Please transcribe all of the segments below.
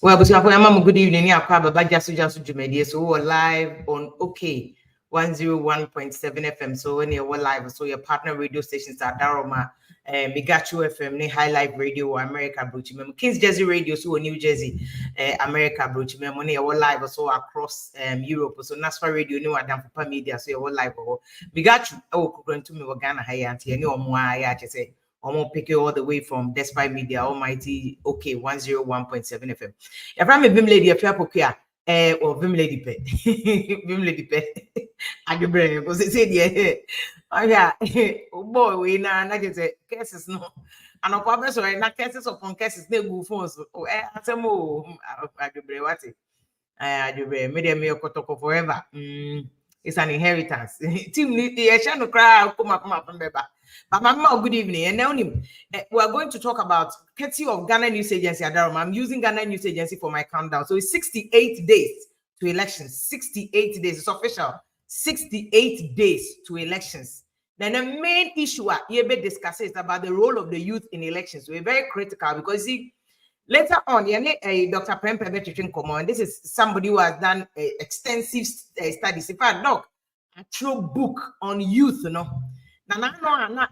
Well, but good evening. So we're live on OK 101.7 FM. So when you're live, so your partner radio stations are Daroma, Migachu FM, High Life Radio, America, Bruchimem, Kings Jersey Radio, so New Jersey, America, Bruchimem, when you're live, so across Europe. So NASFA Radio, no Adam Papa Media, so you're live. Migachu, going to me, Ghana, Hayanti, and your Moa, say. I'm picking all the way from Despite Media Almighty OK 101.7 FM. If I'm a Vim lady, if you're or Vim lady pay, Vim lady pay. I do bring because they said yeah. Oh yeah, oh boy, we now I just say cases no. And of course, sorry, not cases upon cases. They go phones. Oh, I say more. I do bring what it. I do bring. Maybe me okotoko forever. It's an inheritance. Team the shall cry. Come up from Beba. But Mama, good evening. And now we are going to talk about courtesy of Ghana News Agency. I'm using Ghana News Agency for my countdown. So it's 68 days to elections. 68 days. It's official. 68 days to elections. Then the main issue we be discussing is about the role of the youth in elections. We're very critical because see, later on, Dr. Prempe, and this is somebody who has done extensive studies. In fact, doc, a true book on youth, you know. Now,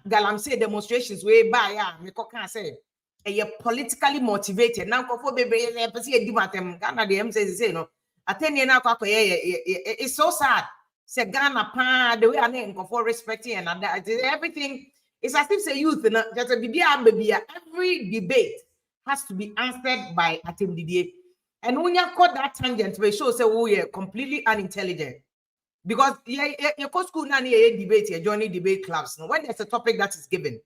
galamsey demonstrations way by me can say a politically motivated. Now, for baby, Ghana the M says no. Attending now, it's so sad. Say Ghana pa the way I name for respecting and everything. It's as if say youth, just a baby. Every debate has to be answered by Atem Didier. And when you caught that tangent, we show say we are completely unintelligent. Because you go school now debate, you join debate clubs. No, when there's a topic that is given,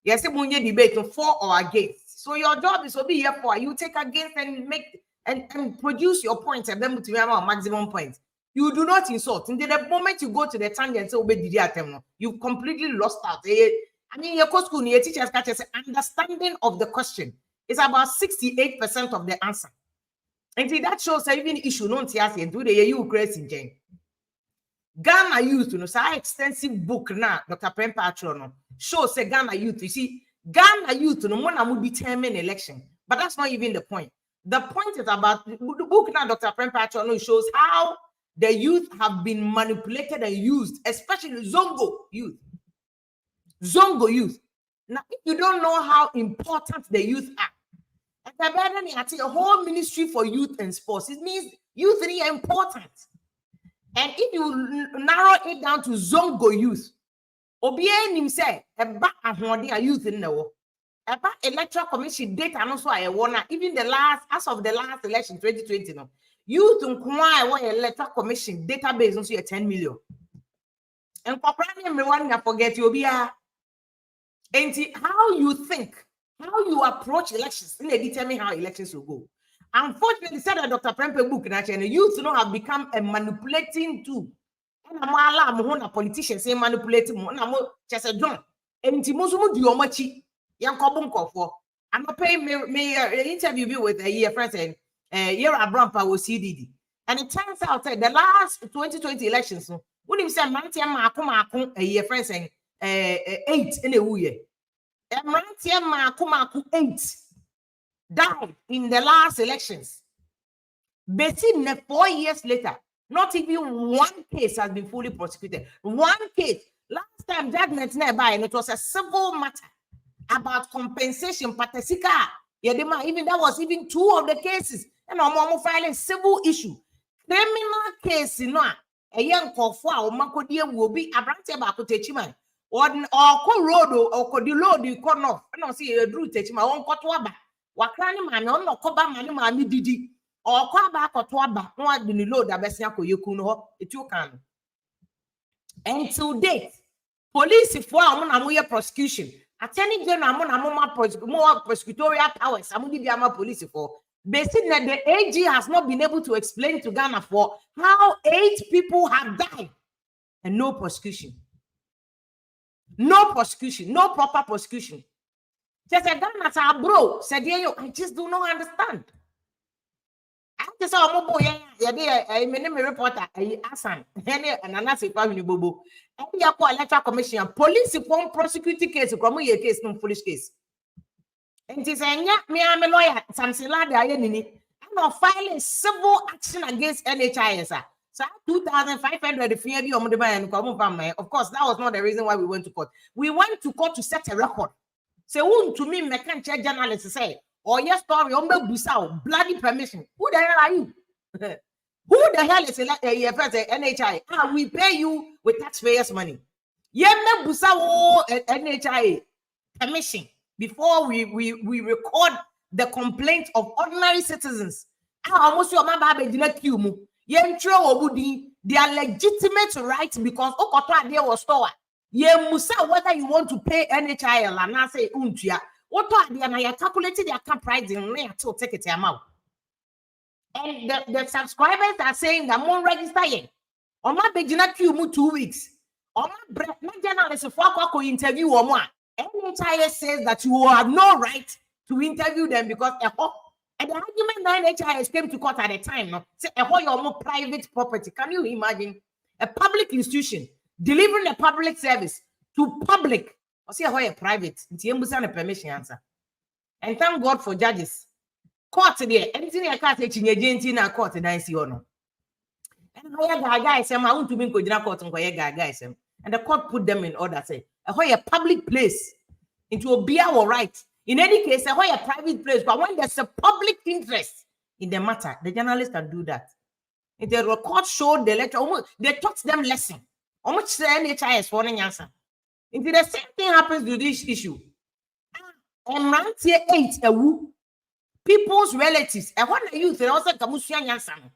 you say when you debate for or against. So your job is to be here for you take against and make and produce your points and then to have maximum points. You do not insult. In the moment you go to the tangent, say you completely lost out. I mean, your school, your teachers catch understanding of the question is about 68% of the answer. And see, that shows even issue non TS do the you crazy Jane. Ghana youth, you know, so extensive book now, Dr. Prempe shows say Ghana youth. You see, Ghana youth, no one will determine election, but that's not even the point. The point is about the book now, Dr. Prempe shows how the youth have been manipulated and used, especially Zongo youth. Zongo youth. Now, if you don't know how important the youth are, a whole ministry for youth and sports, it means youth are important. And if you narrow it down to Zongo youth, Obien himself, a youth in the war. About electoral commission data, and also I won even the last, as of the last election 2020, no, youth in electoral commission database also 10 million. And everyone forget you be and how you think, how you approach elections, and they determine how elections will go. Unfortunately, said that Dr. Prempe book, and youth have become a manipulating tool. And I'm a politician say manipulating, I'm just a drone. And Timosumu Diomachi, Yankobunko for. I'm not paying me interview with a year friend saying, year Abrampa was CDD. And it turns out that the last 2020 elections, when he said, Mantia a year friend saying, 8 in a year. And Mantia 8. Died in the last elections. But 4 years later, not even one case has been fully prosecuted. One case. Last time judgment nearby, and it was a civil matter about compensation. Patasika. Even that was even 2 of the cases. And I'm filing civil issue. Criminal case, you know, a young Kofwa or Makodia will be a branch about Techiman. Or road or the load you cut off. I don't see a drew Techima on Kotwaba. Wakrani man on no koba mani didi or kwaba kotwaba no adini load abesia ko yeku no it you can. And to date, police for amoye prosecution, attorney general more prosecutorial powers, amudi biama police for. Basically, the AG has not been able to explain to Ghana for how 8 people have died and no prosecution. No prosecution, no proper prosecution. Just a Ghana, bro, said, I just do not understand. I just saw a boy, a reporter, a Asan, and another family bobo. And we are electoral commission, police won't prosecute the case, from a case, no foolish case. And it is me I'm a lawyer, Samsila de Ayenini. I'm filing civil action against NHIS. So 2,500 if you on the man come from. Of course, that was not the reason why we went to court. We went to court to set a record. So to me, can't check journalists say, or your story on the bloody permission. Who the hell are you? Who the hell is NHI? We pay you with taxpayers' money. Yemme Busao NHI permission before we record the complaint of ordinary citizens. Almost your mama their legitimate right because there was store. Musa whether you want to pay NHIL and I say untia. What they are calculating their account price in there to take it amount. And the subscribers are saying that more register ye. On my begina queue 2 weeks. On my journalist for interview or more. NHIS says that you have no right to interview them because and the argument that NHIS came to court at the time, no, say your more private property. Can you imagine a public institution delivering a public service to public? Or say a private, a permission answer. And thank God for judges. Court there, anything I can't say in a court and I see or no. And guys, I want to be court and guys, and the court put them in order. Say a public place into a beer or right. In any case, a private place, but when there's a public interest in the matter, the journalist can do that. If the record showed the letter, they taught them lesson. How much the NHIS for an answer? If the same thing happens to this issue, and round here 8 a woo. People's relatives, and what youth they also Kamusian Yansan.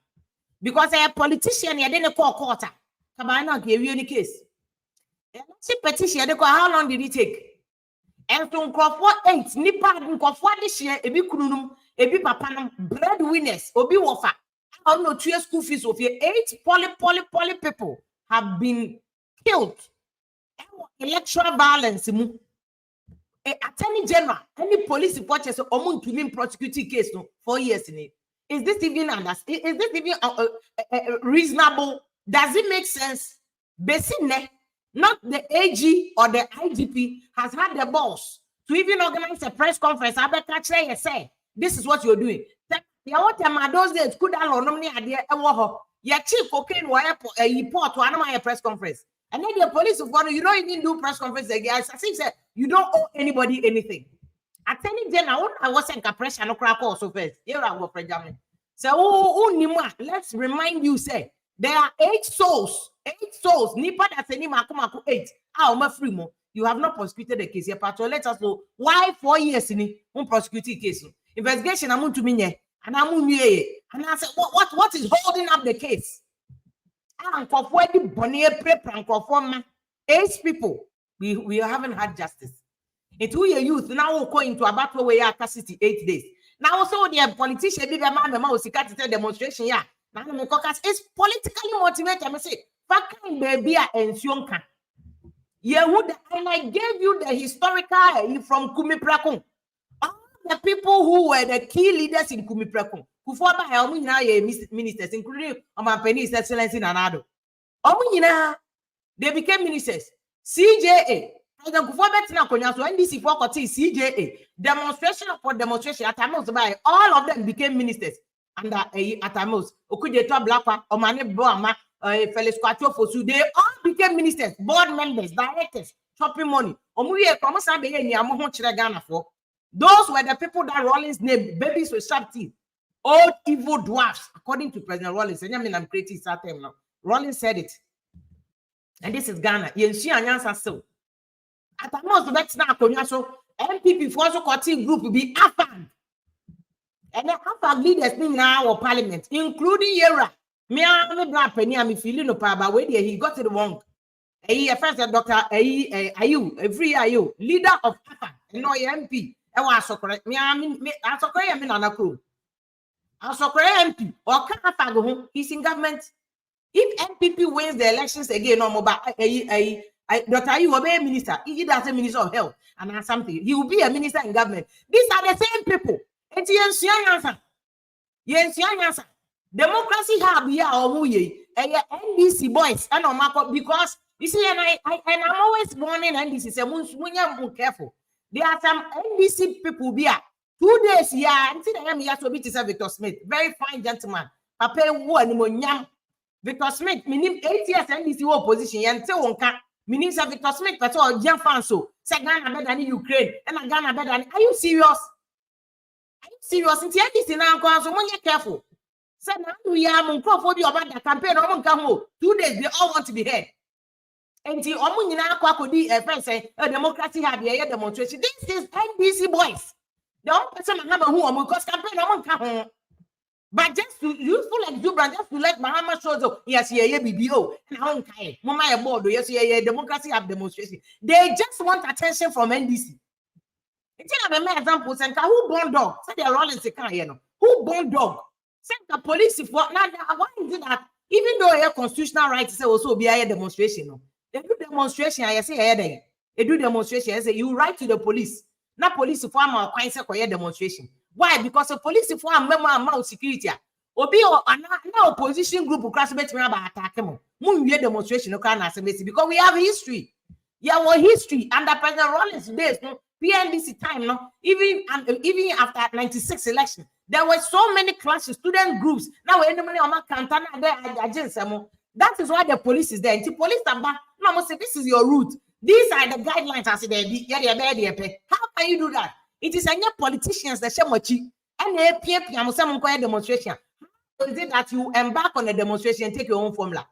Because a politician, you didn't call quarter. Cabana gave you any case. And petition, how long did it take? And from Crawford 8, Nipa and Crawford this year, a big kunum, a big papanum, breadwinners, obi wafa. I don't know 2 years school fees of 8 poly people have been killed. Electoral violence. Attorney General, any police reporter, so to mean prosecuting case no 4 years in it. Is this even reasonable? Does it make sense? Basically, not the AG or the IGP has had the balls to even organize a press conference. I bet catch you say this is what you're doing. Those days could your chief cocaine report to a press conference. And then the police have gone, you don't even do press conference again. As I said, you don't owe anybody anything. Attorney General, I wasn't a pressure, no crack also first. Here I go, Prejamin. So, let's remind you, say, there are 8 souls. 8 souls. Nipa that's any makumaku 8. Free. You have not prosecuted the case. Let us know why 4 years in it, prosecuted case. Investigation, I'm to me, and I'm and I said, what is holding up the case? 8 people. We haven't had justice. In 2 year youth now we're going to a battle where city 8 days. Now also the politician did a man demonstration. Yeah, it's politically motivated. I say, fucking baby and Sionka. Yeah, and I gave you the historical from Kumiprakun. All the people who were the key leaders in Kumiprakun. Ministers, including my Penny's Excellency Nanado. They became ministers. CJA. NDC for CJA. Demonstration upon demonstration. At most by all of them became ministers. And at most, Okujeto Blakwa, Omane Boama, Felix Kwacho, they all became ministers, board members, directors, shopping money. Those were the people that Rollins named babies with sharp teeth. Old evil dwarfs, according to President Rollins. I mean, I'm creating certain now. Rollins said it. And this is Ghana. Yenshi Anyansa so. At the most, that's now Konyaso. MPP for also group will be AFAG. And the AFAG leaders now or parliament, including Yera. Me bra penny am feeling no pa where he got it wrong. First Dr. Ayu, every Ayu, leader of AFAG, no MP. I was so correct. Me I so correct me na crew. I so correct MP or can AFAG he's in government. If NPP wins the elections again, no more, Dr. Ayu will be a minister. He does a minister of health and something. He will be a minister in government. These are the same people. It's Yensian. Democracy have here or NDC boys and on because you see, and I'm always warning NDC say, careful. There are some NDC people here. 2 days, yeah, until I am here to be Victor Smith. Very fine gentleman. Papa one Victor Smith, minim 8 years NDC opposition, and so on can meaning Victor Smith, but all Jan Fanso, say Ghana better than Ukraine, and Ghana better than. Are you serious? Are you serious? Until NDC now, so when you're careful. Say now we are Munkophobia about the campaign, 2 days, they all want to be heard. And the Omunina Kwakodi, a friend say, a democracy have a demonstration. This is NDC boys. The only person I have a home because campaign, but just to useful exuberance, just to let Mahama show up, yes, yeah, BBO, and I don't care. Mama, board, yes, yeah, democracy have demonstration. They just want attention from NDC. It's not a example, Senka, who born dog? Say they're rolling the car, you know. Who born dog? Senka police, if what now, why is it that even though a constitutional right to say also be a demonstration, no? They do demonstration, I say, they do demonstration, I say, you write to the police. Not police for my quite demonstration. Why? Because the police for a member amount security. Obi or now opposition group across the about attack him. Moon demonstration because we have history. Yeah, well, history under President Rollins days, no PNDC time, no even after 96 election, there were so many clashes, student groups. Now anybody on my cantana there, that is why the police is there. The police are back. No, say this is your route. These are the guidelines. I say how can you do that? It is any politicians that share mochi and they appear demonstration. How is it that you embark on a demonstration and take your own formula?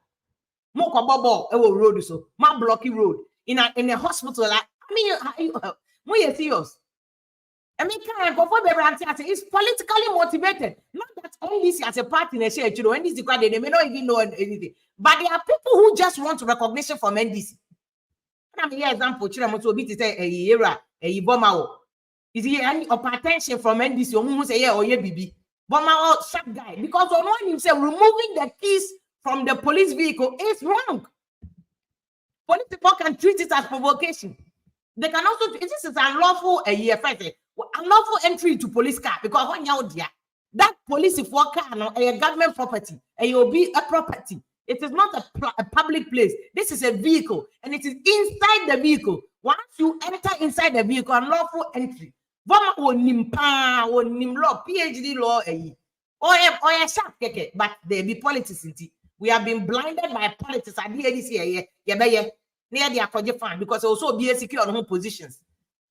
Moko bobo road so ma blocky road in a hospital. Like, I mean, you serious? I mean, it's politically motivated. Not that NDC as a party in a share, you know, NDC they may not even know anything. But there are people who just want recognition from NDC. I'm here example, to be to say a era, a bomber. Is he any attention from NDC? Who say yeah or yeah, BB? Bomber sharp guy. Because on one himself removing the keys from the police vehicle is wrong. Police people can treat it as provocation. They can also, this is unlawful unlawful entry to police car because when you're there, that police for car no a government property, and you'll be a property. It is not a public place. This is a vehicle, and it is inside the vehicle. Once you enter inside the vehicle, unlawful entry. Voma o nimpa o nimlo PhD law or a sharp keke, but there be politics in it. We have been blinded by politics at the ADC near the Akwaje fan because also be secure on home positions.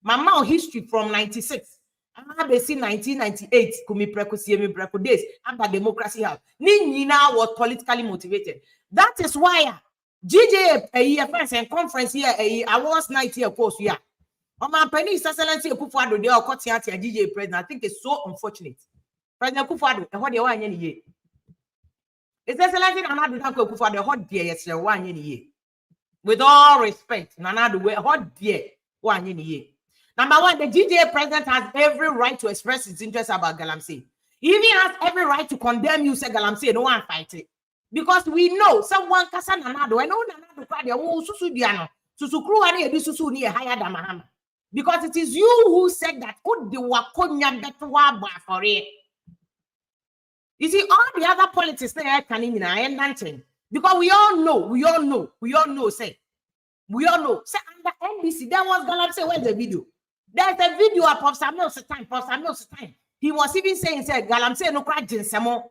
My history from 96. I have seen 1998 kumi preko days after democracy house. Nina was politically motivated. That is why GJA friends and conference here awards night here course here. On my penny Sociological Akuffo Addo they are cutting out GJA Prez. I think it's so unfortunate. President Akuffo Addo and what they want any year. It's Sociological and Addo Akuffo Addo hot dear yes 1 year. With all respect, Nana the way hot dear 1 year. Number one, the GJA president has every right to express his interest about galamsey. He even has every right to condemn you, say galamsey, no one fight it. Because we know someone kasa nanado, I know nanado kwa dia wo susu diano. Susu kru ani ebi susu ni higher than Mahama. Because it is you who said that could the wakonya betwa ba for it. You see, all the other politics there can in and dancing. Because we all know, say under NBC, there was galamsey, where's the video? There's a video of Prof. Samuel's time. He was even saying, galamsey no cry jinsemo.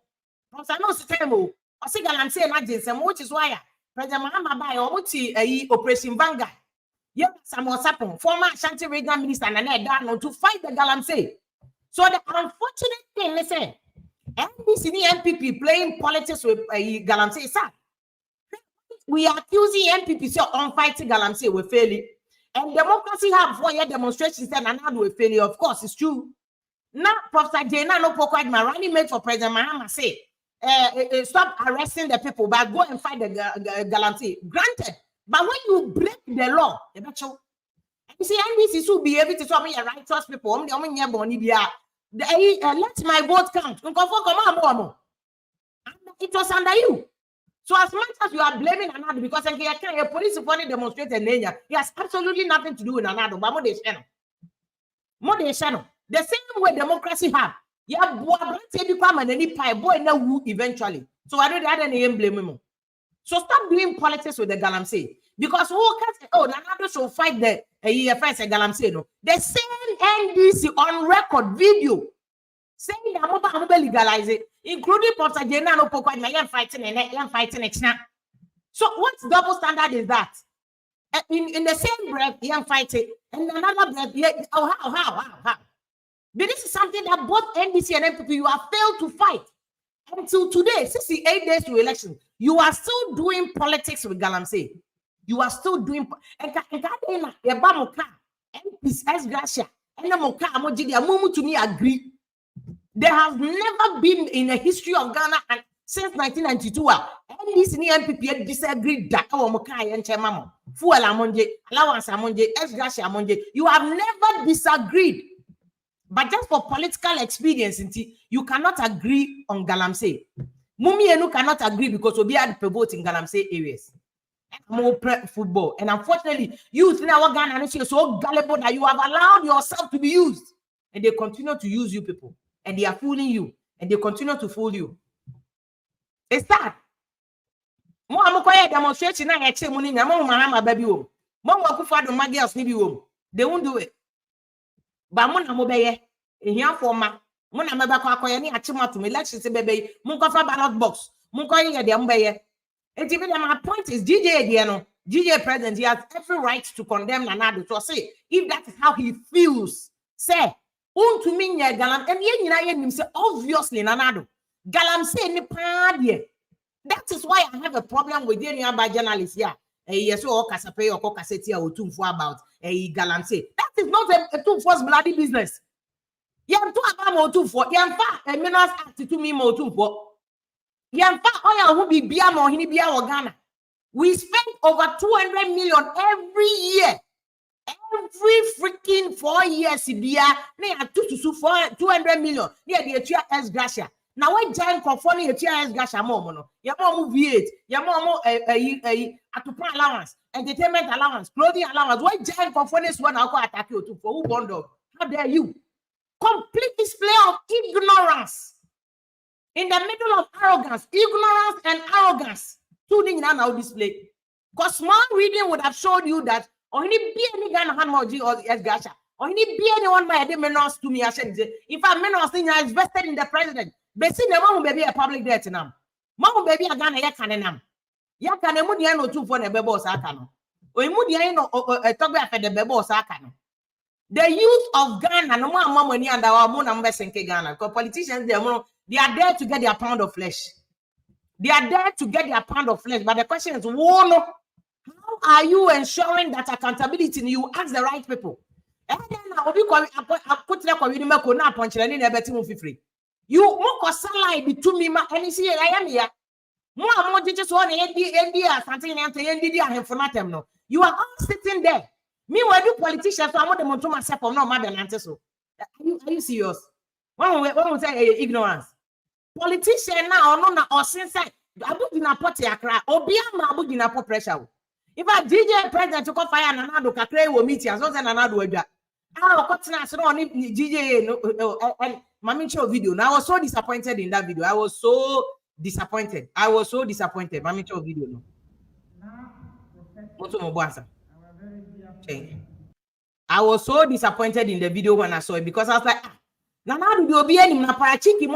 Prof. Samuel's time, I say galamsey not jinsemo, which is why President Mahama by or Operation Vanguard. Yes, Samuel Sapon, former Ashanti regional minister, and I to fight the galamsey. So the unfortunate thing, listen, NBC MPP playing politics with galamsey, sir. We are accusing MPP on fighting galamsey with failing. And democracy have 4 year demonstrations and another failure. Of course, it's true. Now, Professor Jena no pokwa my running mate for President Mahama say, stop arresting the people, but go and fight the galamsey. Granted, but when you break the law, you see, NBC should be able to tell me righteous people. Let my vote count. It was under you. So as much as you are blaming another because a police funny demonstrated he has absolutely nothing to do with another, but more they channel. The same way democracy have. Yeah, boy, and any pie boy now eventually. So I don't have any blame him. So stop doing politics with the galamsey Because who can say, oh, Nanado should fight the EFS and galamsey, no. The same NDC on record video saying that I'm legalize it, including Pastor Jena no Poko and I am fighting it now. So what double standard is that? In the same breath, I am fighting, and another breath, how? But this is something that both NDC and MPP you have failed to fight. Until today, 68 days to election, you are still doing politics with galamsey. You are still doing and to me agree. There has never been in the history of Ghana and since 1992, NDC and MPP disagreed that fuel amonje, allowance amonje, ex-gratia amonje. You have never disagreed. But just for political experience, you cannot agree on galamsey. Mumi Enu cannot agree because we had to vote in galamsey areas. More football. And unfortunately, youth in our Ghana are so gullible that you have allowed yourself to be used. And they continue to use you people. And they are fooling you. And they continue to fool you. It's that. More demonstration now. They won't do it. But mona mobeye ehia forma mona meba kwa akoye ni achima to election se bebe munko fa ballot box munko ye de mbeye enti be my point is GJA there no GJA president, he has every right to condemn Nanado to say if that is how he feels say unto me nye galam and ye nyina ye nim say obviously Nanado galamsey ni pa de. That is why I have a problem with any other journalists here. Yes, or Casape or Cassetia or Tumfo about a galamsey. That is not a Tumfo's bloody business. Yam to about Tumfo, Yam fa a menace act to me more Tumfo. Yam fa oil who be Biam or Hinibia or Ghana. We spend over 200 million every year. Every freaking 4 years, Sibia, near 200 million near the HRS Gracia. Now, when giant conforming HRS Gracia Momono, Yamo V8, Yamo Atupa allowance, entertainment allowance, clothing allowance, why giant conforming one I'll attack you to for who bundle? How dare you? Complete display of ignorance in the middle of arrogance, ignorance and arrogance. Tuning now display. Because small reading would have showed you that only be any Ghana Hanmoji or S Gasha, only be anyone by the menos to me. If I menos thing is vested in the president, but see the mom baby a public debt now. Mom baby a Ghana yakanam. Yakanemu two for the bebo sakano. Or Mudiano a toga for the bebo sakano. The youth of Ghana, no more money and our moon numbers in Ghana, because politicians they are there to get their pound of flesh. They are there to get their pound of flesh. But the question is, how are you ensuring that accountability? You ask the right people. And then I put the punch and everything free. You won't sunlight between me and you see I am here. More just one something and for nothing. No, you are all sitting there. Meanwhile, you politicians, so I want them to myself or no mother and so. Are you serious? One will say ignorance. Politician now no or since I in a pot yakra or be a in a pot pressure. If I GJA president to fire and another cacre will meet you, so then another way. I'll cut on GJA and Mami show video. Now I was so disappointed in that video. I was so disappointed. Mami show video. No. I was so disappointed in the video when I saw it because I was like, Nanado do be any parachiki,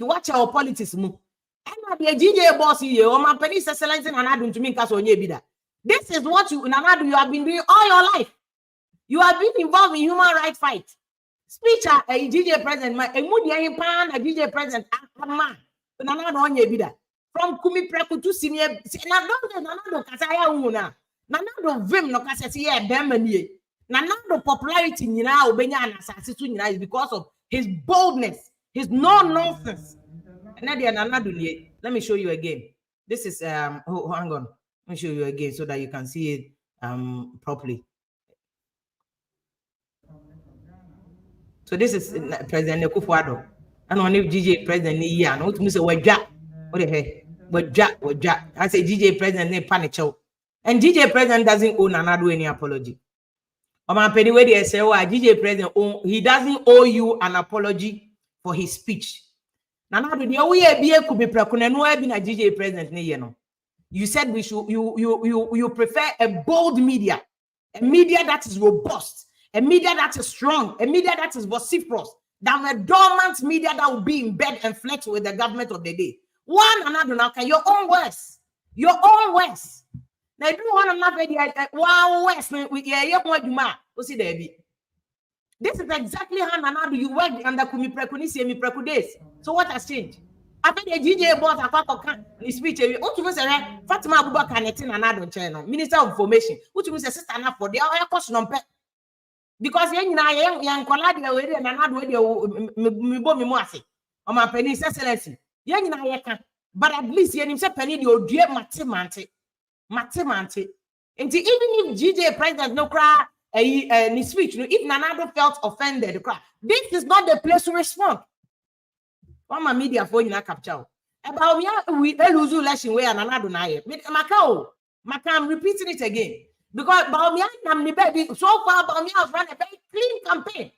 watch our politics move. And the GJA boss here, or my penny socializing Nanado to me because on bida. This is what you Nanado you have been doing all your life. You have been involved in human rights fight. Speech a GJA president, my Emudia pan a GJA president, man. Nanado on bida. From Kumi Preku to senior Nanado Kasaya Una. Nanado Vim no Kasaya Bemani. Nanado popularity now Benya is because of his boldness, his no-nonsense. Let me show you again. This is hang on. Let me show you again so that you can see it properly. So this is President Akuffo Addo. And on GJA president yeah, no to me say what the heck? What I say GJA president ne panicho. And GJA president doesn't owe Nanado any apology. Anyway, they say, oh, GJA president, he doesn't owe you an apology for his speech. Nanado, the way could be precune no be na GJA president ne no. You said we should you prefer a bold media, a media that is robust, a media that is strong, a media that is vociferous, than a dormant media that will be in bed and flex with the government of the day. One another now, your own words. Your own words. Now, if you want another one words, we hear what you might. See, Debbie. This is exactly how Nanado you work under Kumi Prekunisi and Preku days. So what has changed? After the GJA bought a couple of speech, what you say, Fatima Abubakar Netin Nanado channel, Minister of Information, what you say, sister enough for the other question on pet. Because young Colladi already and Nanado Mibo Mimoasi, or my penny's excellency. Young Nayakan, but at least you himself penny your dear Matemante. And even if GJA Prez no cry, a speech, if Nanado felt offended, this is not the place to respond. One my media for you capture. About me, we lose election where Nanado na ye. Macau, I'm repeating it again because about me, I'm the baby. So far, about me, I've run a very clean campaign.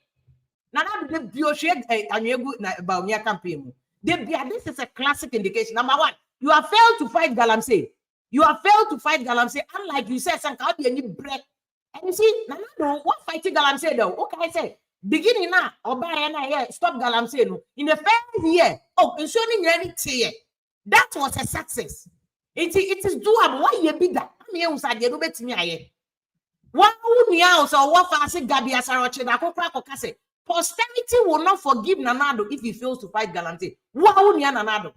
Nanado the negotiate and you good about me campaign. This is a classic indication. Number one, you have failed to fight galamsey. You have failed to fight galamsey, unlike you said, Sanka be any break. And you see, Nanado, what fighting galamsey though? What can I say? Beginning now, or by stop galamsey no. In the first year, ensuring anything, that was a success. It is doable. Why you be that? I mean, was I get over to me? One would house or what fast Gabi Asaroche that Kokase. Posterity will not forgive Nanado if he fails to fight galamsey. What would Nanado?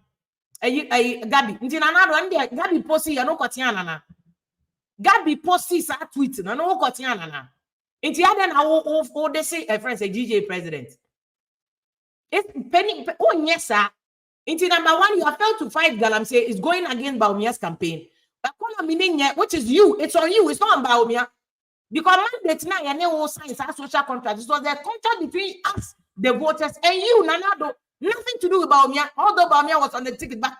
Gabi, Nanado, and Gabi Possi, and no Kotiana. Gabi Possi, sa tweet, and no Kotiana. Into other now, they say a friend, a GJA president. It's penny. Oh, yes, sir. Into number one, you have failed to fight galamsey is going against Baumia's campaign. Which is you. It's on you. It's not on Baumia. Because mandate now, you know, signs our social contract. It was the contract between us, the voters, and you, Nanado. Nothing to do with Baumia. Although Baumia was on the ticket, but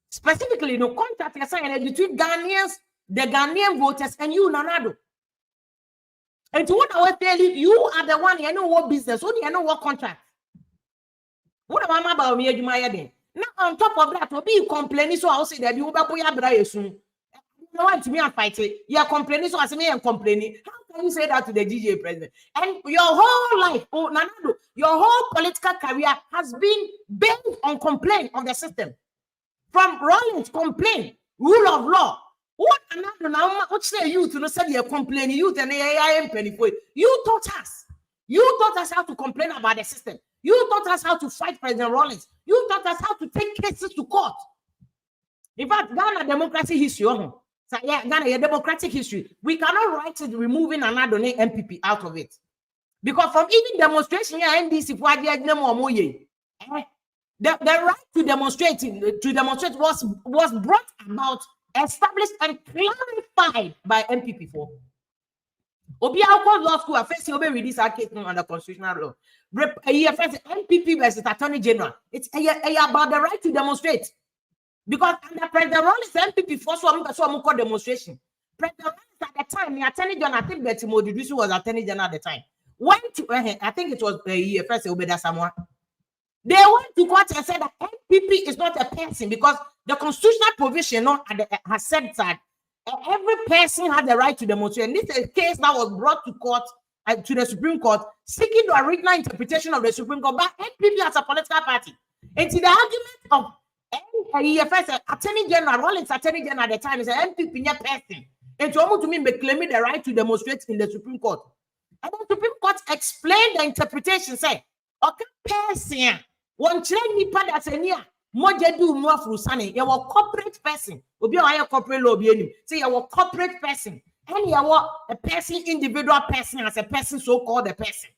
specifically, no contract you signed between Ghanaians, the Ghanaian voters, and you, Nanado. And to what I will tell you are the one you know what business, you know what contract. What am I about me? Now, on top of that, will be complaining, so I'll say that you will be soon. No one to me and fight it. You are complaining, so I say me and complaining. How can you say that to the GJA president? And your whole life, Nanado, your whole political career has been based on complaint of the system. From Rollins, complaint, rule of law. What another now? What say you to say you're complaining? You and I am penny for you taught us. You taught us how to complain about the system. You taught us how to fight President Rollins. You taught us how to take cases to court. In fact, Ghana democracy history. So yeah, Ghana democratic history. We cannot write it removing another MPP out of it, because from even demonstration here, NDC the right to demonstrate was brought about, established and clarified by MPP4. Obi Alcohol Law School, first you read this case under constitutional law. MPP versus Attorney General. It's about the right to demonstrate. Because under President Rollins, MPP4 so called demonstration. President Rollins at the time, the Attorney General, I think Betty Modidusu was Attorney General at the time. Went to, I think it was first Obeda Samoa. They went to court and said that MPP is not a person, because the constitutional provision has said that every person has the right to demonstrate. And this is a case that was brought to court, to the Supreme Court, seeking the original interpretation of the Supreme Court by MPP as a political party. And to the argument of Attorney General, Rollins Attorney General at the time, is an MPP person. And to me, claiming the right to demonstrate in the Supreme Court. And the Supreme Court explained the interpretation, say, okay, person. One train me pada senia moja do more frusane. You are corporate person. Obi a corporate law be say you are corporate person. And you are a person, individual person, as a person, so called a person.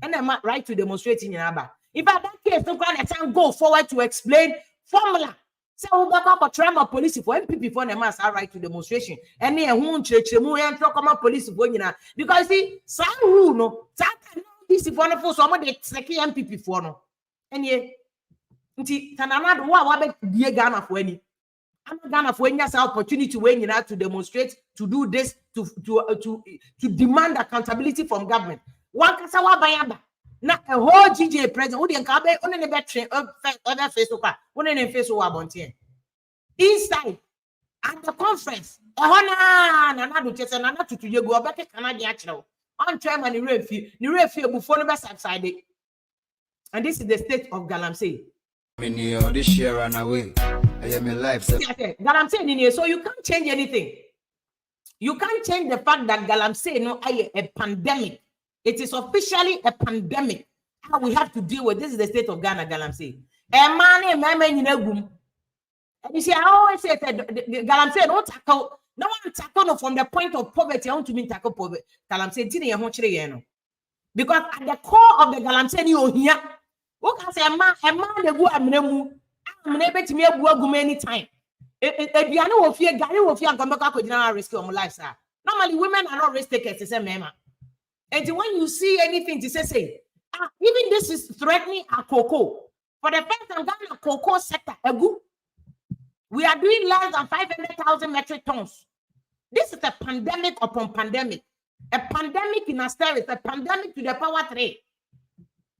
And I'm right to demonstrate in Yaba. If at that case, don't can go forward to explain formula. Say we back up a trauma police for MPP for the mass are right to demonstration. And they won't church mu and talk about police for you now. Because see, some rule no that this is wonderful. Some of the MPP for no. And ye, nti Tanana wa be die Ghana for any. I'm Ghana for any opportunity when you know to demonstrate, to do this, to demand accountability from government. One kasa wa bayaba. Na a whole GJA Prez, who the nkabe on the train other face over, one in face over bontier. inside at the conference. Nana just another to you go back to Canada. On time and the refuge before the best subsided. And this is the state of galamsey. This year ran away. I am alive. Galamsey, so you can't change anything. You can't change the fact that galamsey no a pandemic. It is officially a pandemic. How we have to deal with this is the state of Ghana galamsey. A man in a room. And you see, I always say that the galamsey don't tackle. No one tackle from the point of poverty. I want to mean tackle poverty. Galamsey didn't have because at the core of the galamsey you here. What can say a man they go I'm able to me go many time. If you know of fear, Gary will fear and come back with general risk of my life, sir. Normally, women are not risk takers, to say, mama. And when you see anything to say, even this is threatening our cocoa. For the first time, Ghana cocoa sector, we are doing less than 500,000 metric tons. This is a pandemic upon pandemic. A pandemic in austerity, a pandemic to the power 3.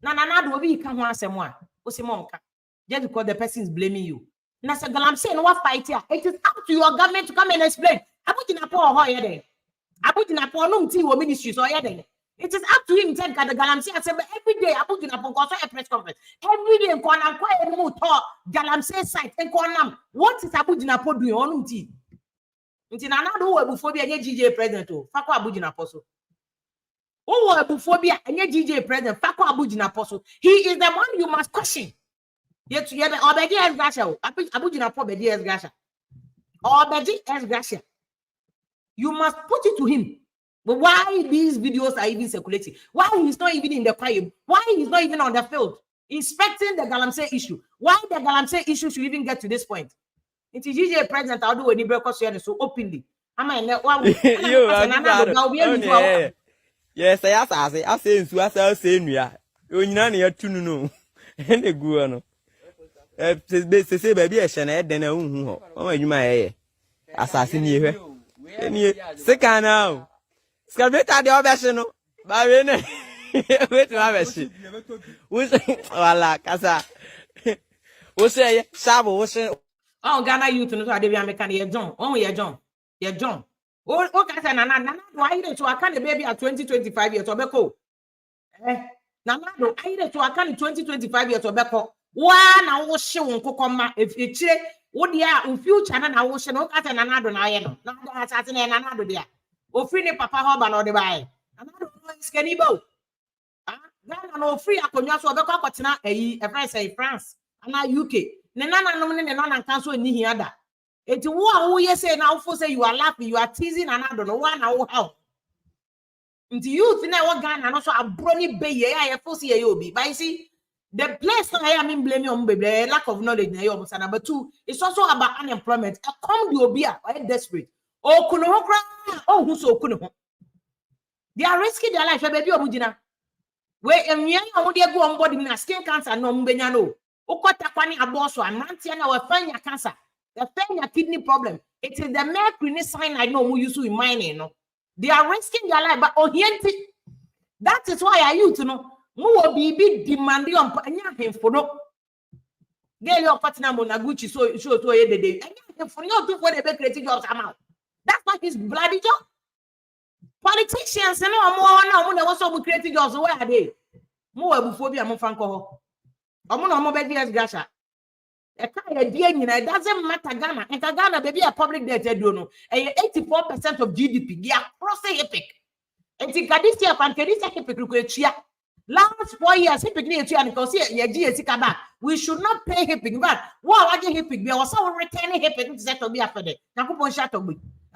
Nana do we can want someone. Just because the person is blaming you. Now, so galamsey no fight here. It is up to your government to come and explain. I put in a poor hoyer. I put in a poor no tea or ministries or yet. It is up to him to take the galamsey and say every day I put in a press conference. Every day in Kwanam quite more talk galamsey site and Kwanam. What is Abujina po doing on tea? Until another before be a GJA president to Fako Abujina Apostle. Oh, before be a GJA president, Fako Abujina Apostle. He is the one you must question. Yet together, Obedi as Gracia, Abujina Pobedi as Gracia. Obedi as Gracia. You must put it to him. But why these videos are even circulating? Why he's not even in the crime? Why he's not even on the field inspecting the galamsey issue? Why the galamsey issue should even get to this point? It's GJA president. I'll do any breakfast so openly. I mean, yes, I say, so say, you know, to know, and the guano. Say, baby, I shall add then oh, you may assassin here. Second now. Scabetta the obession, Barine. Wait to have a sheep. Wala, Casa. What's say, Sabo, what's it? Oh, Ghana youth, no, I didn't make any John. Oh, yeah, John. Yeah, John. Oh, okay, Nana, why did you account the baby at 20-25 years tobacco? Nana, I did to account 20-25 years tobacco. One, I was showing Kokoma if you check what they are in future, and I was no cat and another Nayano. Not assassin and another there. Or free Papa Hoban or the buy. Another is Canibo. Ghana no free upon your so a price in France and now UK. Nana nominated non council in Nihiada. It's one who you say now for say you are laughing, you are teasing another one hour how. Into youth in our Ghana and also a brony bay, I foresee you be. But see, the place I am in blaming on baby, lack of knowledge. Number 2, it's also about unemployment. A come to be quite desperate. Oh, Kuno, oh, who so Kuno. They are risking their life, baby. Obujina. Where a young would go on board in skin cancer, no Mbenyano. Okotakwani aboso, and Mantiana will find your cancer. They find your kidney problem. It is the mercury sign I know who used to in mining. No, they are risking their life, but oriented. That is why I you to know. More be demanding on him for no. Get your partner Monaguchi so to a day. And for you to for the creative jobs amount. That's not his bloody job. Politicians and more now also creative jobs. Where are they? More before I'm Franco. I'm not bed as Gasha. It doesn't matter Ghana. And Ghana baby a public debt don't know. 84% of GDP. They are crossing epic. And think this year and this epic. Last 4 years, we should not pay hipping. But what are you hipping? We also returning hipping to be after that. I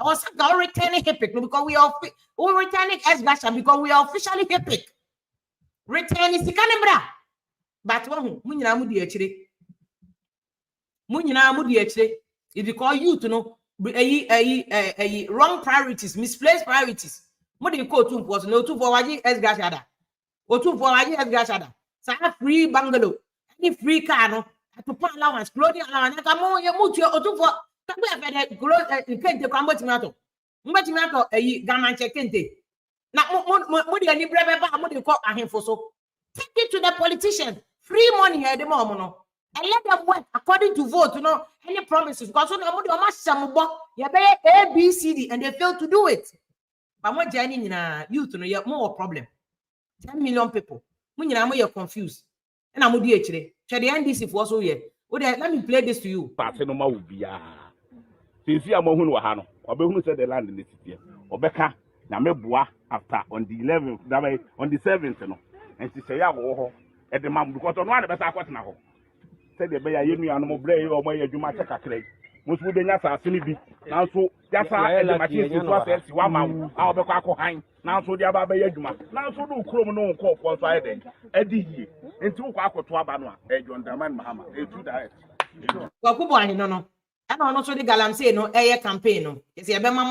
was returning hipping because we are returning as Gasha because we are officially hipping. Returning Sikanebra. But one, Munamudi actually. If you call you to know wrong priorities, misplaced priorities. What do you call 2 was no 2 for Waji as Gashada? Or 2 for Waji as Gashada. So I have free bungalow, any free car, no, to put allowance, clothing allowance, come on, you move your 2 for the combat matter. Much matter a gaman checkente. Now, what do you brother? What do you call him for so? Take it to the politician. Free money here, the moment. and let them work according to vote, any promises. Because you A, B, C, D, and they fail to do it. But what journey in youth, you have more problem. 10 million people. You're confused. And I'm with the NDC for also here. Let me play this to you. Since you are more Hano, or who said the land in the city, or Becca, Namebua after on the 11th, that way on the 7th, and she say, at the mom, because on one of us I was now. Said the Bay Union animal brave or my Jumaka Clay. Most would be not a silly. Now, so that's how I machine was 1 month, I'll be Hine. Now, so the Abba Yajuma. Now, so do Chromo call for Friday. Eddie, and 2 Quaco to Abana, Edge on the man Mahama, a 2 diet. No. I don't know so the galamsey no air campaign no. It's a bema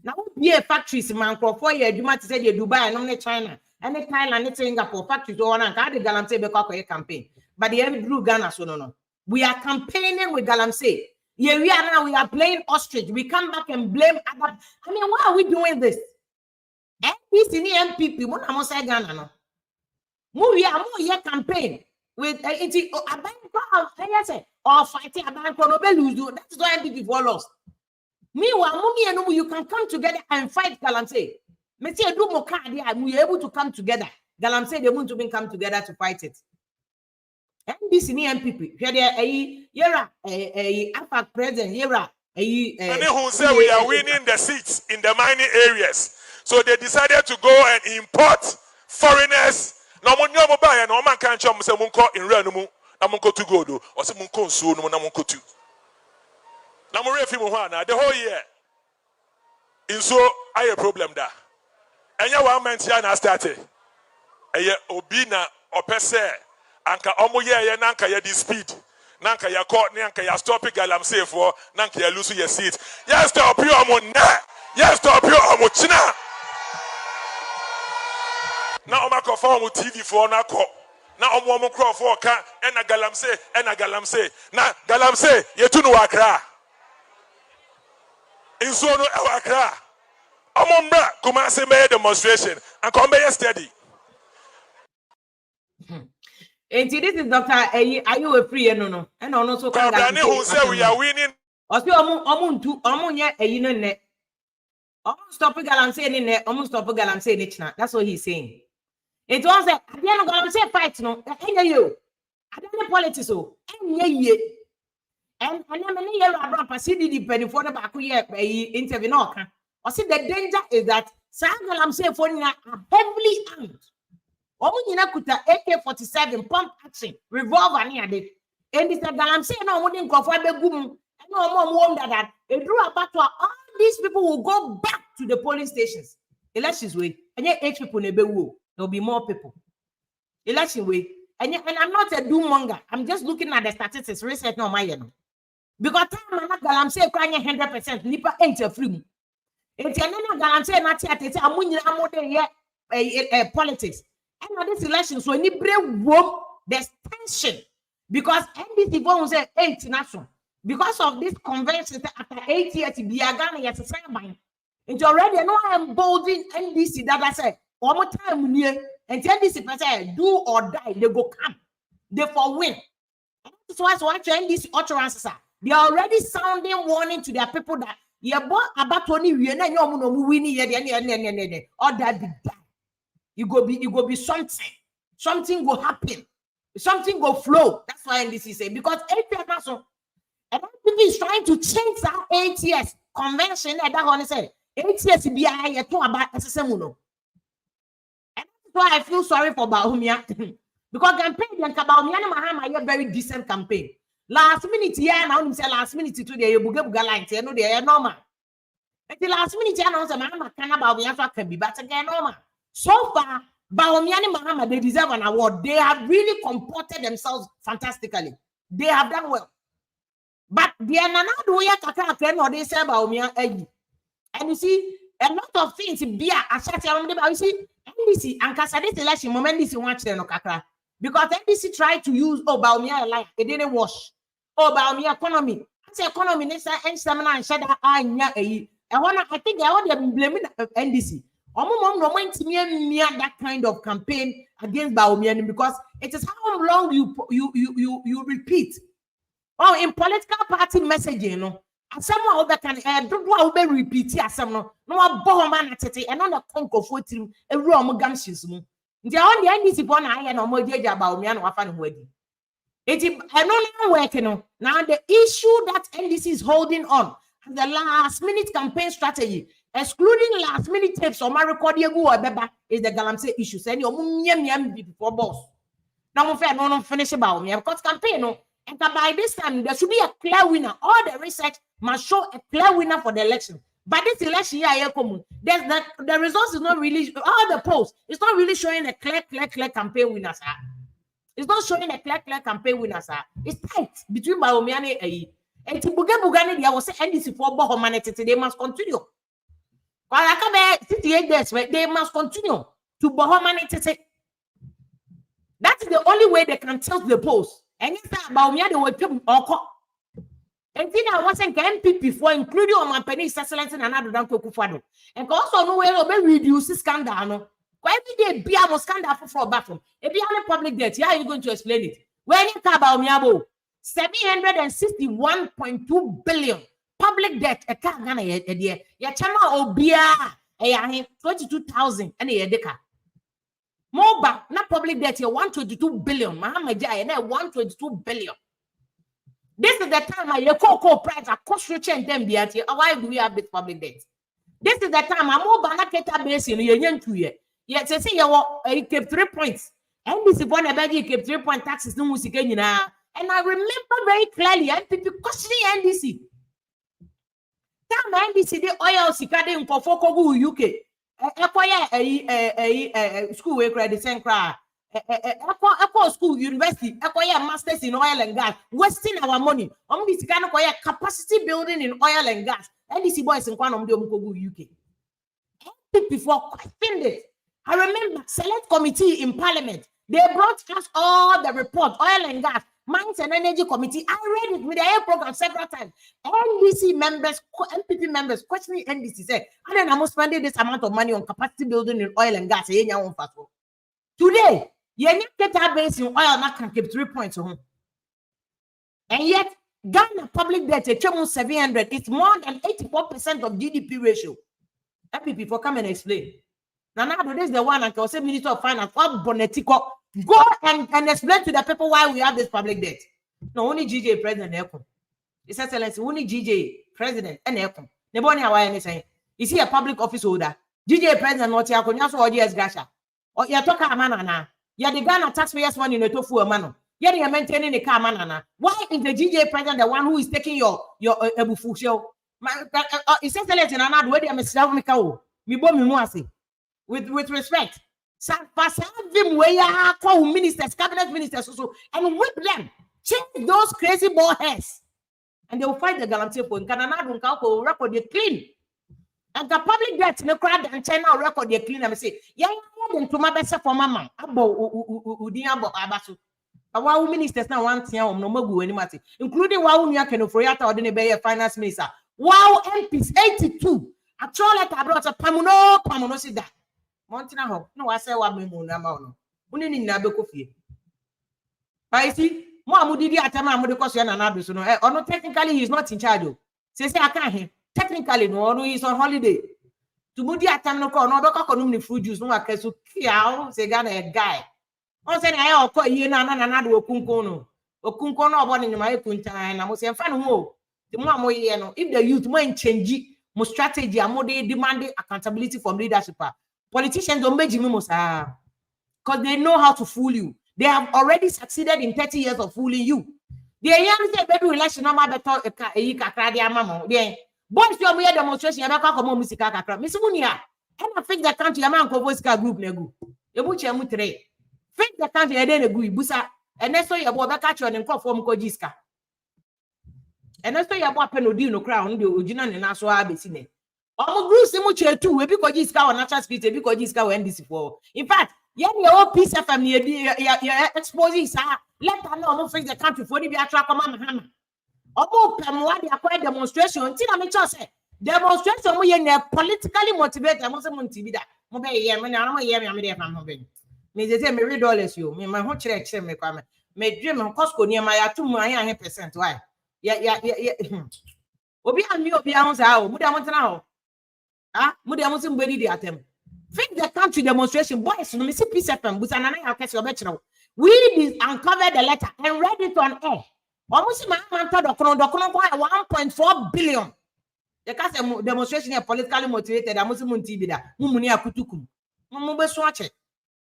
now be a factories man for year you might say Dubai and China and Thailand and Singapore factories or the galamsey be campaign. But the every drew Ghana so no. We are campaigning with galamsey. Yeah, we are now we are playing ostrich. We come back and blame other. I mean, why are we doing this? This in the MPP, what I'm say Ghana no. We are more campaign with a bank or fighting a bank or lose. That's why MPP for lost. Meanwhile, Mummy and you can come together and fight galamsey. Monsieur do more card, we are able to come together. Galamsey, they want to come together to fight it. NBC ni MPP. Yera AFAC president. Yera Many who say we are winning the seats in the mining areas, so they decided to go and import foreigners. No one know buy and no man can't chum say munko in renumu. Na munko to go do or say munko so no na munko to. Na mo refi mu hwana the whole year. In so I a problem da. Enya 1 month ya na started. Eye obi na opese anka omo ye nanka ye di speed. Nanka ya court nanka ya stop galamsey for nanka ya lose your seat. Yes stop you omo na. Yes stop you omo china. Na oma confirm TV for na ko. Na omo crowd for ka ena galamsey na galamsey yetu no Accra. In so no Accra. Omo mbra kuma say me demonstration and come be steady. And this is Dr. Are you a free no? And also who say we are winning. Also, omunye ne. Stop galamsey in there. Stop galamsey in it. That's what he's saying. It was a galamsey fight no. You. I don't know politics so. And I'm many year around passing depending for the back interview. No, I see the danger is that galamsey for are heavily armed. Omunyina kuta AK-47 pump action revolver ni ade. And this galamsey no mo din kofo abegum. And no more that it drew about all these people will go back to the polling stations. Elections way. And yet 8 people nebewu. There'll be more people. Election way. And I'm not a doom monger. I'm just looking at the statistics. Research no my because time na galamsey kwanye 100% nipa ain't a free. It's another galamsey na tiate amunyina mo de politics. And this election, so any brave womb, there's tension because NDC will say 8 national because of this convention after 8 years to be a Ghana yes a it's already no emboldened NDC that I said one more time near and NDC say do or die they go come they for win. And that's why so NDC utterances are they are already sounding warning to their people that you bought about 20 years and you're no winning or that be done. You go be something will happen, something will flow. That's why NDC say because 8 years now, and people is trying to change that 8 years convention. And that one say 8 years be a to about SSM. And that's why I feel sorry for Bahumia because campaign and Bahumia Mahama a very decent campaign. Last minute now say last minute today you buga line say no they are normal. At the last minute now say Mahama can about Biafra can be better again normal. So far, Bawumia Mahama, they deserve an award. They have really comported themselves fantastically. They have done well. But they are not doing a they say Bawumia. And you see, a lot of things be a shut down. You see, NDC and Casadis election moment this watch the Kakra. Because NDC tried to use Bawumia life. It didn't wash. Bawumia economy. I say economy next and seminar and shut I think I want to blame NDC. That kind of campaign against Bawumia because it is how long you repeat. Oh, in political party messaging, you know, and someone that can don't want to repeat it. Some no man at it and on the conco for team a room gamshes. The only NDC born I and more judge about me and Wafan wedding. It is I don't know working on now. The issue that NDC is holding on the last minute campaign strategy, excluding last minute tapes or my record is the galamsey issue. Send your before boss. Now, no finish about me because campaign no. And by this time, there should be a clear winner. All the research must show a clear winner for the election. But this election year, the results is not really, all the polls, it's not really showing a clear campaign winner, sir. It's not showing a clear campaign winner, sir. It's tight between Bawumia and Bugani. I was saying NDC for Bohomanity, they must continue. But I come 68 days, they must continue to Bohomanity. That's the only way they can tilt the polls. And it's about me, they will come or and then I wasn't MPP for including on my penny excellence and another down to Kufado. And also no way to reduce scandal. Why did they be a scandal for a bathroom? If you have a public debt, yeah, you're going to explain it. When you talk about me, 761.2 billion public debt, a car gonna a year. Ya chama obia, a 22,000 and a deca. Moba, not public debt, you're 122 billion. Muhammad Jaya, 122 billion. This is the time I call Prez Akuffo Addo them the why do we have this public debt? This is the time I'm more banaketa base in your 2 years. Yet say you kept 3 points. And this is one about you kept 3 point taxes no music. And I remember very clearly people questioning NDC. Time NDC the oil sikade in Kofoko UK. School where credit same cry. School university, masters in oil and gas, wasting our money. This kind of capacity building in oil and gas. NDC boys in Kwanum UK. Before questioned it. I remember select committee in parliament. They brought us all the report, oil and gas, mines and energy committee. I read it with the air program several times. NDC members, MPP members questioning NDC said, and then I'm spending this amount of money on capacity building in oil and gas. Today, you get a base in oil and can keep 3 points home. And yet, Ghana public debt, 700, it's more than 84% of GDP ratio. MPP for come and explain. Now, this is the one I can say Minister of Finance, Bonetico, go and explain to the people why we have this public debt. No, only GJA President Ekon. His Excellency, only GJA President and Ekon. The bonny away saying, is he a public office holder? GJA President not here, Konyaso or DS Gasha. Or you're talking a man, you're the Ghana taxpayers money in a tofu a man. You're maintaining the car man. Why is the GJA President the one who is taking your Ebufu show? His Excellency, and I'm waiting, I'm a Slavnikao. With respect, call ministers, cabinet ministers, also, and whip them, change those crazy ball hairs, and they will fight the galamsey for Canada record they clean. And the public debt in the crowd and China record they clean. I say, yeah, to my best for mama. Abasu. Our ministers now want to no more anymore, including Wawunya Kenoforiata or the finance minister. Wow, MPs 82. Actually, I brought a Pamuno see that. Montina ho no I say wa memu na ma no uni ni na be kofie I see mo amudidi atama amude koso na na do so no ono technically he is not in charge o say aka he technically no ono is on holiday to mudi atam no ko no be ko num ni fruit juice no aka so kiao say Ghana a guy on say na e okọ iye na do okunko no obo ni nyuma ekuntan na mo say mfa no ho the mo amoye no if the youth mo change mo strategy amode demanding accountability from leadership. Politicians don't make because they know how to fool you. They have already succeeded in 30 years of fooling you. The young say baby election no matter boys you are demonstration you come on music kakra. Miss Munia, and I fix the country man voice group nego. You much three. Fix the country and then go busa and that's why you boy catch on and call for Mkojiska. And that's why you boy penodi no crown the original and so abesine. Group too, we because this car natural speed, because this car NDC for. In fact, your piece of family, exposing, let her know fix the country for the attract Mama. They acquired demonstration. Demonstration we politically motivated. mo be ye me na mo ye me amede fam ho be me they say me $3 you me my ho chere me kwa me dream Costco near my atum an percent why ya obi ami obi ahun sa o mu da mo tena ho mu da mo sim bedi di atem fake the country demonstration boys no me see peace FM busa na ya kese obechero we uncovered the letter and read it on air almost man dokono kwa 1.4 billion the case demonstration is politically motivated amusi munti bi da mumuni akutukum mu be so ache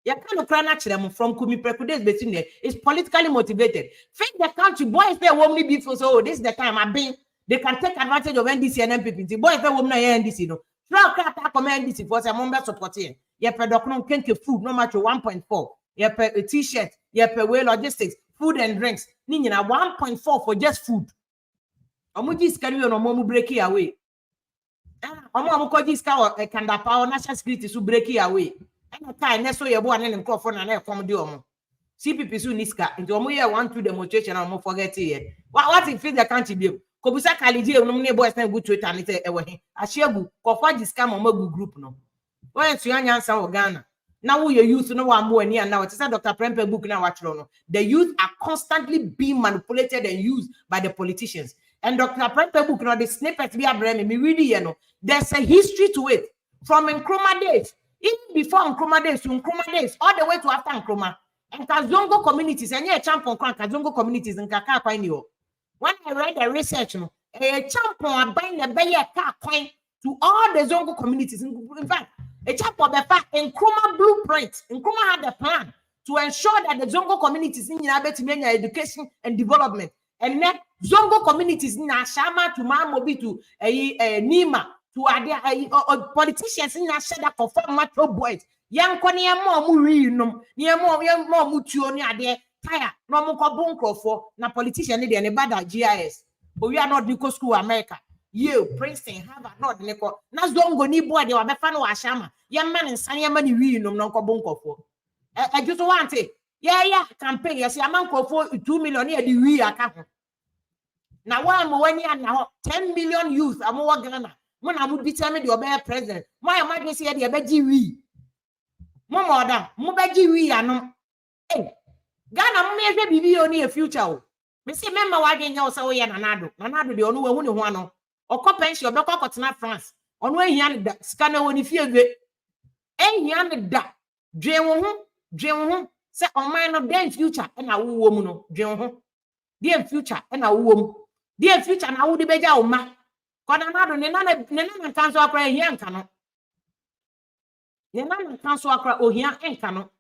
ya kan kra na kire mu from kumi prejudice between there is politically motivated fake the country boys say wom ni before so this is the time I been they can take advantage of NDC and MPP boys say wom na NDC no try to comment NDC for say mo be support here ya pe dokono kenke food no match 1.4 ya pe a t-shirt ya pe way logistics food and drinks ni nyina 1.4 for just food omuji skari no mo mu break away omo ko ji ska kanda power national security su break away and time na so ye bo ane nkofo na na ekom de omo CPP su niska nti omo ye 1-2 demonstration omo forget here what if the country be kobusa kalije no ne boys na go Twitter ni say ewe he ahegu kofo ji ska mo magu group no when tu anya nsa wo Ghana now we youth no one more near now. It's a Dr. Prempe book now. Watch no. The youth are constantly being manipulated and used by the politicians. And Dr. Prempe book now the snippets we are bringing me really you know. There's a history to it from Nkrumah days, even before Nkrumah days to Nkrumah days, all the way to after Nkrumah. And Zongo communities and yeah, champion Zongo communities in Kaka Quine. When I read the research, no, a champion buying the Bayer car coin to all the Zongo communities. In fact. A chap of the fact Nkrumah blueprint. Nkrumah had a plan to ensure that the Zongo communities in Yabet education and development. And then Zongo communities in Ashama to Mamobi to Nima to Adia politicians in Ashada conform macho boys. Young Konia more Murinum, near more Mutuoni Ade, Tire, no more Bunko for na politician need any bad GIS. But we are not because school America. You, Princeton, Harvard, not Nico. Nas Zongo ni boy, they were Befano Ashama. Young man and Sanya money, we no bunko for. I just want it. Yeah, campaign. Yes, a man for 2 million here, the we are coming. Now, one year now, 10 million youth, I'm more Ghana. When I would determine your bear president, my emergency at the Beji we. Mother, Mubaji we are no. Hey, Ghana may be only a future. Missy, remember why they know so yan Nanado, the only one. Or pension or Bacotna France. On way yan that scanner when you feel good. And yan that dream say on mine of their future and a woman dream dear future and a woman dear future and I would be down ma. Conanado Nana cancel cry yan cano. Nana cancel cry or yan and cano.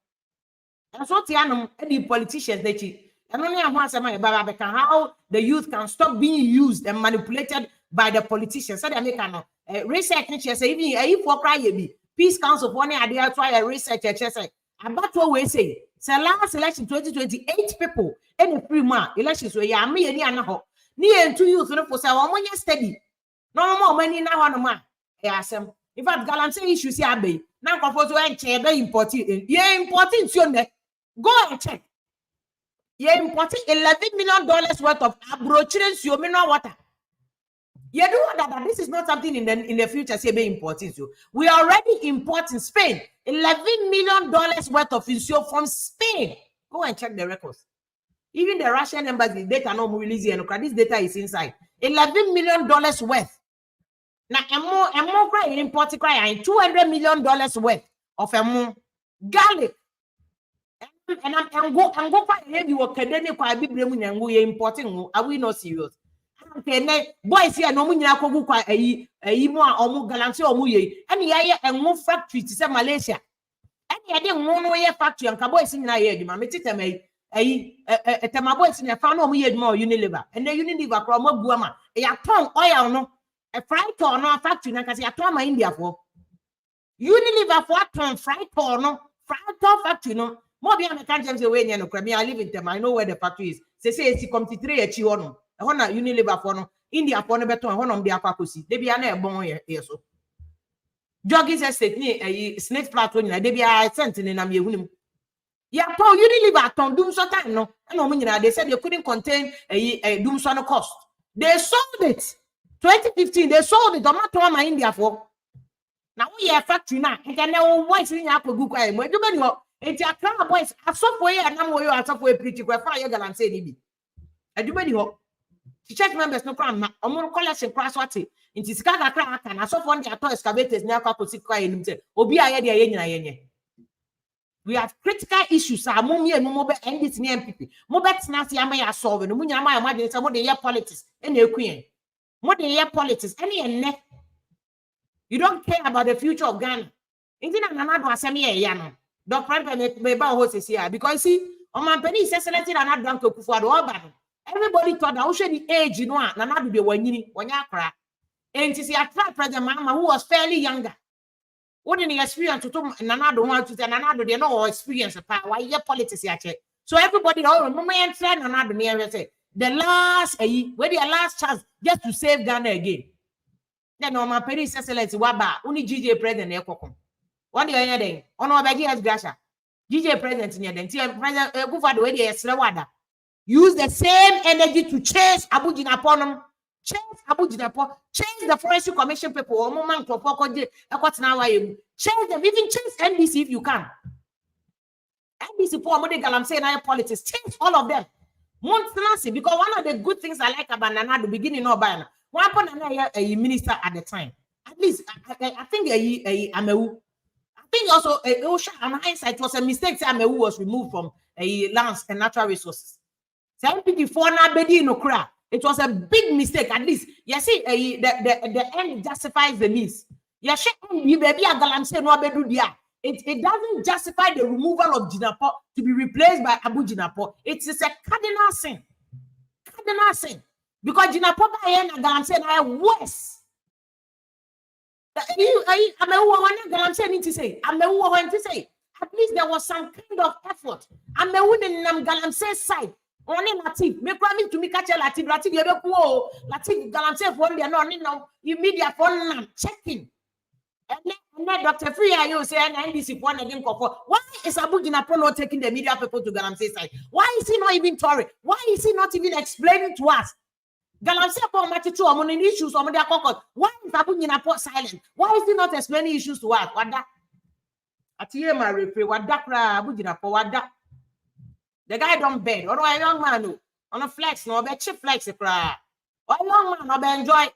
And so Tianum any politicians they cheat. And only I want some about how the youth can stop being used and manipulated by the politicians. So they make a research say even if for cry be peace council for any idea try a research say about what we say last election 2028 people any free man elections where ya me any anaho near 2 youth no for say one year steady no more money now no man asem in fact galamsey issue see abe now propose to enche be important yeah important you go and check yeah important $11 million worth of abrochildren you mineral water. You do that this is not something in the future say be important. So we are already importing Spain $11 million worth of insure from Spain. Go and check the records. Even the Russian embassy data no release here. This data is inside $11 million worth. Now and more cry importing cry $200 million worth of garlic. And I'm go quite heavy work academic kwa be and we importing. Are we not serious? Okay, boys here no munya kogu kwa mo omu galamsey omu ye and ye enwo factory to say Malaysia and ye dey no ye factory and boys nyina ye aduma metete mai etema boys na fa no omu ye aduma Unilever and the Unilever kro mabu ama e aton oil no e fry to no factory na kasi aton ma India for Unilever for aton fry to no fry to factory no mo bi am kan say we nya no kra me I live in them I know where the factory is say it's 23 echi hono na Unilever for no India for no beton hono mde akwakosi de bia na ebon ye so jogging estate ni snake plateau ni na de bia cent ni na me ehunim ya to Unilever ton dum so time no na omo nyina they said they couldn't contain dum so no cost they sold it 2015 they sold it don't matter my India for Now we are factory now. And then no voice in your good quiet. When you been your it's a crowd voice. I saw for you and I'm where you are for a pretty quiet fire and say nibi. I do many hope. The church members no crown. I'm gonna call us in cross what it. In this kind of crack and I saw one the excavators now couple sit quiet in himself. Obi aye the we have critical issues. Our mummy and mobile and this near people. Mobile snazzy am I solving. The munya my imagine some of the year politics and the queen. More than year politics. Any and neck. You don't care about the future of Ghana. Indeed, another was semi a yano. Dr. Hosts here because see, on my penny is selected and not drunk to Akuffo Addo. Everybody thought that should the age you know, Nanado be when you cry. And to see a President Mama who was fairly younger. What in the experience to Nanado want to say Nanado, they know experience of power, year politics here. So everybody, all remember and friend Nanado near say the last where the last chance just to save Ghana again. Then on my penny says waba only GJA Prez and Ekoko. What do you think? On our baggy as Grasha. GJA Prez and then President Akuffo Addo way they Slawada. Use the same energy to chase Abu Jinaponum, chase Abu Jinapo, chase the Forestry Commission people, or moment for Pokoje, chase them, even chase NBC if you can. NBC for Mode Galamsey and politics, chase all of them. Montanasi, because one of the good things I like about Nana at the beginning of Bana. One upon a minister at the time. At least I think Amewu. I think also on hindsight it was a mistake. Amewu was removed from lands and natural resources. Before it was a big mistake. At least you see the end justifies the means. Yes, baby galamsey no bedu dia. It doesn't justify the removal of Jinapo to be replaced by Abu Jinapo. It is a cardinal sin. Cardinal sin. Because Jinapo and galamsey are worse. At least there was some kind of effort. I'm a woman in galamsey side. Only Latif. Me promise to me catch a Latif. Latif, you have Latif galamsey for no immediate phone checking. And then Dr. Free, you say, and NBC one again. Why is Abu Jinapo not taking the media people to galamsey side? Why is he not even touring? Why is he not even explaining to us? Galamsey for match two among issues on their cockle. Why is Abu Jinapo silent? Why is he not explaining issues to us? What that? Atiye ma repre what that Abu Jinapo what that? The guy don't bed. Or a young man who on a flex, no bet chip flex a cry. Or a young man, no be enjoy.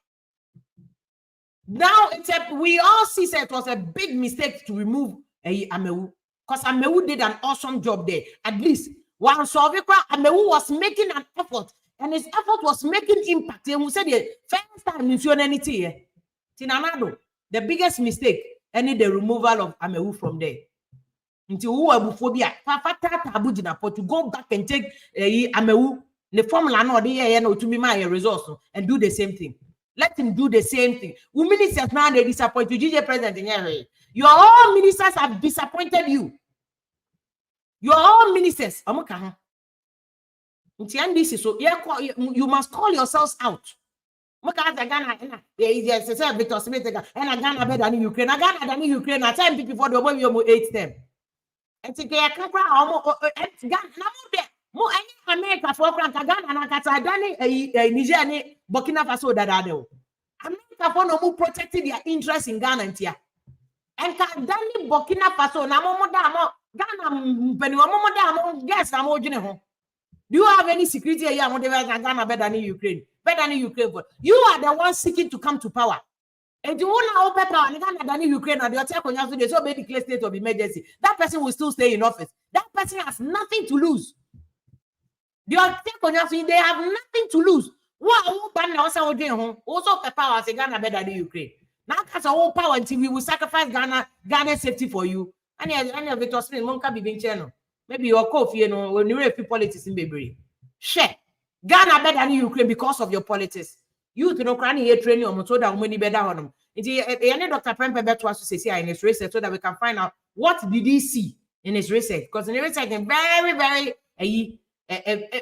Now we all see that it was a big mistake to remove Amewu. Because Amewu did an awesome job there. At least one Sovikra, Amewu was making an effort. And his effort was making impact. And we said the first time in anything. Tinanado, the biggest mistake, the removal of Amewu from there. Until who abuphobia, Abu Jinapo to go back and take Amewu, the formula no the to be my resource and do the same thing. Let him do the same thing. We ministers now they disappoint you, GJA President in here. Your own ministers have disappointed you. Your own ministers, so you must call yourselves out. Ghana, Victor Smith, and Ghana better than Ukraine. Ghana than Ukraine. I time people for the way you 8 them. And to get a more any America for Ghana and Cathedral, Niger, Burkina Faso, that America for no more protecting their interests in Ghana and Tia. And Kadani Burkina Faso, Namomo Ghana, Penny, guess I'm original. Do you have any security here? Ghana better than Ukraine. Better than Ukraine. You are the ones seeking to come to power. And you want to open power and Ghana than Ukraine and the attack on you, they so many declare state of emergency. That person will still stay in office. That person has nothing to lose. The attack on you, they have nothing to lose. What also the power say Ghana better than Ukraine. Now that's a whole power until we will sacrifice Ghana's safety for you. And any of it was Monka be channel. Maybe your coffee, when you read politics in Baby. Share. Ghana better than Ukraine because of your politics. You to know cranny here training on so that money better on them. Any Dr. Prempe to us to say in his research so that we can find out what did he see in his research. Because in the research, very, very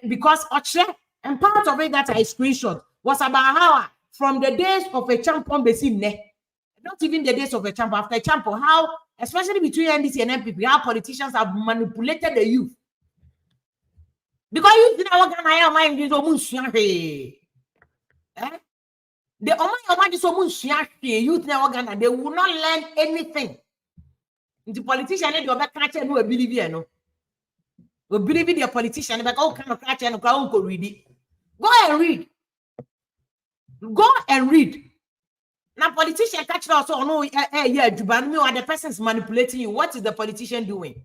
because and part of it that I screenshot was about how from the days of a champion not even the days of a champion, after a champion, how especially between NDC and MPP, how politicians have manipulated the youth. Because youth in our Ghana mind is almost the The Omani so much youth now Ghana, they will not learn anything. The politician they do catch and who believe you no. We believe in the politician, but all kind of catch and go read it. Go and read. Go and read. Now politician catch also no yeah, Jubanmi or the person's manipulating you. What is the politician doing?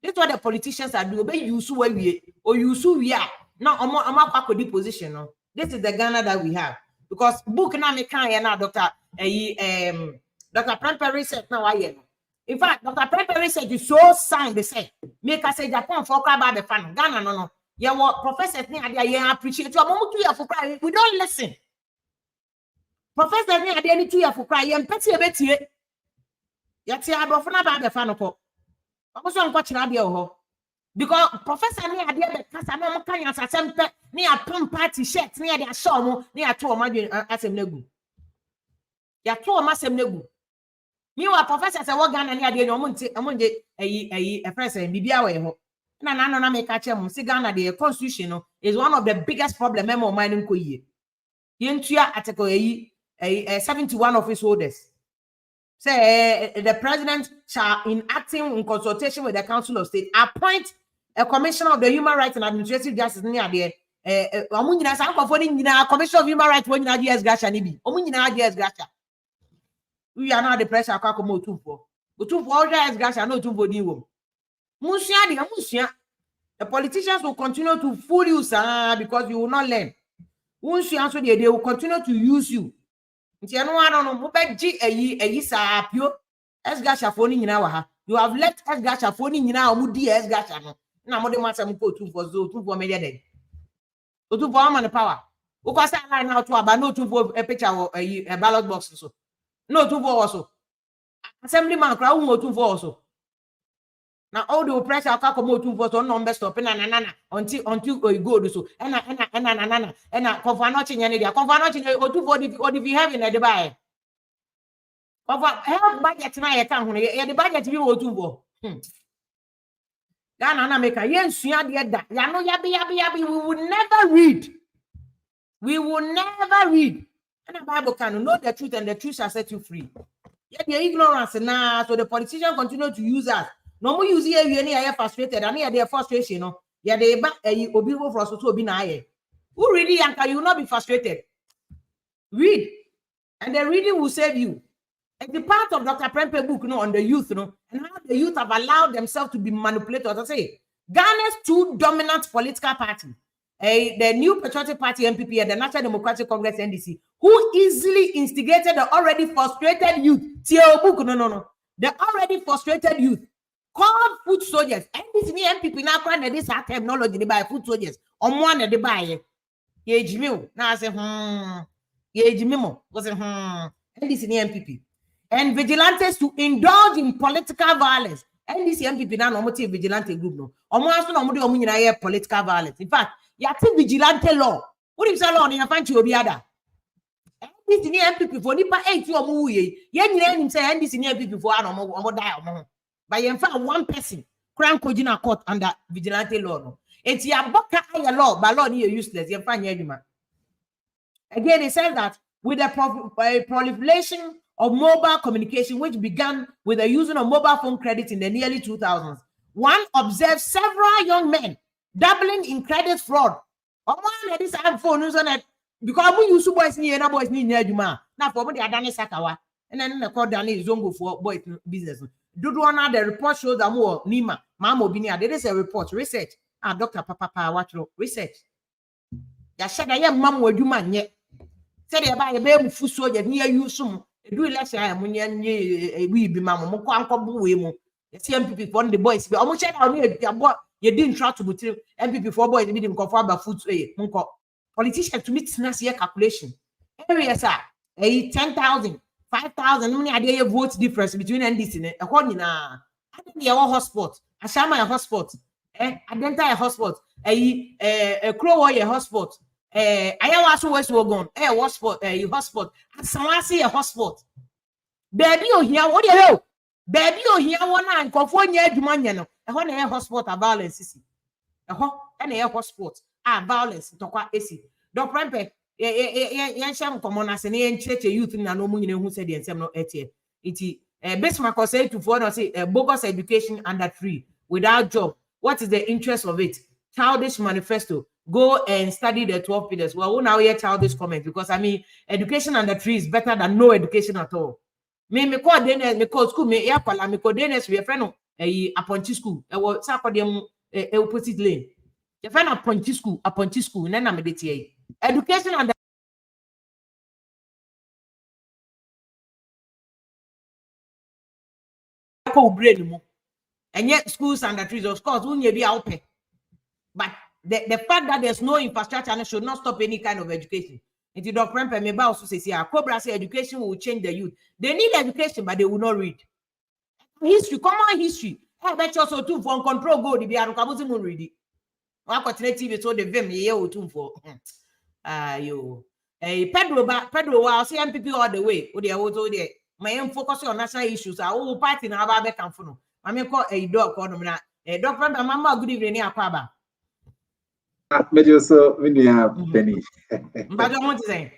This is what the politicians are doing. But you sue we or you sue we are. Now I'm position. No. This is the Ghana that we have. Because book now me can now Dr. Dr. Prez said now I. In fact, Dr. Prez said you so sign they say make us say Japan for about the fan Ghana no. Yeah, what professors I appreciate you. We don't listen. Professor me ade any 2 year for cry yem peti ebetie yati abofo na ba be fa no ko omoso nko kira de ho because professor me ade be kasa na mo kan asasem pe ne apam party shirt ne ade asho mo ne ato o madwen asem negu ya to o masem negu mi wa professor se wo Ghana ne ade no mo nje ayi professor bibia we ho na no na me ka che mo si Ghana the constitution no is one of the biggest problem memo man nko yie yentua article ayi 71 office holders say the president shall, in acting in consultation with the Council of State, appoint a commissioner of the Human Rights and Administrative Justice near there. Commissioner of Human Rights when you GS Gracia Nibi. GS Gracia. We are now the Prez Akuffo Addo. But two for GS Gracia, no 2 for you. Musia, the politicians will continue to fool you, sir, because you will not learn. Once you answer they will continue to use you. You have left S Gasha phone now, Mudi S Gasha. Now, more than once I'm going to for 2 for media day. 2 for man power. Because I now to about no 2 for a picture or a ballot box. So no 2 for also. Assemblyman crowd 2 for also. Now all the Prez Akuffo Addo for some number stop until we go so and cover nothing any there cover nothing or 2 for if you have in the buy cover help budget na ye kan ho the budget we o 2 for Ghana na make yen sua de da ya no ya be we will never read and the Bible can know the truth and the truth shall set you free. Yet the ignorance now so the politicians continue to use us. No more use here any frustrated and here their frustration no yeah they back obi for so to obi na aye who reading and you will not be frustrated. Read and the reading will save you. And the part of Dr. Prez book on the youth and how the youth have allowed themselves to be manipulated. I say Ghana's 2 dominant political party, the New Patriotic Party NPP and the National Democratic Congress NDC, who easily instigated the already frustrated youth. The already frustrated youth called foot soldiers. And this NPP now crying this technology they buy foot soldiers. On one they buy ye Jimmy. Now I say ye Jimmy was and this NPP. And vigilantes to indulge in political violence. And this MPP now no vigilante group no. Almost no political violence. In fact, you have vigilante law. What if law in a fancy obiada? And this MPP for nipa 8 or more ye. Yen say and this MPP for no die. By in fact, one person crank Kojina court under vigilante law. No. It's your boka aya law, but law you useless. You find Again, it says that with the proliferation of mobile communication, which began with the using of mobile phone credit in the early 2000s, one observed several young men dabbling in credit fraud. This phone because we use boys near Juma. Now for the Adani Sakawa, and then the call Dani Zongo for boys business. Duduana, the report shows that more Nima, Mamo Binia. There is a report, research. Dr. Papa, watch research. Ya said I am Mam would you man yet. Said about a baby food soldier near you soon. Do less I am when we be Mamma Mokanko Buemo. The CMP for the boys. But almost you didn't try to put MPP for boys didn't confirm about food. Politicians to meet snazzy calculation. Areas are 10,000. 5,000, how many idea votes difference between NDC and according to hotspot, a Shama hotspot, Adenta hotspot, a Crow hotspot, Ayawasu West Wogon, hotspot, and Samasi a hotspot. Baby, oh, here, what do you know? Baby, oh, here, 1 and California, Dumaniano, a one air hotspot, a violence, and a hotspot, violence, Tokwa AC. Don't remember, sham common as an church youth in no money who said the same no etie. Bismarck say to for say bogus education under 3 without job. What is the interest of it? Childish manifesto. Go and study the 12 pillars. Well, now hear childish comment because I mean education under 3 is better than no education at all. Me call Dennis, me call school, me airport, me call Dennis, we friend Aponchi school. I was Sakodem opposite lane. You find Aponchi school, then I'm education under and yet schools under 3, of course, wouldn't be out. But the fact that there's no infrastructure should not stop any kind of education. Into Dr. Prempe Meba also says, yeah, Cobra say education will change the youth. They need education, but they will not read. History, common history. I bet you also too for control go the Biaru Kabuzi will read it. I got TV so the Vim ye or two for you. A Pedro I'll see MPP all the way. What they are also there. My aim focus on national issues. I will party now about back and phone. I may call a dog on them. Dr. Prempe Mama, good evening, Aquaba. Medio so when you have penny. But I want to say,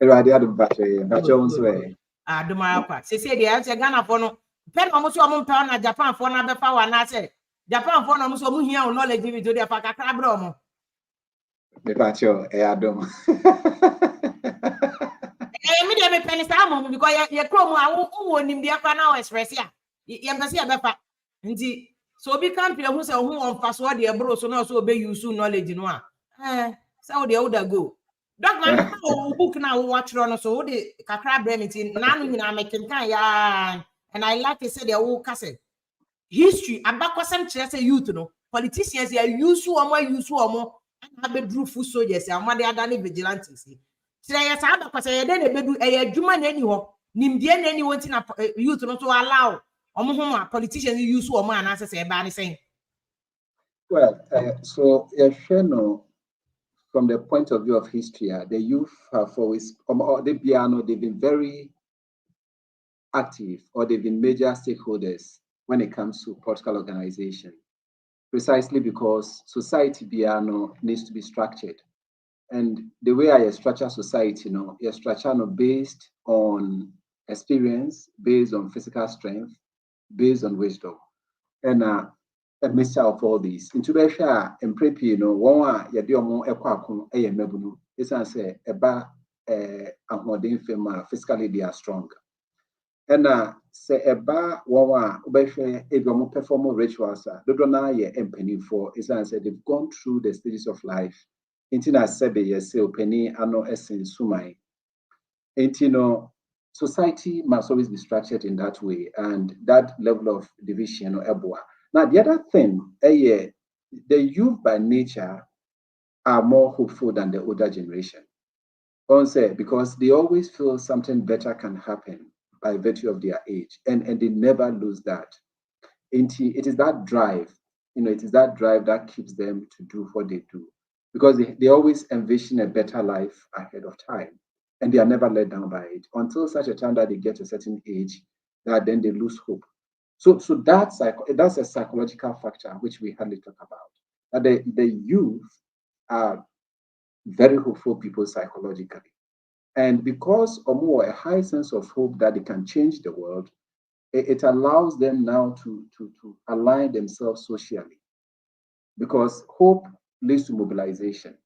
I battery, not your own way. Do my part. Say, the answer Ghana for no. Pen almost one town at Japan for another power, and I said, Japan for almost one here on knowledge to their Pacacabromo. The patio, Adam. Immediately penny salmon because your chrome, I won't in the Aquana Express. Yambasia Bepa. Indeed. So be country who say who on password the bro so no so be you soon knowledge in one. So the older go. Dog man book now watch run so the kakra bremity now in making kind and I like to say the old cassette. History about some chess youth no politicians are use more and have a drew full soldiers and what they are done vigilantes. Today as I because I then a bedu a human anyhow nimdian anyone in youth not to allow politicians use woman and say bad saying. Well, so from the point of view of history, the youth have always they've been very active or they've been major stakeholders when it comes to political organization, precisely because society needs to be structured. And the way I structure society, you structure based on experience, based on physical strength, based on wisdom, and a mixture of all these. Into Besha and Prepi, one Yadiomo Equacum, a Mebunu, is answer about a modern fema, physically they are strong. And say about one Besha, if you perform rituals, the Dona and penny for is answer they've gone through the stages of life. Intina Sebe, yes, penny, ano essence, sumai. Intino. Society must always be structured in that way, and that level of division or eboa. Now, the other thing, the youth by nature are more hopeful than the older generation. Because they always feel something better can happen by virtue of their age, and they never lose that. It is that drive, it is that drive that keeps them to do what they do, because they always envision a better life ahead of time. And they are never let down by it until such a time that they get to a certain age that then they lose hope. So that's a psychological factor which we hardly talk about. That the youth are very hopeful people psychologically, and because of a high sense of hope that they can change the world, it allows them now to align themselves socially, because hope leads to mobilization.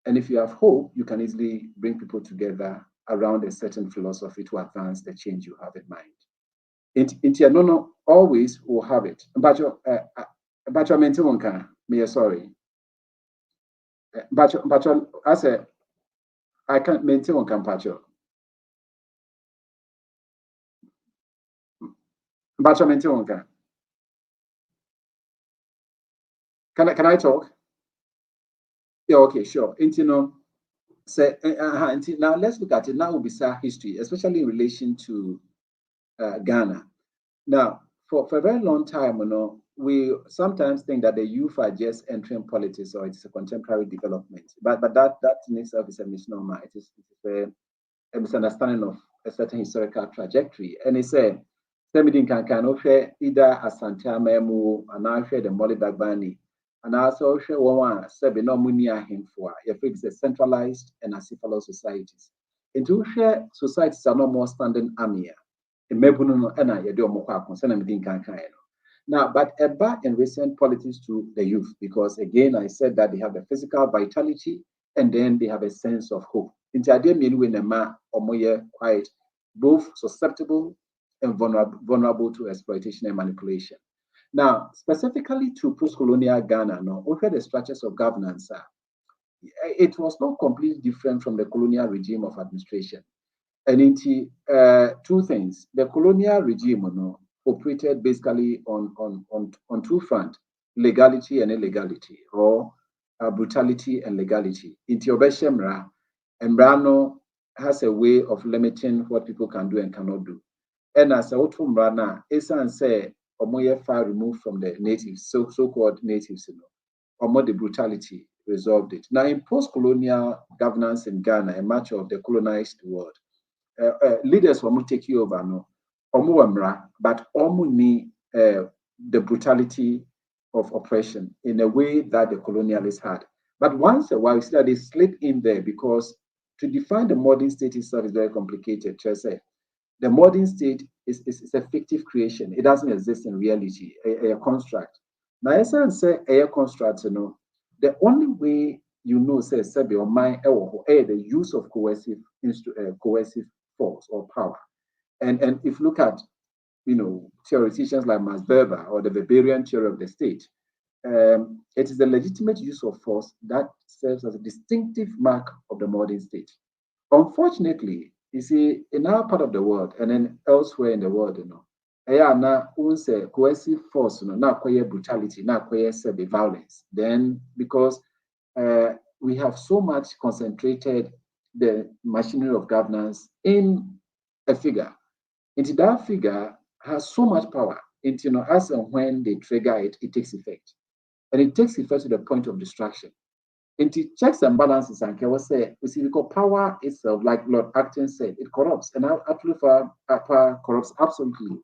And if you have hope, you can easily bring people together around a certain philosophy to advance the change you have in mind. No, always will have it. But you sorry. But I said, I can't maintain one campacho. But you maintain one can I talk? Yeah, okay, sure. Say, now let's look at it. Now will be history, especially in relation to Ghana. Now, for a very long time, we sometimes think that the youth are just entering politics or it's a contemporary development. But that in itself is a misnomer. It is a misunderstanding of a certain historical trajectory. And it's a either Asante Amemu and now the Molly Bagbani. And also share one seven no money him for your fix a centralized and acephalous societies. Into share societies are no more standing army. A mebuno and I do more concern and now, but about in recent politics to the youth, because again I said that they have a physical vitality and then they have a sense of hope. Into idea mean when a man or more quite both susceptible and vulnerable to exploitation and manipulation. Now, specifically to post-colonial Ghana, no, over the structures of governance, it was not completely different from the colonial regime of administration. And into two things, the colonial regime, no, operated basically on two fronts: legality and illegality, or brutality and legality. Into Obeshemra, Embrano has a way of limiting what people can do and cannot do. And as a Otumbrana, Esan say, or far removed from the natives, so-called natives, or more the brutality resolved it. Now, in post-colonial governance in Ghana and much of the colonized world, leaders will take you over, no, but need the brutality of oppression in a way that the colonialists had. But once a while, you see that they slip in there because to define the modern state itself is very complicated. Just say the modern state is a fictive creation. It doesn't exist in reality, a construct. Now, as I say, a construct, the only way say, or my the use of coercive force or power. And if you look at, theoreticians like Max Weber or the Weberian theory of the state, it is the legitimate use of force that serves as a distinctive mark of the modern state. Unfortunately, you see, in our part of the world and then elsewhere in the world, coercive force, not brutality, not violence. Then, because we have so much concentrated the machinery of governance in a figure, into that figure has so much power. Into as and when they trigger it, it takes effect, and it takes effect to the point of destruction. Into checks and balances, and can say, we see, because power itself, like Lord Acton said, it corrupts, and power corrupts absolutely.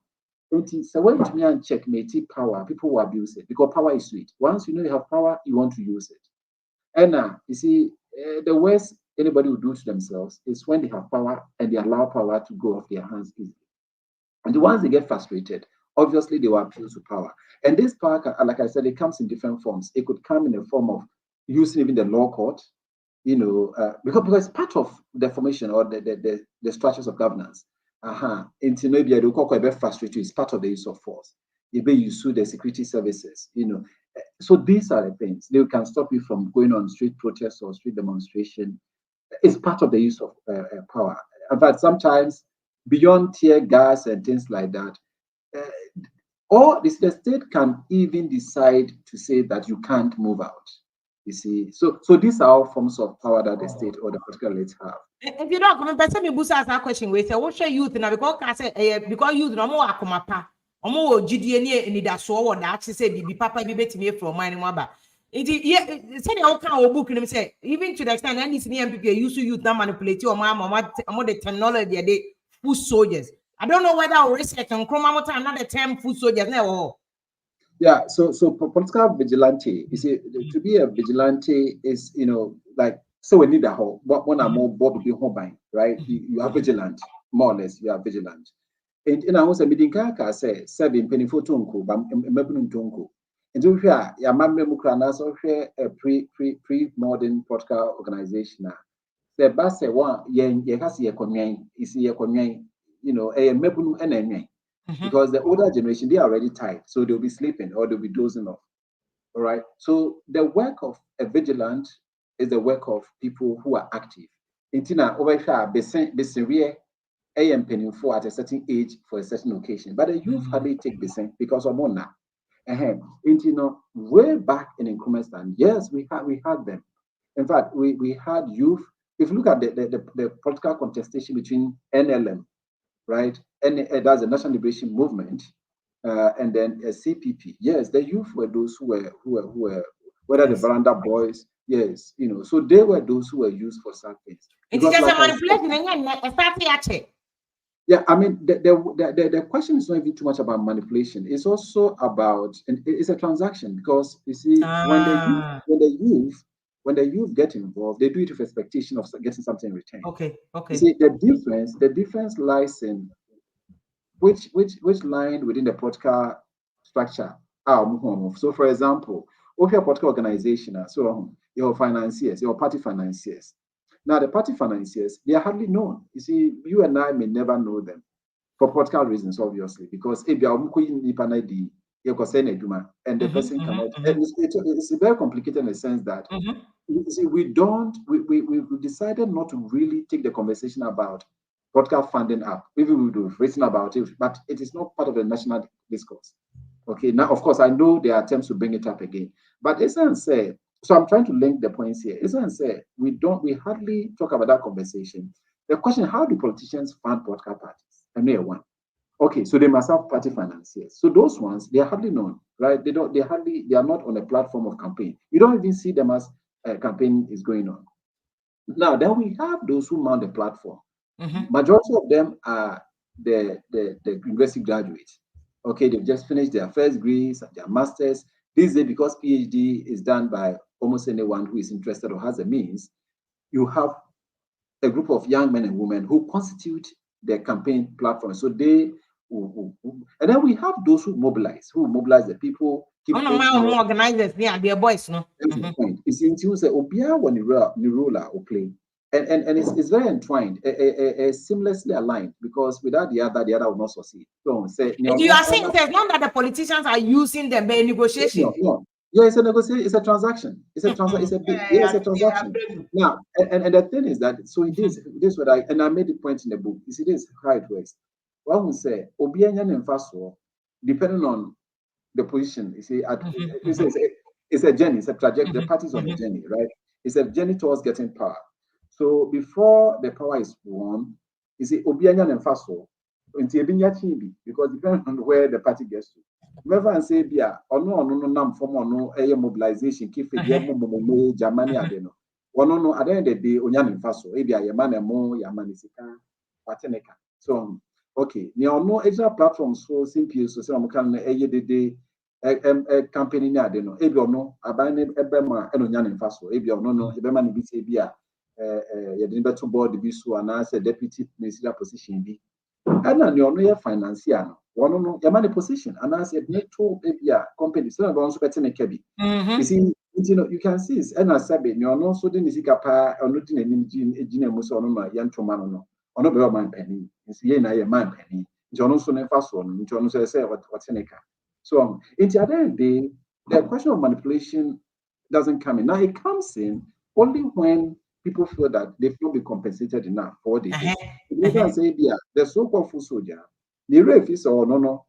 So when to me and checkmate power, people will abuse it because power is sweet. Once you have power, you want to use it. And you see, the worst anybody will do to themselves is when they have power and they allow power to go off their hands easily. And the ones they get frustrated, obviously they will appeal to power. And this power, like I said, it comes in different forms. It could come in the form of using even the law court, because it's part of the formation or the structures of governance. Into maybe I do call it frustrated is part of the use of force. Maybe you sue the security services, So these are the things. They can stop you from going on street protests or street demonstration. It's part of the use of power. But sometimes beyond tear gas and things like that, or the state can even decide to say that you can't move out. You see, so these are all forms of power that the state or the political elites have. If you don't come, person me boost ask that question. We say, what should youth now? Because youth no more akomapa, omo GDA ni that so what that say be papa be bet me from mine waba. It say the kind book and say even to the extent that these MPP use to youth that manipulate or the technology they foot soldiers. I don't know whether our research and chromamota another term foot soldiers now. Yeah, so political vigilante, you see, to be a vigilante is, like, so we need a whole, one or more Bob be home, right? You are vigilant, more or less, you are vigilant. And I was a meeting car say, 7 penny for Tonko, Mebun Tonko. And so here, your mamma Mukrana, so here a pre-modern political organization. The bass say, one, ye has a commune, is a commune, a Mebun and because the older generation, they are already tired, so they'll be sleeping or they'll be dozing off. All right. So the work of a vigilant is the work of people who are active. Intina over here, be AM penny for at a certain age for a certain occasion, but the youth hardly take the same because of more now. Way back in increments time, yes, we had them. In fact, we had youth. If you look at the political contestation between NLM, right, and that's the National Liberation Movement, and then a CPP. Yes, the youth were those who were whether the veranda boys. Yes, so they were those who were used for such things. It is just a manipulation. Yeah, I mean, the question is not even too much about manipulation. It's also about, and it's a transaction, because you see, when the youth get involved, they do it with expectation of getting something in return. Okay. You see, the difference lies in which line within the political structure. So, for example, if you're a political organization, so your financiers, your party financiers. Now, the party financiers, they are hardly known. You see, you and I may never know them for political reasons, obviously, because and the person cannot. And it's very complicated in the sense that you see, we decided not to really take the conversation about political funding up. Maybe we would have written about it, but it is not part of the national discourse. Okay, now of course I know there are attempts to bring it up again, but isn't said. So I'm trying to link the points here. Isn't said we hardly talk about that conversation. The question: how do politicians fund political parties? one. Okay, so they must have party financiers. So those ones, they are hardly known, right? They are not on a platform of campaign. You don't even see them as a campaign is going on. Now, then we have those who mount the platform. Majority of them are the university graduates. Okay, they've just finished their first degrees, their masters. These days, because PhD is done by almost anyone who is interested or has the means, you have a group of young men and women who constitute their campaign platform. So they, and then we have those who mobilize the people. Organizers, yeah, their boys, no. That's the point. It's into say Obia when Nirula or play. And it's very entwined, seamlessly aligned, because without the other will not succeed. So say you are saying there's not that the politicians are using them by negotiation. No. Yeah, it's a negotiation, it's a transaction. It's a transaction, it's a transaction. Now, and the thing is that so it is this what I made the point in the book. You see, this is how it works. One will say Obianya and Faso, depending on the position, you see, it's a journey, it's a trajectory, the party's on a journey, right? It's a journey towards getting power. So before the power is won, you see, Obianya and Faso, because depending on where the party gets to. Remember and say, Bia, or no, nam form no a mobilization, keep it, Germany, adeno. One no, at the end of the day, Onyan and Faso, Abia, Yamana Mo, Yamanisika, Pateneka. So, okay, there no extra platforms so simple, so some can a campaign in adeno, Abio no, Abane, Ebema, and Onyan and Faso, Abio no, Ebema Nibisi Bia. You didn't bet to board the bisu and as a deputy minister position be. And then you're no financier. One no, your money position and as a net to company. So I'm also betting a cabby. You see, you can see it's and as Sabi, you're not so then is or not in a gene muson, young tomano, or no better man penny. It's yen a man penny. John also never saw, John say what's in a car. So, in the other day, the question of manipulation doesn't come in. Now, it comes in only when people feel that they've not been compensated enough for what they do. You can say, yeah, the so-called full soldier, the ref is or no,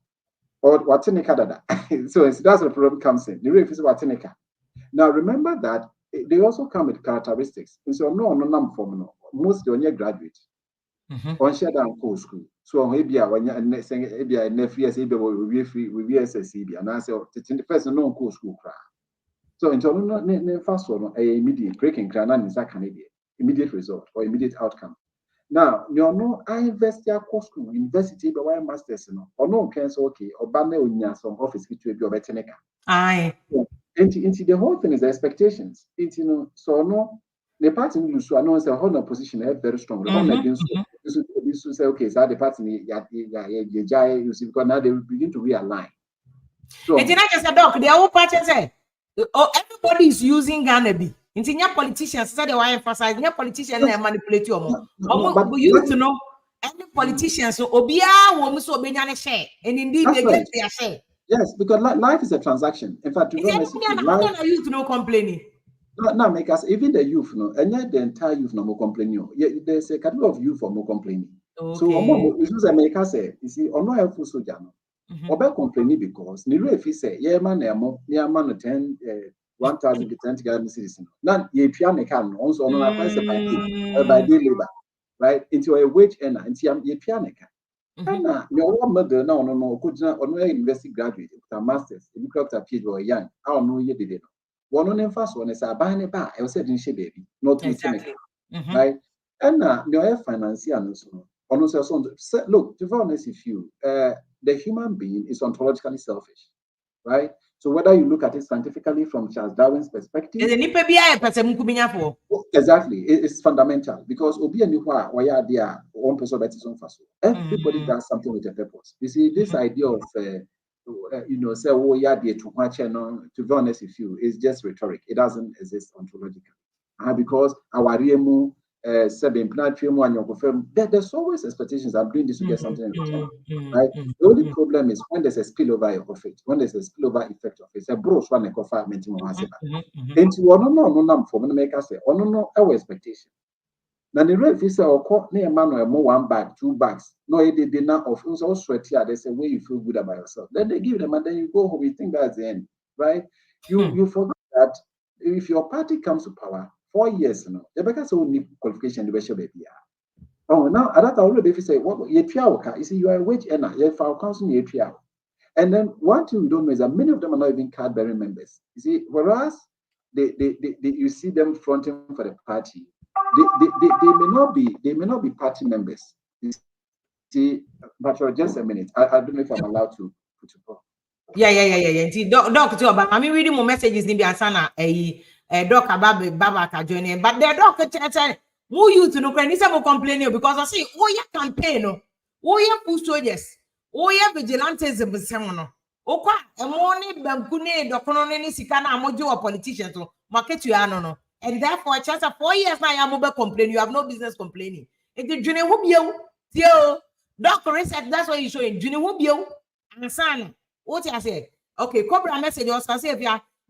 or Watinika dada. So that's where the problem comes in. The ref is Watinika. Now remember that they also come with characteristics. And so no, most of your graduates on share down course school. So maybe when you're saying maybe a nephew, we SSCB, and I say the person no course school. So in the first one, a immediate breaking crown is a Canadian immediate result or immediate outcome. Now, I invest your course school, university, but why masters, or no, cancel okay, or banner on some office which will be over Teneca. Aye. Into the whole thing is the expectations. So no, the party will so announce a whole position very strong. The whole against this to say, okay, so the party, you see, because now they will begin to realign. So, it's not just a dog, the whole party say. Oh, everybody is using Ghana. It's in your politicians, so they want to emphasize your politicians and manipulate you more. But we used to know any politicians, so Obia will so be share, and indeed they get their share. Yes, because life is a transaction. In fact, to be honest, I used to know complaining. No, make us even the youth, and yet the entire youth no more complaining. There's a category of youth for more complaining. Okay. So, this America say, you see, or no helpful soldier. Obe complaining because Niru if he say, yeah, man, near man 1,000 to 10 citizens. Now, ye piano can also on a price by day labor, right? Into a wage earner, into ye piano can. And your mother now, no, could not on university graduate, with a master's, if you clocked a PhD or young, I don't know you did it. One on them first one is a buying a bar, I was said in she baby, not to baby, right? And your financier, Look, to be honest with you, the human being is ontologically selfish, right? So whether you look at it scientifically from Charles Darwin's perspective, exactly, it's fundamental because everybody does something with a purpose. You see, this idea of say, oh yeah, to be honest with you, is just rhetoric. It doesn't exist ontologically, because our there's always expectations. I'm doing this to get something in return, right? The only problem is when there's a spillover of it, when there's a spillover effect of it. It's a bros one our expectation. Now the rate is near man or more 1 bag, 2 bags. No, it did not of also sweat here. There's a way you feel good about yourself. Then they give them and then you go home. You think that's the end, right? You forget that if your party comes to power, 4 years, the because only qualification the best baby. Oh, now at that already if you say what you see, you are a wage earner, you have council and then one thing we don't know is that many of them are not even card bearing members. You see, whereas you see them fronting for the party, they may not be party members. You see, but for just a minute, I don't know if I'm allowed to put you on. Yeah. Doc, I'm reading more messages in the Asana, doc about Baba joining, but the doc who you to know can complaining because I see, oh, yeah, campaign, oh, yeah, food soldiers, oh, yeah, vigilantes of the semono. Oh, a morning, Bankune, Docononi, Sikana, Mojo, or politicians, market you no. And therefore, a chance of 4 years now, I'm over complaining. You have no business complaining. If the junior will be you, Doctor research, that's what you're showing. Junior will be you, and son. What I said, okay, Cobra message also say if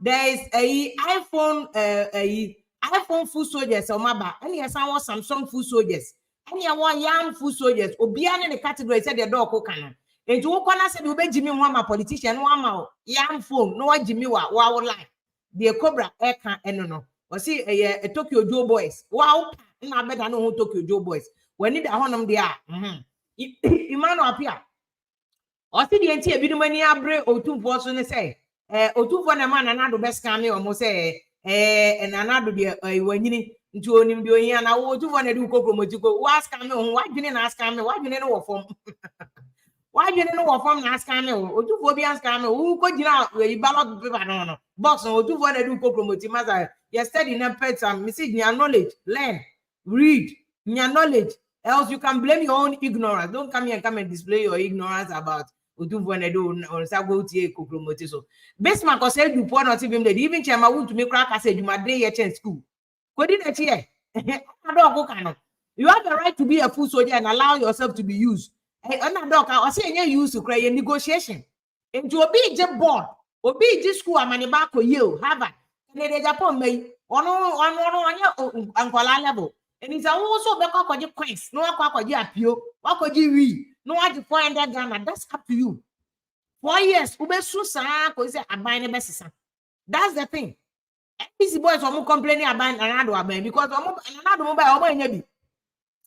there is a iPhone full soldiers or Maba, and yes, I want Samsung full soldiers, and you want young full soldiers, or beyond in the category said the dog can. And to Okana said, Obey Jimmy Wama politician, one young phone, no Jimmy wow line. The Cobra Eka and no. Or see a Tokyo Joe boys. Wow, I bet I know who Tokyo Joe boys. When need a honor they are. Imano appear. Or see the entire video many abre or 2 votes on the say, or 2 for a man another best cameo almost say, and another when you need to own him doing and I want to want to do Coco ask cameo, why didn't ask cameo, why didn't know from why didn't know from ask cameo, or 2 for the ask cameo, who could you know where you ballot paper box or 2 for the do Coco you study in a pet and message your knowledge, learn, read your knowledge, else you can blame your own ignorance. Don't come here and display your ignorance about Bismarck or said you pour not even the even chairman want to make crack. I said you might day at school. You have the right to be a food soldier and allow yourself to be used. I say use to create a negotiation. And to obey the board, obey this school and Manibako Yale, Harvard, and they Japan may on level. And it's also the cock of your coins, no cock of your appeal, what could you read? No one to find that Ghana. That's up to you. 4 years, that's the thing. NBC boys are complaining about another because another mobile.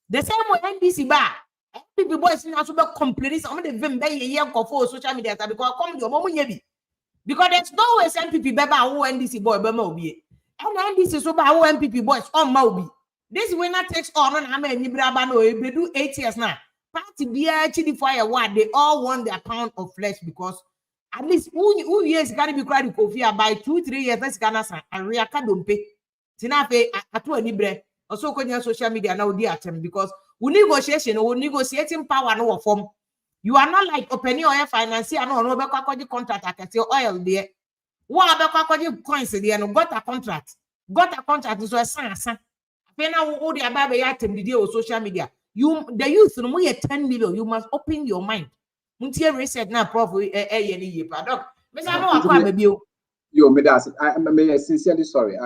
The same way NBC bar. NBC boys are complaining. Some of them buy a year for social media because come your mom because there's no way NPP beba who NBC boy bema be. And NBC so by who NPP boys on Maubi. This winner takes all on Ame and Ibrabano. They do 8 years now. Party be actually for a while. They all want their pound of flesh because at least who years gotta be cried coffee by 2-3 years. Let's gonna say and reaka don't pay. Tinape at any bread. Also, on social media now, dear attempt because we negotiation or negotiating power no form. You are not like opening oil financier no back contract. I can say oil there. What about coins there? No got a contract. Got a contract is a son. Now all the above the social media. The youth no more 10 million. You must open your mind. Muntie research now, prof. I'm sincerely sorry.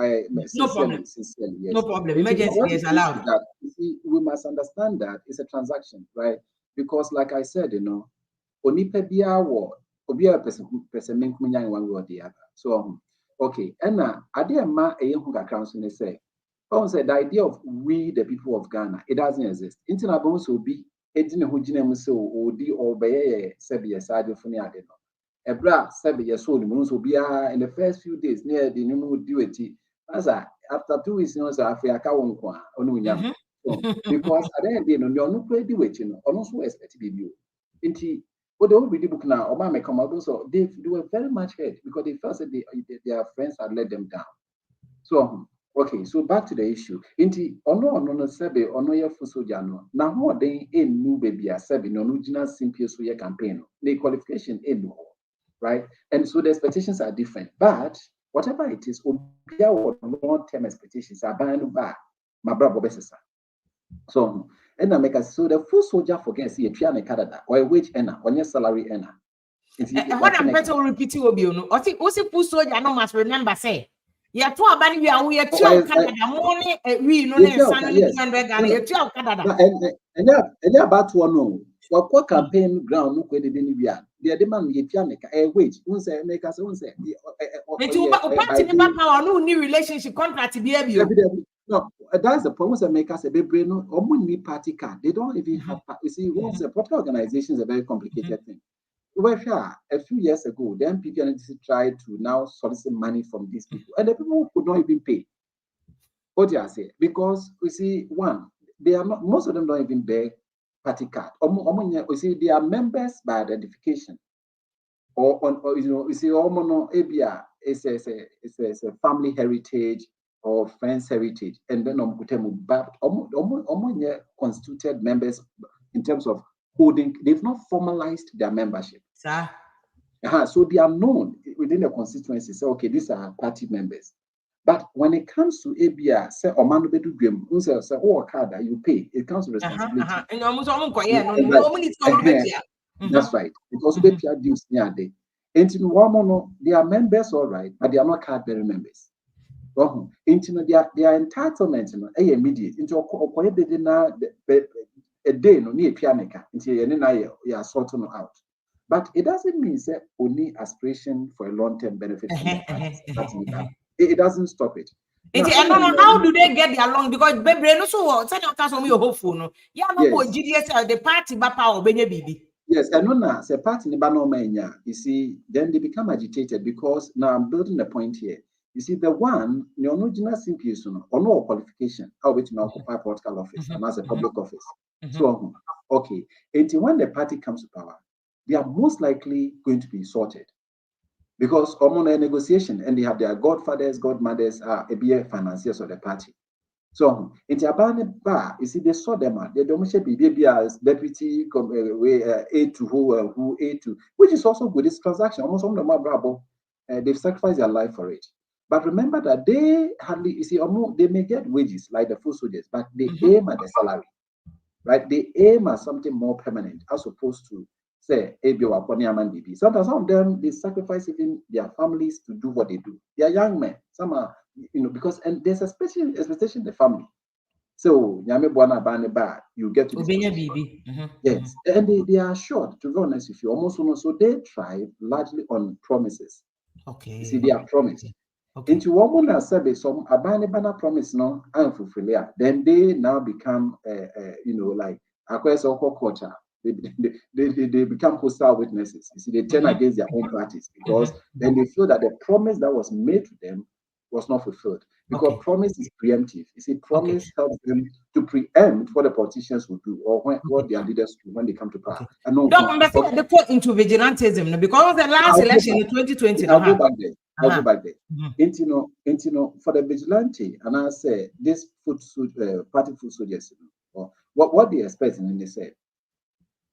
No problem. Sincerely, yes. No problem. Emergency is allowed. We must understand that it's a transaction, right? Because, like I said, onipa bia wo obi a person menkunya in one way or the other. So, okay, and adema eyehu kakra nso ne say. The idea of we, the people of Ghana, it doesn't exist. Internet will be edging a hujinem so or the or by Sebia side of Funia. A bra Sebia soul, the moons will be in the first few days near the new duty. As after 2 weeks, no, Africa won't Because at the end, you know, you're not ready waiting, or also expect you. But they will read the book now, Obama come out, so they were very much hurt because they felt that their friends had let them down. So, okay, so back to the issue. Ono sebe ono ye fusoja no. Na ho den enu baby a sebe no original simple so ye campaign. The qualification enu, right? And so the expectations are different. But whatever it is, obia long-term expectations are buying back. My brother Bobesesa. So, and I make us so the full soldier forgets see a trial Canada or a wage earner on your salary earner. What I'm better repeating will be no. I think also full soldier no must remember say. Yeah, to abani we are two Canada money we no Canada. And about one no. What campaign ground no kwede de ni bia. The demand ye tia neka wage. Won say make us won say. Party member power no new relationship contract be No, that's the problem. That make us a baby no or party card. They don't even have. You see, once a political organization is a very complicated thing. Well, a few years ago, the MPP tried to now solicit money from these people, and the people could not even pay. What do I say? Because we see, one, they are not. Most of them don't even bear party card. We see they are members by identification, or you know, we see Omono ABA is a family heritage or friends heritage, and then but constituted members in terms of holding. They've not formalized their membership. So they are known within the constituency. Say, okay, these are party members. But when it comes to ABR, say Omanu Bedu Grim, say, oh, card that you pay, it comes with responsibility. That's right. Because ABR dues near day. And in Wamono, they are members, all right, but they are not card bearing members. Into their entitlement, immediate into a day no near pianica until you are sorting out. But it doesn't mean that only aspiration for a long-term benefit. It doesn't stop it. I don't know how do they get their long because baby no so send your cast on your hopeful no. Yeah, no more GDS the party power baby. Yes, and no say party ni no mania. You see, then they become agitated because now I'm building a point here. You see, the one, the original simple or no qualification, how which now occupy political office and as a public office. So, okay. And when the party comes to power, they are most likely going to be sorted because on a negotiation and they have their godfathers, godmothers are financiers of the party. So, in the bar, you see, they saw them out. They don't be as deputy A to who A to, which is also good. This transaction, almost all of them are they've sacrificed their life for it. But remember that they hardly, you see, they may get wages like the full soldiers, but they aim at the salary, right? They aim at something more permanent as opposed to, say, sometimes some of them, they sacrifice even their families to do what they do. They are young men. Some are, you know, because, and there's a special expectation in the family. So, you get to this. Yes, and they are short, to be honest with you, almost so they thrive largely on promises. Okay. You see, they are promised. Into one that said some abandoned promise no and fulfill. Then they now become you know, like acquire culture. They become hostile witnesses. You see, they turn against their own parties because then they feel that the promise that was made to them was not fulfilled. Because promise is preemptive. You see, promise helps them to preempt what the politicians will do or what their leaders do when they come to power. And no, they put into vigilantism because the last election in 2020. I'll go back there. I'll go back there. For the vigilante, and I say this party food soldiers, what they expect, and they say,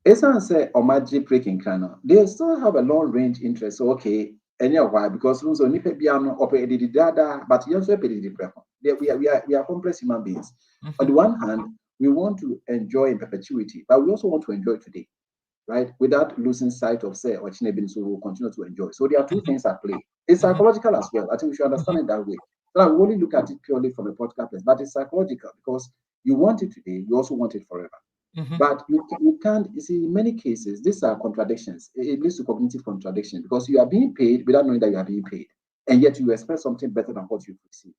Esan say Omaji breaking canoe, they still have a long range interest. So, okay, and why? Because we only pay piano operated the data, but you also pay the preference. We are complex human beings. On the one hand, we want to enjoy in perpetuity, but we also want to enjoy today, right? Without losing sight of say or Chinebin, so we'll continue to enjoy. So there are two things at play. It's psychological as well. I think we should understand it that way. So we only look at it purely from a political place, but it's psychological because you want it today, you also want it forever. But you can't, you see, in many cases, these are contradictions. It leads to cognitive contradiction because you are being paid without knowing that you are being paid. And yet you expect something better than what you've received.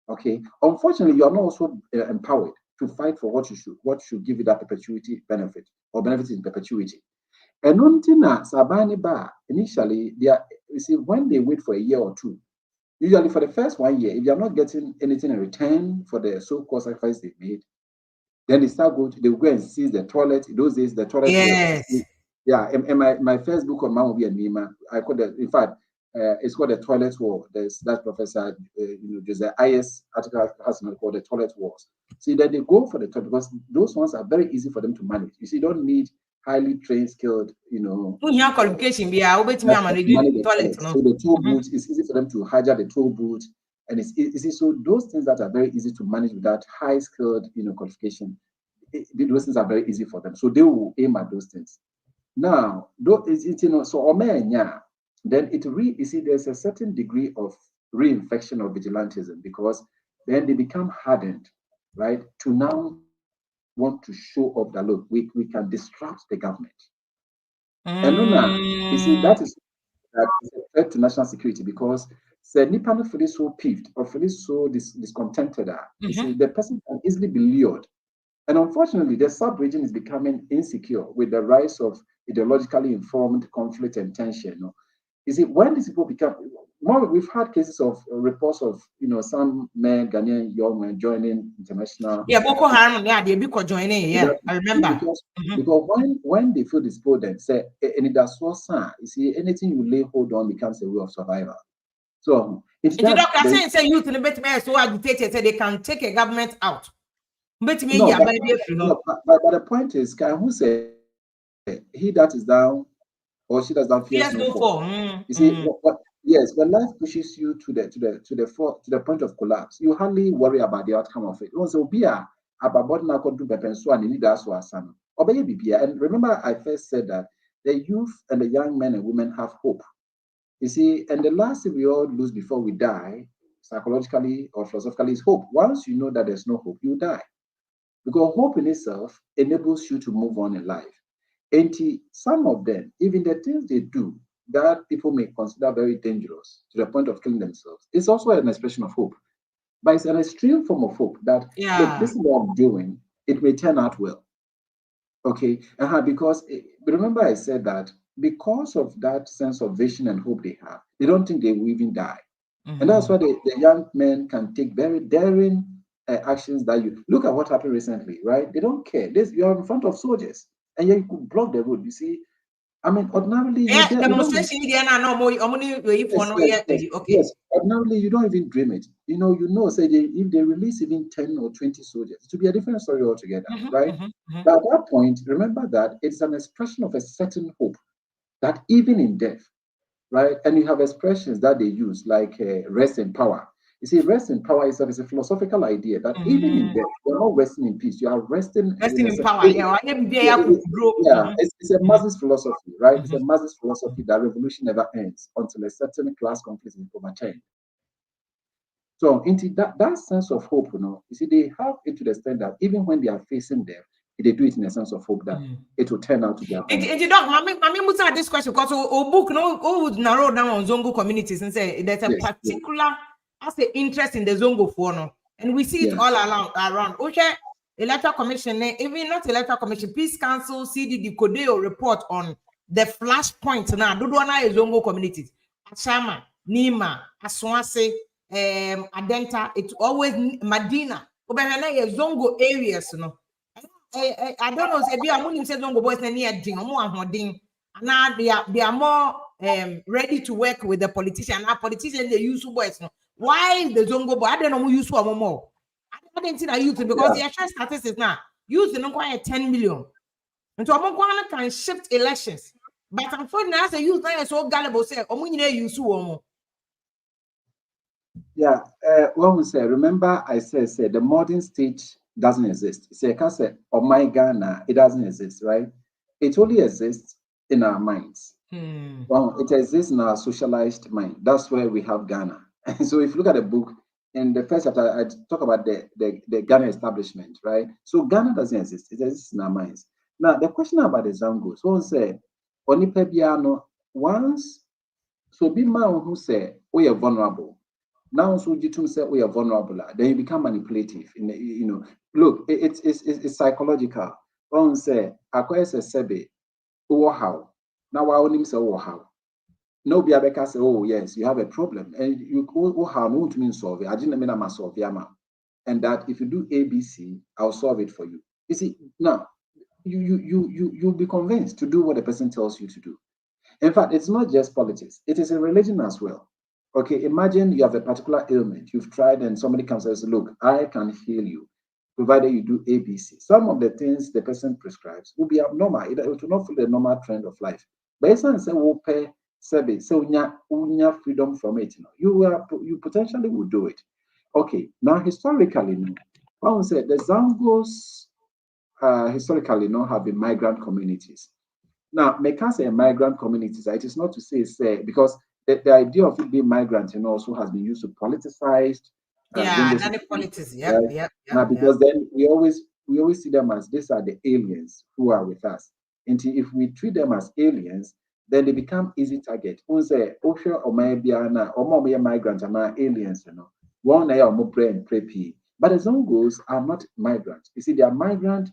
Okay. Unfortunately, you are not also empowered to fight for what should give you that perpetuity benefit or benefit in perpetuity. And Sabani Bar, initially, you see, when they wait for a year or two, usually for the first 1 year, if you are not getting anything in return for the so-called sacrifice they've made, Then they will go and seize the toilet. In those days, the toilet Yes. Yeah, and my first book on man will be a Nima. I call it, in fact, it's called The Toilet War. There's that Professor, there's the IS article has called The Toilet Wars. See, that they go for the toilet because those ones are very easy for them to manage. You see, you don't need highly trained, skilled, qualification. So the toll booth, it's easy for them to hijack the toll booth. And it's easy. So those things that are very easy to manage without high skilled, qualification, those things are very easy for them. So they will aim at those things. Now, then there's a certain degree of reinfection of vigilantism because then they become hardened, right? To now want to show off that look, we can disrupt the government. And you see, that is a threat to national security because Nipa no feel so peeved or feel so discontented. You see, the person can easily be lured. And unfortunately, the sub-region is becoming insecure with the rise of ideologically informed conflict and tension. You see, when these people become more, we've had cases of reports of some men, Ghanaian young men joining international. Yeah, Boko Haram, they be joining. Yeah, I remember. Because when they feel despondent, say, and that's what you see, anything you lay hold on becomes a way of survival. So if you don't say youth in the bit so agitated, say they can take a government out. But the point is, who say he that is down or she that's down fears no fall. You see, yes, when life pushes you to the point of collapse, you hardly worry about the outcome of it. Also, be about what now could do better and so on. And remember, I first said that the youth and the young men and women have hope. You see, and the last thing we all lose before we die, psychologically or philosophically, is hope. Once you know that there's no hope, you die. Because hope in itself enables you to move on in life. And some of them, even the things they do that people may consider very dangerous to the point of killing themselves, it's also an expression of hope. But it's an extreme form of hope that, look, this is what I'm doing, it may turn out well. Okay, because remember I said that because of that sense of vision and hope they have, they don't think they will even die. And that's why the young men can take very daring actions that you look at what happened recently, right? They don't care. You are in front of soldiers and you could block the road. You see, I mean, ordinarily, yes, ordinarily you don't even dream it. Say if they release even 10 or 20 soldiers, it will be a different story altogether, right? But at that point, remember that it's an expression of a certain hope that even in death, right? And you have expressions that they use like rest in power. You see, rest in power is a philosophical idea that even in death, you're not resting in peace, you are resting in power. It's a Marxist philosophy, right? It's a Marxist philosophy that revolution never ends until a certain class conflict is overturned. So into that sense of hope, you see, they have it to the extent that even when they are facing death, they do it in a sense of hope that it will turn out to be a I this question because book would narrow down on Zongo communities and say there's a particular interest in the Zongo for and we see it all around. Okay, electoral commission, even not electoral commission, peace council, CDD Codeo report on the flashpoint now. Dudwana is Zongo communities. Achama, Nima, Aswase, Adenta, it's always Medina. Zongo areas, I don't know. Say, I'm say Zongo boys near ding, now they are more ready to work with the politician. Now politicians they use boys. Why the Zongo boy? I don't know who use one more. I didn't see that youth because the actual statistics now youth don't quite 10 million. And so I'm can shift elections. But unfortunately, as a youth now is so gullible. Say, use one. Yeah, what we say, remember I said the modern state doesn't exist. Say, I can't say, oh my Ghana, it doesn't exist, right? It only exists in our minds. Well, it exists in our socialized mind. That's where we have Ghana. So if you look at the book, in the first chapter, I talk about the Ghana establishment, right? So Ghana doesn't exist. It exists in our minds. Now, the question about the Zongo, so say, once, so be man who say, we are vulnerable. Now, so you say we are vulnerable, then you become manipulative. Look, it's psychological. One say, "Akwai se sebe, how." Now, I only say, how. No, be a say, oh yes, you have a problem, and you how no to mean solve it. I didn't mean I'm solve and that if you do ABC, I'll solve it for you. You see, now you'll be convinced to do what the person tells you to do. In fact, it's not just politics, it is in religion as well. Okay, imagine you have a particular ailment, you've tried, and somebody comes and says, look, I can heal you, provided you do ABC. Some of the things the person prescribes will be abnormal. It will not follow the normal trend of life. But it's not say we'll pay service, so unya freedom from it. You potentially will do it. Okay, now historically, I would say the Zongos historically have been migrant communities. Now, make us say migrant communities, it is not to say because the idea of it being migrant also has been used to politicized. That is politics. Yep. Now, because then we always see them as these are the aliens who are with us. And if we treat them as aliens, then they become easy target. Who say, or maybe migrants are aliens, one day or more and preppy. But the Zongos are not migrants. You see, they are migrant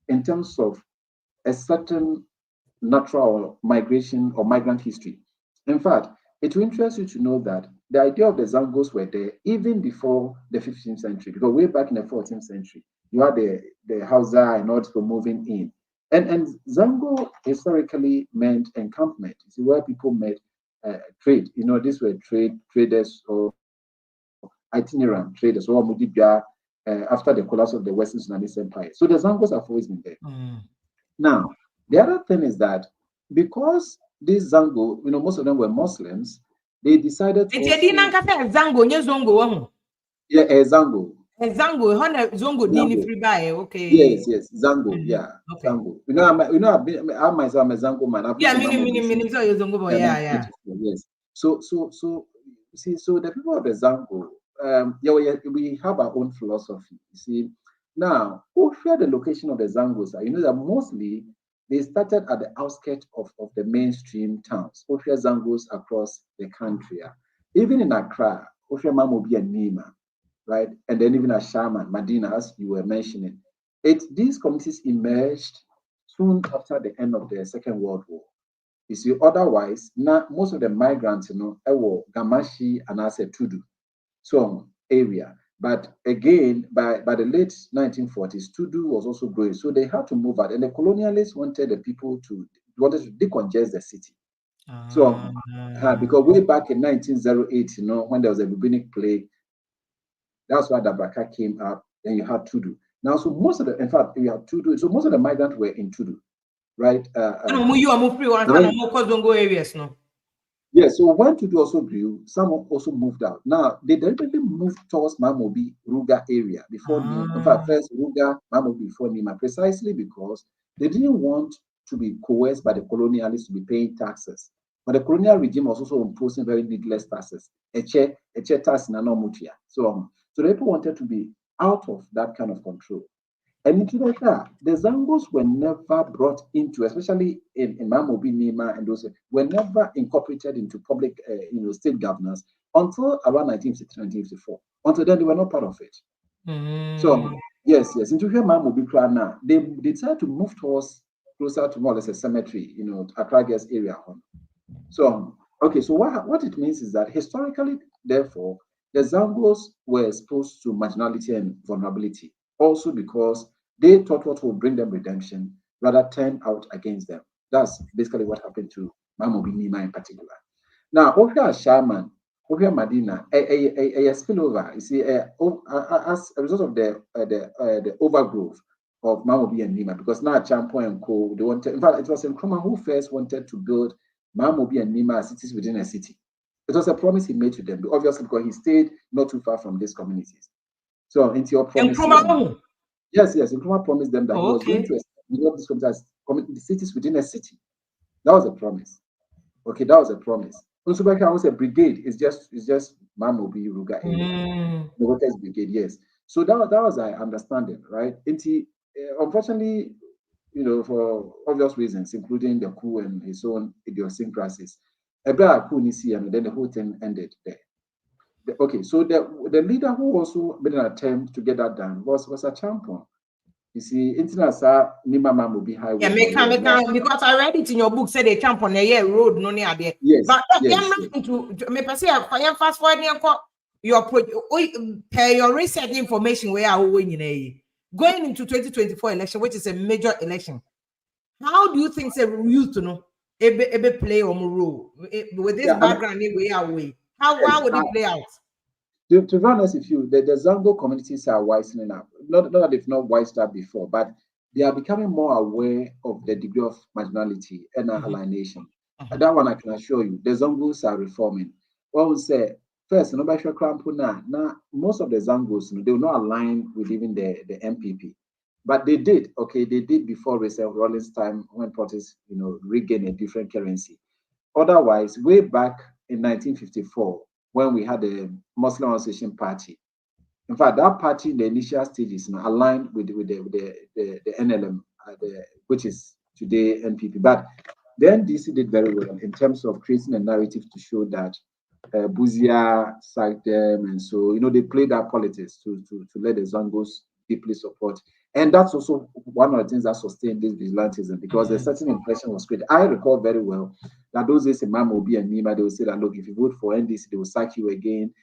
in terms of a certain natural migration or migrant history. In fact, it will interest you to know that the idea of the Zongos were there even before the 15th century, because way back in the 14th century, you had the Hausa and all people moving in. And Zongo historically meant encampment. You see, where people met trade. These were traders or itinerant traders or Mudibia after the collapse of the Western Sudanese Empire. So the Zongos have always been there. Now, the other thing is that because these Zongo, most of them were Muslims, they decided to. Yeah, Zongo. Zongo dini free buy, okay. Yes, Zongo, yeah. Okay. Zongo. I myself am a Zongo man. Yeah. Yes. So see, so the people of the Zongo, we have our own philosophy. You see, now, who share the location of the Zongos are? That mostly they started at the outskirts of the mainstream towns. Oshia Zongos across the country. Even in Accra, Oshia Mamobi and Nima, right? And then even at Shaman, Medina, as you were mentioning. These communities emerged soon after the end of the Second World War. You see, otherwise, most of the migrants, were Gamashi and Tudu, so area. But again, by the late 1940s, Tudu was also growing. So they had to move out. And the colonialists wanted the people to decongest the city. So, because way back in 1908, when there was a bubonic plague, that's why the Braka came up. Then you had Tudu. Now, so most of you have Tudu. So most of the migrants were in Tudu, right? Yes, so when Tudu also grew, some also moved out. Now, they deliberately moved towards Mamobi, Ruga area before Nima. In fact, first Ruga, Mamobi before Nima, precisely because they didn't want to be coerced by the colonialists to be paying taxes. But the colonial regime was also imposing very needless taxes. Eche tax na no mutia. So the people wanted to be out of that kind of control. And into that, the Zongos were never brought into, especially in Mamobi, Nima, and those were never incorporated into public, state governance until around 1953-1954. Until then, they were not part of it. So yes, into here Mamobi now, they decided to move towards closer to more or less a cemetery, Accra Guest area. So okay, so what it means is that historically, therefore, the Zongos were exposed to marginality and vulnerability. Also because they thought what would bring them redemption rather turned out against them. That's basically what happened to Mamobi Nima in particular. Now, over here Shaman, over here Medina, a spillover, you see, as a result of the overgrowth of Mamobi and Nima, because now Champo and Co, they wanted, in fact, it was Nkrumah who first wanted to build Mamobi and Nima as cities within a city. It was a promise he made to them, obviously because he stayed not too far from these communities. So into your promise, yes, Nkrumah promised them that he was going to establish these cities within a city. That was a promise. Okay, that was a promise. Also, I was a brigade. It's just Mamobi Ruga area. The workers' brigade, yes. So that was I understanding, right? Unfortunately, for obvious reasons, including the coup and his own idiosyncrasies, a black coup and then the whole thing ended there. Okay, so the leader who also made an attempt to get that done was a champion. You see, Nima Mamobi Highway. Yeah, because I read it in your book, said a champion, road, no near there. Yes. But yes. fast forward your research information where I win. going into 2024 election, which is a major election, how do you think say youth ebe play or role with this background away? How would it play out? To be honest with you, the Zongo communities are wisening up. Not that they've not wised up before, but they are becoming more aware of the degree of marginality and alienation. And that one I can assure you, the Zongos are reforming. What we say first, now most of the Zongos they will not align with even the MPP, but they did. Okay, they did before Russell Rawlings' time when protests regained a different currency. Otherwise, way back in 1954, when we had the Muslim Association Party, in fact, that party in the initial stages aligned with the NLM, which is today NPP. But the NDC did very well in terms of creating a narrative to show that Buzia sacked them, and so they played that politics to let the Zongos deeply support. And that's also one of the things that sustained this vigilantism, because a certain impression was created. I recall very well that those days Imam Obi and Nima, they would say that, look, if you vote for NDC, they will sack you again.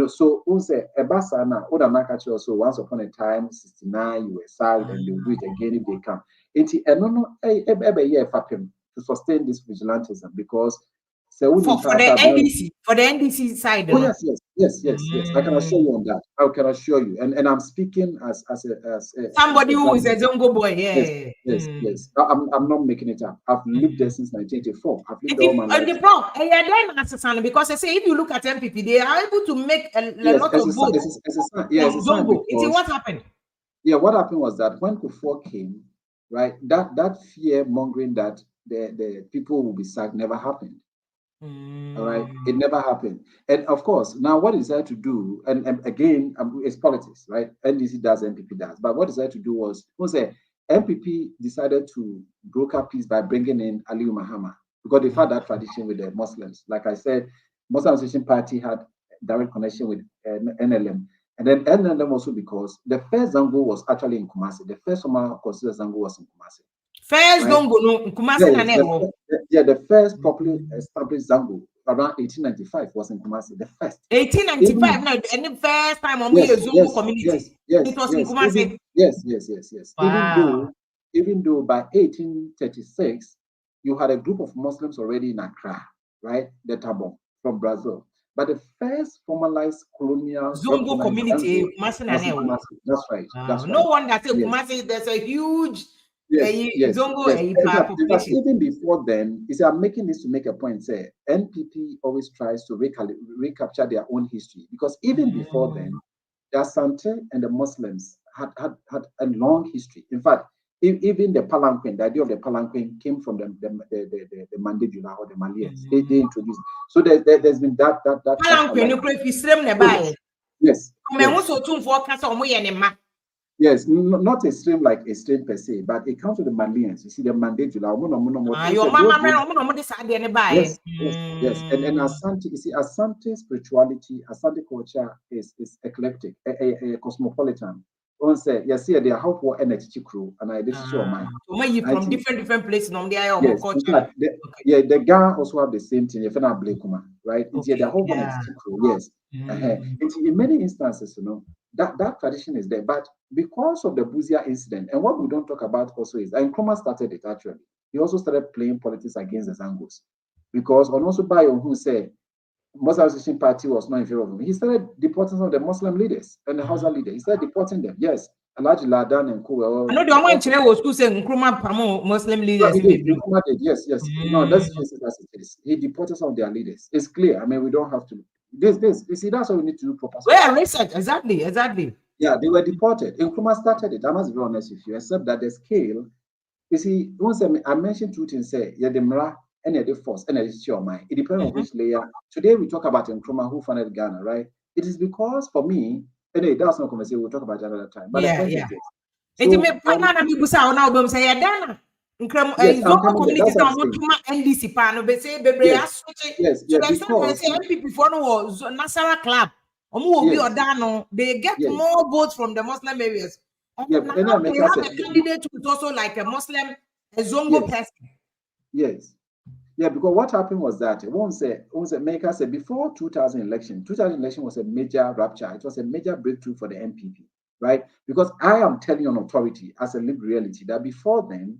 So who say Ebasana, Odamakachi also, once upon a time, 69, you were sacked, and they will do it again if they come. To sustain this vigilantism, because for the NDC side. Oh yes. I can assure you on that. I can assure you, and I'm speaking as somebody who is a Zongo boy. Yes. I'm not making it up. I've lived there since 1984. I've lived all my life. Because I say if you look at MPP, they are able to make a lot of votes. Zongo. What happened? Yeah, what happened was that when Kufuor came, right, that fear mongering that the people will be sacked never happened. All right, it never happened. And of course, now what is there to do? And again, it's politics, right? NDC does, MPP does. But what is there to do was MPP decided to broker peace by bringing in Aliyu Mahama, because they've had that tradition with the Muslims. Like I said, Muslim Association Party had direct connection with NLM. And then NLM also because the first Zongo was actually in Kumasi. The first someone considered Zongo was in Kumasi. First Zongo, no, Kumasi. The first properly established Zongo around 1895 was in Kumasi. The first. 1895, no, and the first time on Zongo community. It was in Kumasi. Yes. Wow. Even though by 1836, you had a group of Muslims already in Accra, right? The Tabon from Brazil. But the first formalized colonial Zongo community, Kumasi. That's right. No wonder Kumasi, there's a huge Zongo population. Even before then, I'm making this to make a point. Say NPP always tries to recapture their own history, because even before then, the Asante and the Muslims had a long history. In fact, even the Palanquin, the idea of the Palanquin came from the Mandejula or the Malians. They introduced. So there's been that. Palanquin, yes. Yes, not a stream like a stream per se, but it comes to the Malians. You see, the Mandejula. Yes. And Asante, you see, Asante spirituality, Asante culture is eclectic, a cosmopolitan. One say, yes, they are how for energy crew, and I did show mine. From different places, yes, the Ghana also have the same thing. If not Blakuma, right? It's the whole energy crew, yes. In many instances, that tradition is there, but because of the Buzia incident, and what we don't talk about also is, and Nkrumah started it actually. He also started playing politics against the Zangos, because on also by who said Muslim Association Party was not in favor of him. He started deporting some of the Muslim leaders and the Hausa leaders. He started deporting them. Yes, Alhaji Ladan and Ko. I know the one in was who said Nkrumah promote Muslim leaders. Nkrumah did. Yes. No, let's face it as it is. He deported some of their leaders. It's clear. I mean, we don't have to. This. You see, that's what we need to do properly. Yeah, research. Exactly. Yeah, they were deported. Nkrumah started it. I must be honest with you, except that the scale. You see, once I mentioned two things. Say, yeah, the Mra. And the force, and it's your mind. It depends on which layer. Today we talk about Nkrumah who founded Ghana, right? It is because for me, anyway, that's not conversation. We'll talk about that another time. But the point is this. They get more votes from the Muslim areas. They have a candidate who is also like a Muslim, a Zongo person. Yes. Yeah, because what happened was that once Maker said before 2000 election was a major rupture. It was a major breakthrough for the MPP. right? Because I am telling you on authority as a lived reality that before then,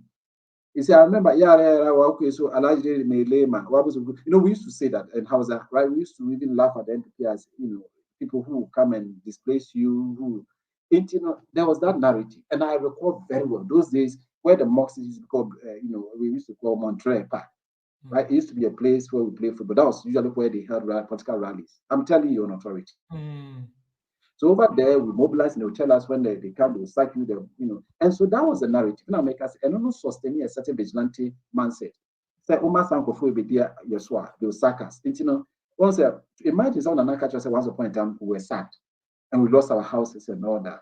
you see, I remember, okay, so allegedly Melema, we used to say that in Hausa, right? We used to even laugh at the NPP as, people who come and displace you, there was that narrative. And I recall very well those days where the mosques used to call, we used to call Montreal Park, right? It used to be a place where we play football. That was usually where they held political rallies. I'm telling you on authority. So over there, we mobilize and they'll tell us when they come, they'll sack you, and so that was the narrative. And I make us and not sustaining a certain vigilante mindset. Say, Oma Sanko for be there, Yeswa, they'll sack us. Once imagine someone and I catch us once upon a time we were sacked and we lost our houses and all that.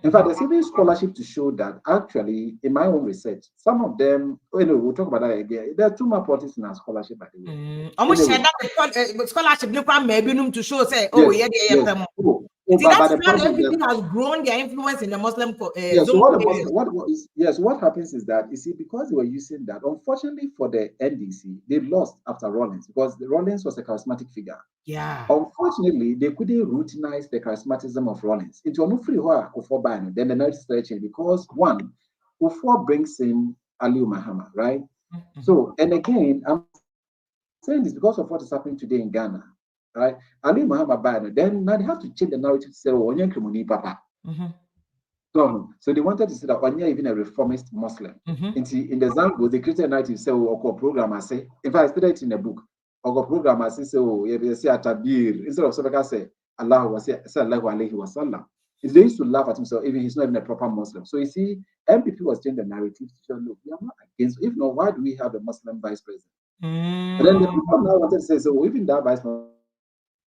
In fact, there's even scholarship to show that actually, in my own research, some of them, we'll talk about that again. There are two more parties in our scholarship, by the way. Almost said that scholarship maybe to show say, but that's the how everything has grown their influence in the Muslim what happens is that, you see, because they were using that, unfortunately for the NDC, they lost after Rawlings because the Rawlings was a charismatic figure. Yeah. Unfortunately, they couldn't routinize the charismatism of Rawlings. It was not free Akufo, then the narrative started changing because one, Akufo brings in Ali Muhammad, right? So, and again, I'm saying this because of what is happening today in Ghana. Right, Ali Muhammad Biden. Then now they have to change the narrative to say, "Oh, Papa." So they wanted to say that Onya even a reformist Muslim. In the Zongo, they created a narrative to say, "Oh, program I say." In fact, I studied it in a book. Or program I say, "Oh, you say Atabir." Instead of somebody say Allah was say Allahu Alaihi Wasallam. They used to laugh at himself, even he's not even a proper Muslim. So you see, MPP was changing the narrative to say, "Look, we are not against. If not, why do we have a Muslim vice president?" And then the people now wanted to say, "So even that vice president."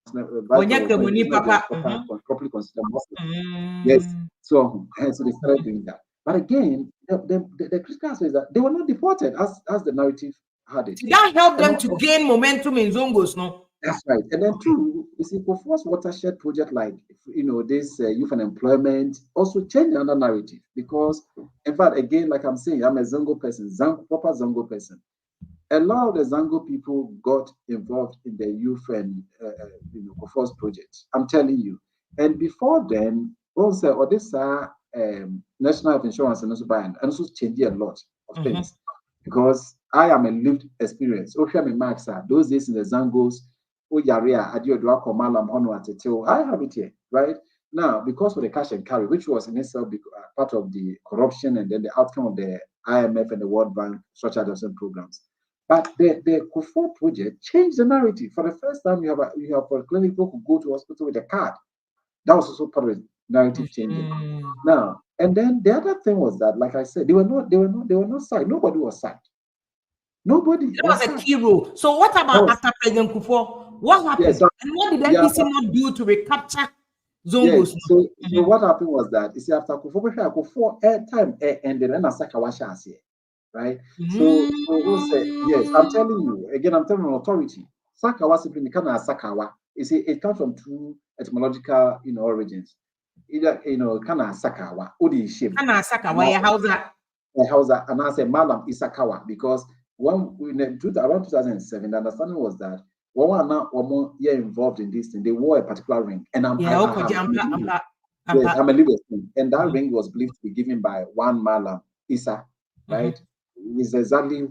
Properly considered Muslim. Yes. So they started doing that. But again, the critical aspect is that they were not deported as the narrative had it. That helped them to gain momentum in Zongos, no? That's right. And then two, you see, for first watershed project like this youth unemployment also changed another narrative because, in fact, again, like I'm saying, I'm a Zongo person, proper Zongo person. A lot of the Zongo people got involved in the youth and first project. I'm telling you. And before then, also this National Health Insurance and also changed a lot of things because I am a lived experience. Those days in the Zongos, I have it here, right? Now, because of the cash and carry, which was in itself part of the corruption and then the outcome of the IMF and the World Bank structured development programs. But the Akuffo project changed the narrative. For the first time, you have a clinic people who go to hospital with a card. That was also part of the narrative changing. Now, and then the other thing was that, like I said, they were not sacked. Nobody was sacked. Nobody. That was a key role. So what about after President Akuffo? What happened? Yes, so, and what did NPC not do to recapture Zongos? Yes, so what happened was that, you see, after Akuffo time ended, and Asaka was here. Right? So we'll say, yes, I'm telling you, again, I'm telling you authority. Sakawa simply kind of Sakawa. You see, it comes from two etymological, origins. Either, kind of Sakawa, or the shape. Kind of Sakawa, Hausa, and I say Malam Isakawa, because around 2007, the understanding was that one more year involved in this thing, they wore a particular ring. And I'm a leader, and that ring was believed to be given by one Malam Isa, right? Is exactly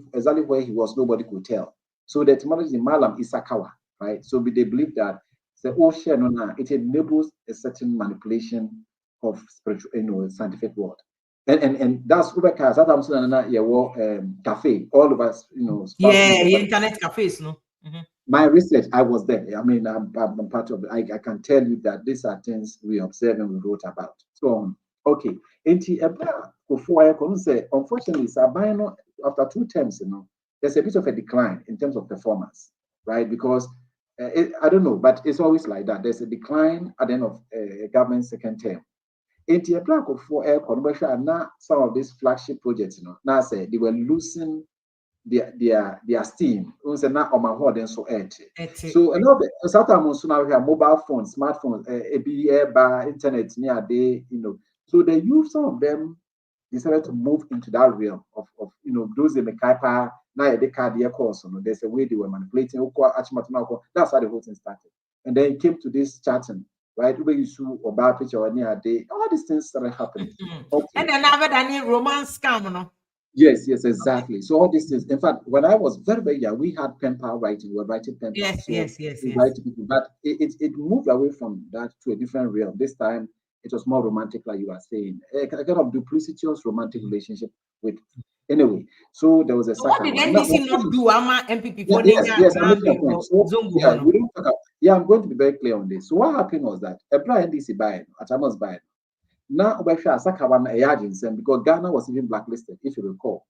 where he was, nobody could tell. So the etymology in Malam Isakawa, right? So they believe that the ocean, it enables a certain manipulation of spiritual, scientific world. And that's Ubeka, that's cafe, all of us, internet cafes, no? My research, I was there. I mean, I'm part of it. I can tell you that these are things we observed and we wrote about. So, okay. Unfortunately, after 2 terms, there's a bit of a decline in terms of performance, right? Because I don't know, but it's always like that. There's a decline at the end of a government's second term. Some of these flagship projects, now say they were losing their steam. So a lot of sometimes now we have mobile phones, smartphones, internet near day, So they use some of them decided to move into that realm of those in the Kaipa, now they cardiac course. There's a way they were manipulating. That's how the whole thing started. And then it came to this chatting. right? Where you sue or bad picture or near day, all these things started happening. Okay. And another than romance scam, no? Yes, exactly. So all these things. In fact, when I was very, very young, we had pen pal writing. We were writing pen pal. Yes. Write to people, but it moved away from that to a different realm. This time, it was more romantic, like you were saying. A kind of duplicitous romantic relationship with. Anyway, so there was a What did NDC not do? Ama MPP for yes, I'm making a point. So, Zongo. we don't talk about, I'm going to be very clear on this. So what happened was that a NDC buying, Atamos buying. Now, because Ghana was even blacklisted, if you recall.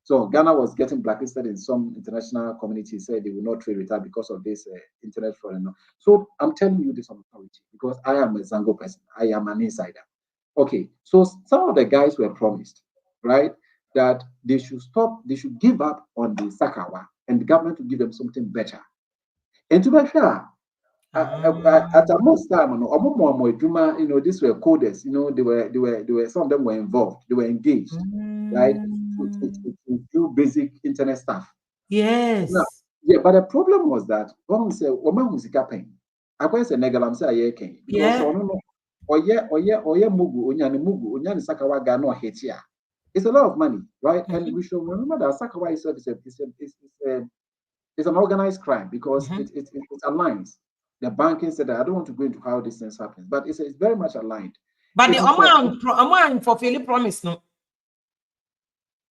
So Ghana was getting blacklisted in some international communities, said they will not trade with her because of this internet fraud. So I'm telling you this on authority because I am a Zongo person. I am an insider. Okay, so some of the guys were promised, right, that they should stop, they should give up on the Sakawa and the government will give them something better. And to be fair, at a most time, these were coders, they were some of them were involved, they were engaged, right, to do basic internet stuff. Yes. Now, but the problem was that one said, "Woman who's capping." I quite say galamsey aye ken because mugu onyane Sakawa Ghana hate here. It's a lot of money, right? And we should remember that Sakawa is an organized crime because it aligns. The banking said that I don't want to go into how these things happen, but it's very much aligned. But the amount fulfill promise, no?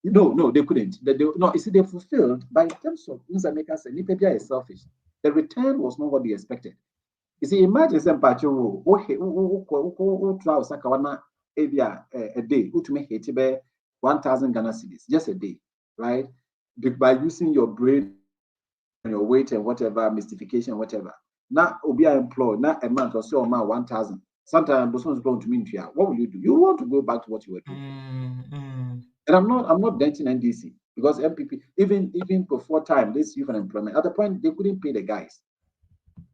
No, they couldn't. They fulfilled, but in terms of Nzameka said, Nipepia is selfish. The return was not what they expected. You see, imagine some pacho Sakawana a day, ultimate hate 1,000 Ghana cedis, just a day, right? By using your brain and your weight and whatever, mystification, whatever. Now, Obia employed, not a month or so, 1,000. Sometimes going to mean what will you do? You want to go back to what you were doing. And I'm not denting NDC because MPP, even before time, this youth unemployment, at the point they couldn't pay the guys.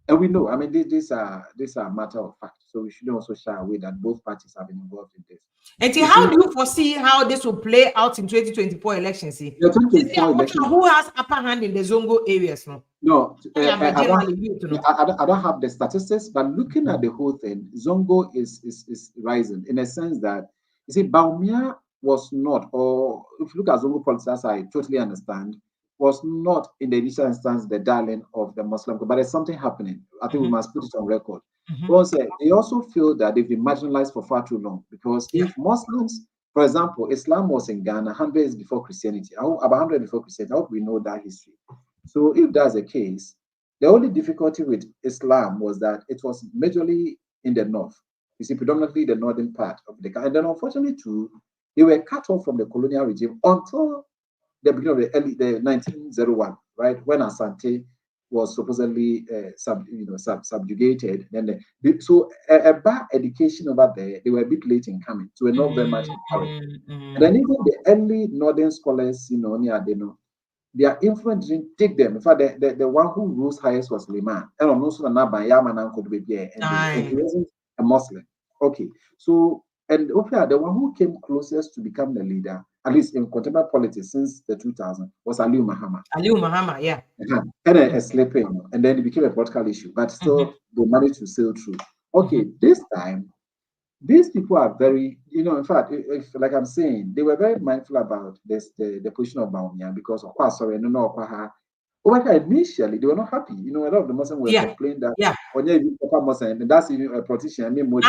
And we know, I mean, these are a matter of fact. So we shouldn't also shy away that both parties have been involved in this. And how do you foresee how this will play out in 2024 elections? The 2024 election, who has upper hand in the Zongo areas? No, I don't have the statistics, but looking at the whole thing, Zongo is rising in a sense that, you see, Baumia was not, or if you look at Zongo politics, I totally understand, was not in the initial instance the darling of the Muslim, but there's something happening. I think we must put it on record. They also feel that they've been marginalized for far too long because if Muslims, for example, Islam was in Ghana 100 years before Christianity, about 100 before Christianity. I hope we know that history. So if that's the case, the only difficulty with Islam was that it was majorly in the north. You see, predominantly the northern part of the country. And then unfortunately too, they were cut off from the colonial regime until the beginning of the 1901, right? When Asante was supposedly subjugated. Then so a bad education over there, they were a bit late in coming. So we're not very much encouraged. And then even the early northern scholars, their influence didn't take them. In fact, the one who rose highest was Liman. And also and he wasn't a Muslim. Okay. So, and the one who came closest to become the leader, at least in contemporary politics since the 2000s, was Aliu Mahama. Aliu Mahama, yeah. And a sleeping, and then it became a political issue, but still they managed to sail through. Okay, this time, these people are very, in fact, if like I'm saying, they were very mindful about this, the position of Baumia because of course, sorry, initially they were not happy. A lot of the Muslims were complaining that and that's even a politician. I mean, but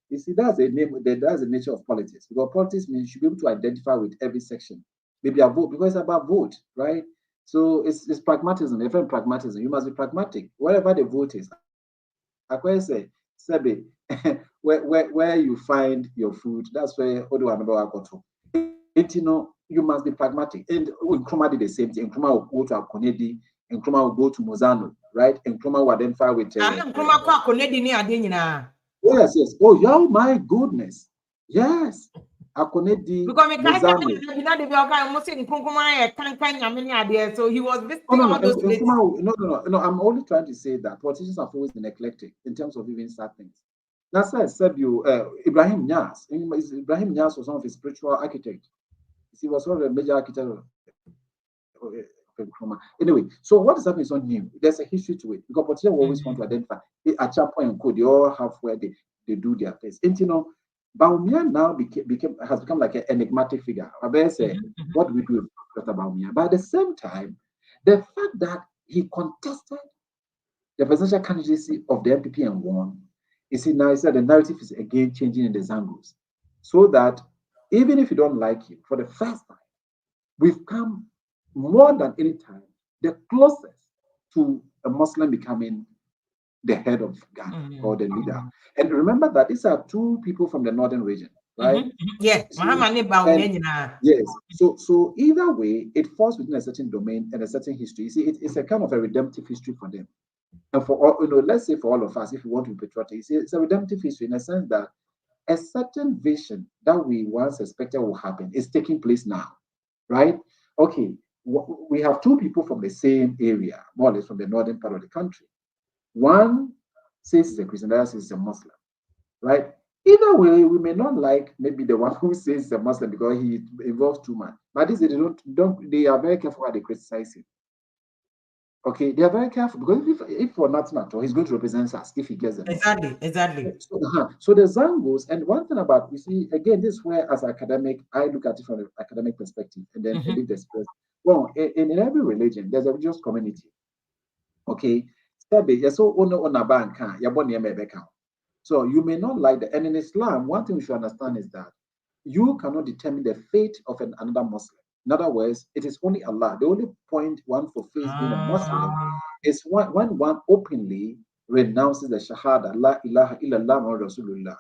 you see, that's the nature of politics. Because politics means you should be able to identify with every section. Maybe a vote, because it's about vote, right? So it's pragmatism, different pragmatism. You must be pragmatic. Wherever the vote is, I can say, Sebe, where you find your food, that's where Odo go to. You must be pragmatic. And Nkrumah did the same thing. Nkrumah will go to Akonedi, Nkrumah will go to Mozano, right? Nkrumah will identify with yes. Oh, my goodness. Yes. Akonedi. So he was visiting all those places. No. I'm only trying to say that politicians have always been eclectic in terms of even start things. That's why I said Ibrahim Niasse. Ibrahim Niasse was one of his spiritual architects. He was one of the major architects Anyway, so what is happening is not new. There's a history to it. Because politicians always want to identify at some point and code, they all have where they do their things. And you know, Bawumia now has become like an enigmatic figure. I say, what do we do with Bawumia? But at the same time, the fact that he contested the presidential candidacy of the MPP and won, you see, now the narrative is again changing in the Zangos. So that even if you don't like him, for the first time, we've come more than any time the closest to a Muslim becoming the head of Ghana or the leader. And remember that these are two people from the northern region, right? Yes. Yes. So either way, it falls within a certain domain and a certain history. You see, it's a kind of a redemptive history for them. And for all, let's say for all of us, if we want to be patriotic, it's a redemptive history in a sense that a certain vision that we once expected will happen is taking place now, right? Okay, we have two people from the same area, more or less from the northern part of the country. One says he's a Christian, the other says he's a Muslim, right? Either way, we may not like maybe the one who says he's a Muslim because he involves too much. But this they are very careful how they criticize him. Okay, they are very careful because if for nothing at all, he's going to represent us if he gets them. Exactly. So the Zangos, and one thing about, you see, again, this is where as an academic, I look at it from an academic perspective and then edit the express. Well, in every religion, there's a religious community. Okay, so you may not like that. And in Islam, one thing we should understand is that you cannot determine the fate of another Muslim. In other words, it is only Allah. The only point one for faith being a Muslim is when one openly renounces the Shahada, La ilaha illallah wa Rasulullah.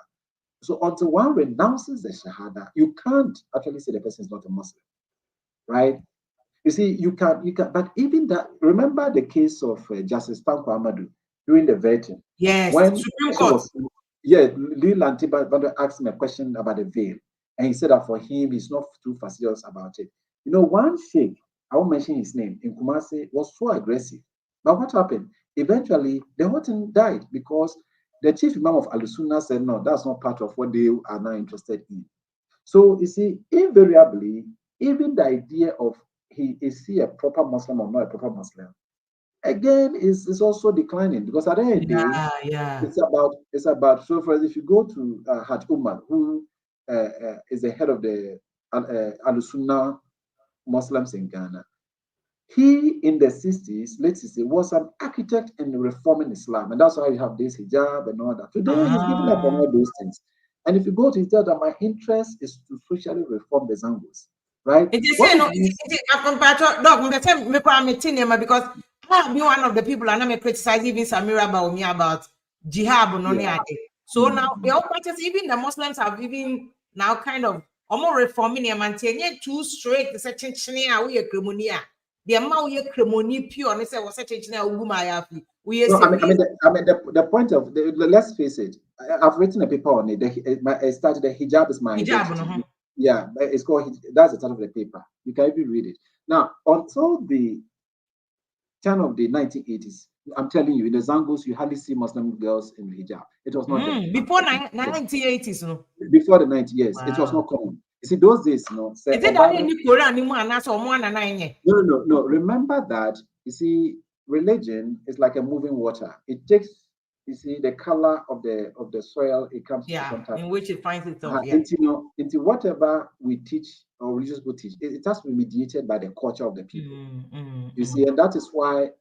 So until one renounces the Shahada, you can't actually say the person is not a Muslim, right? You see, you can, but even that, remember the case of Justice Tanko Amadou during the vetting. Yes, when Supreme Court. Lee Lantiba asked him a question about the veil, and he said that for him, he's not too fastidious about it. You know, one sheikh, I won't mention his name, in Kumasi, was so aggressive. But what happened? Eventually, the whole thing died because the chief imam of Al-Sunnah said, no, that's not part of what they are now interested in. So, you see, invariably, even the idea of is he a proper Muslim or not a proper Muslim, again, is also declining because at the end of the day, it's about, so for if you go to Haj Umar, who is the head of the Al-Sunnah Muslims in Ghana. He, in the 60s, let's say, was an architect in reforming Islam. And that's why you have this hijab and all that. Today, he's giving up on all those things. And if you go to his that my interest is to socially reform the Zangos, right? It is saying, because I've been one of the people and I'm criticizing even Samira Bawumia about jihad. So now, the all parties, even the Muslims have even now kind of more reforming and maintaining too straight the section we are cremonia. The amount we are cremoni pure and say was such a the point of let's face it, I've written a paper on it. I started the hijab is my hijab. Yeah, it's called, that's the title of the paper. You can even read it. Now, until the turn of the 1980s, I'm telling you, in the Zangos, you hardly see Muslim girls in hijab. It was not there. Before 1980s, no? Before the 90s, yes. Wow. It was not common. You see, those days, no. Is it that in the Quran? No. Remember that, you see, religion is like a moving water. It takes, you see, the color of the soil, it comes to contact. In which it finds itself. Into whatever we teach or religious people teach, it has to be mediated by the culture of the people. You see, and that is why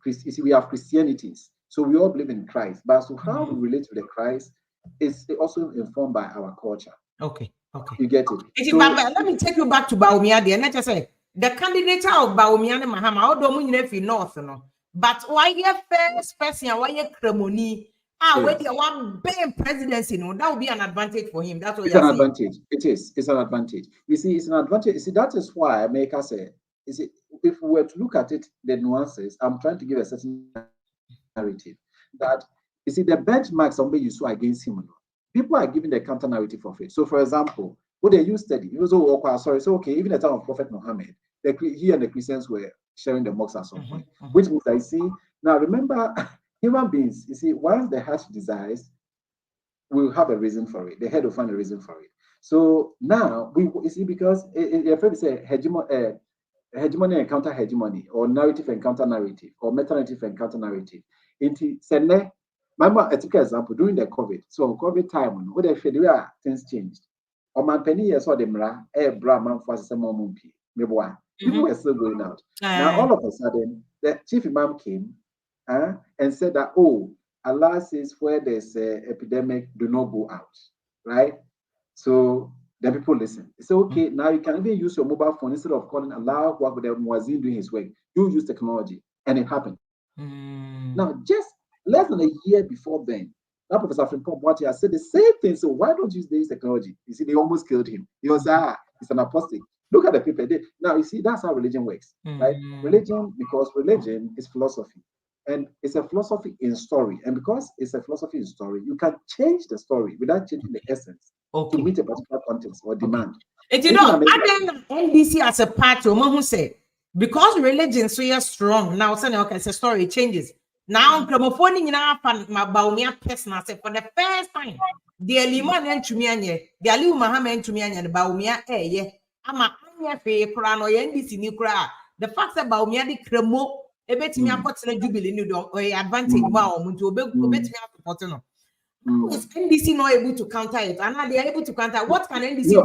you see, we have Christianities. So we all believe in Christ. But so how we relate to the Christ is also informed by our culture. Okay. You get it. So, let me take you back to Bawumia there. Let's just say the candidate of Bawumia and Mahama, although we north, no. But why your first person, why your cremoni? When you want big presidency, no, that would be an advantage for him. That's what it's an advantage. It is. It's an advantage. You see, it's an advantage. You see, that is why America said, you see, if we were to look at it, the nuances, I'm trying to give a certain narrative that, you see, the benchmark somebody you saw against him, people are giving the counter narrative of it. So, for example, what they used study, it was okay, even at the time of Prophet Muhammad, he and the Christians were sharing the mosque at some point, which means I see, now remember, human beings, you see, once the heart desires, we'll have a reason for it. The head will find a reason for it. So now, you see, because your friend said, hegemony and counter hegemony, or narrative and counter narrative, or meta narrative and counter narrative. Into sene, remember a typical example during the COVID. So COVID time, what they feel things changed. Or my penny years or the mra, bra man for some more people were still going out. Now all of a sudden, the chief imam came and said that, oh, Allah says where there's an epidemic, do not go out, right? So the people listen. They say, okay, now you can even use your mobile phone instead of calling Allah with the muazzin doing his work. You use technology, and it happened. Now, just less than a year before then, that Professor Frimpong said the same thing. So why don't you use technology? You see, they almost killed him. He was it's an apostate. Look at the people. Now you see, that's how religion works, right? Religion, because religion is philosophy. And it's a philosophy in story. And because it's a philosophy in story, you can change the story without changing the essence to meet a particular context or demand. And you know, I think NDC as a party, who say, because religion so you're strong, now it's a story, it changes. Now, gramophone in our Baumia person, I said, for the first time, the Liman and Tumiania, the Ali Muhammad Tumiania, and Baumia, yeah, I'm a Krano, NDC Nukra. The fact that Baumia de Cremo. A bet me about the jubilee advantage to bet me. Is NDC not able to counter it? And now they are able to counter. What can NDC do?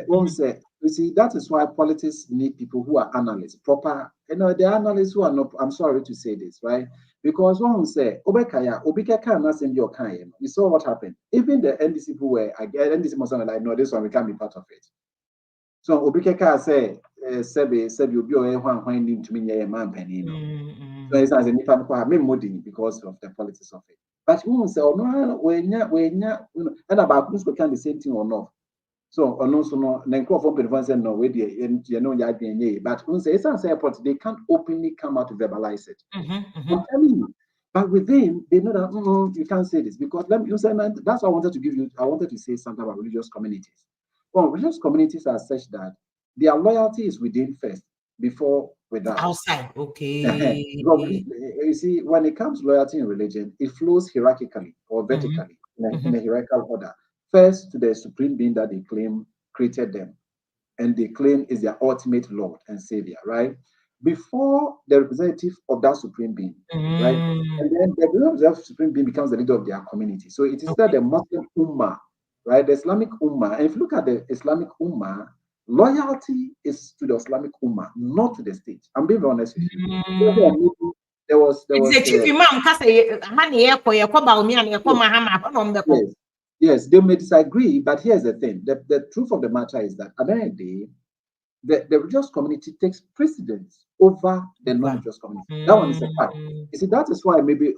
Won't say. You see, that is why politics need people who are analysts, proper. You know, the analysts who are not. I'm sorry to say this, right? Because one say, Obika cannot send your kind. We saw what happened. Even the NDC people were, NDC must like, no, this one we can't be part of it. So Obika say. Sebi obi o ehwan nim to me a man penny no. So it's as a nipa ko have me moding because of the politics of it. But who say no and about who's can the same thing or not. So no so no nenko for people say no we dey you know ya dey but who say it's as airport they can't openly come out to verbalize it. I'm telling you. But within they know that you can't say this because let me say that's what I wanted to say something about religious communities. Well, religious communities are such that their loyalty is within first, before without. Outside, okay. You see, when it comes to loyalty in religion, it flows hierarchically or vertically in a hierarchical order. First, to the supreme being that they claim created them, and they claim is their ultimate Lord and Savior, right? Before the representative of that supreme being, right? And then the representative of that supreme being becomes the leader of their community. So it is that the Muslim Ummah, right? The Islamic Ummah. And if you look at the Islamic Ummah, loyalty is to the Islamic Ummah, not to the state. I'm being honest with you. There was the chief imam yes, they may disagree, but here's the thing. The truth of the matter is that at the end of the day, the religious community takes precedence over the non-religious community. That one is a fact. You see, that is why maybe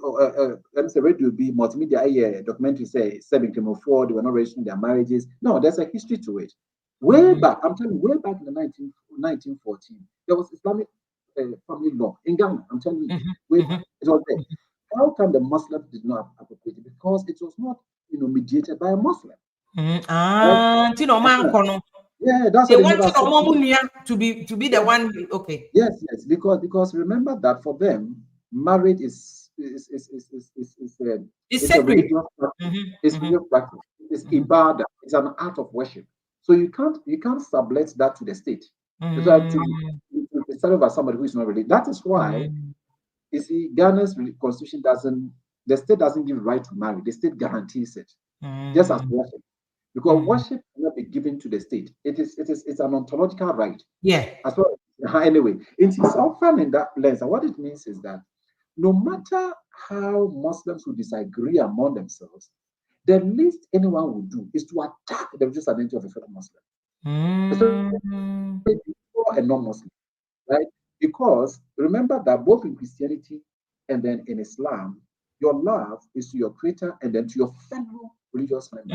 let me say radio be multimedia documentary say 1704, they were not registering their marriages. No, there's a history to it. Way back, I'm telling you, way back in the 1914, there was Islamic family law in Ghana. I'm telling you, way back, it was there. How come the Muslims did not appropriate it? Because it was not, mediated by a Muslim. Yeah, that's they want to be the one. Okay. Yes, because remember that for them, marriage is sacred. A religious practice. It's religious practice. It's ibadah. It's an art of worship. So you can't sublet that to the state. To serve as somebody who is not really. That is why you see Ghana's constitution the state doesn't give right to marry. The state guarantees it, just as worship, because worship cannot be given to the state. It's an ontological right. Yeah. As well. Anyway, it is often in that lens, and what it means is that no matter how Muslims will disagree among themselves, the least anyone would do is to attack the religious identity of a fellow Muslim. So, a non-Muslim, right? Because remember that both in Christianity and then in Islam, your love is to your creator and then to your fellow religious member,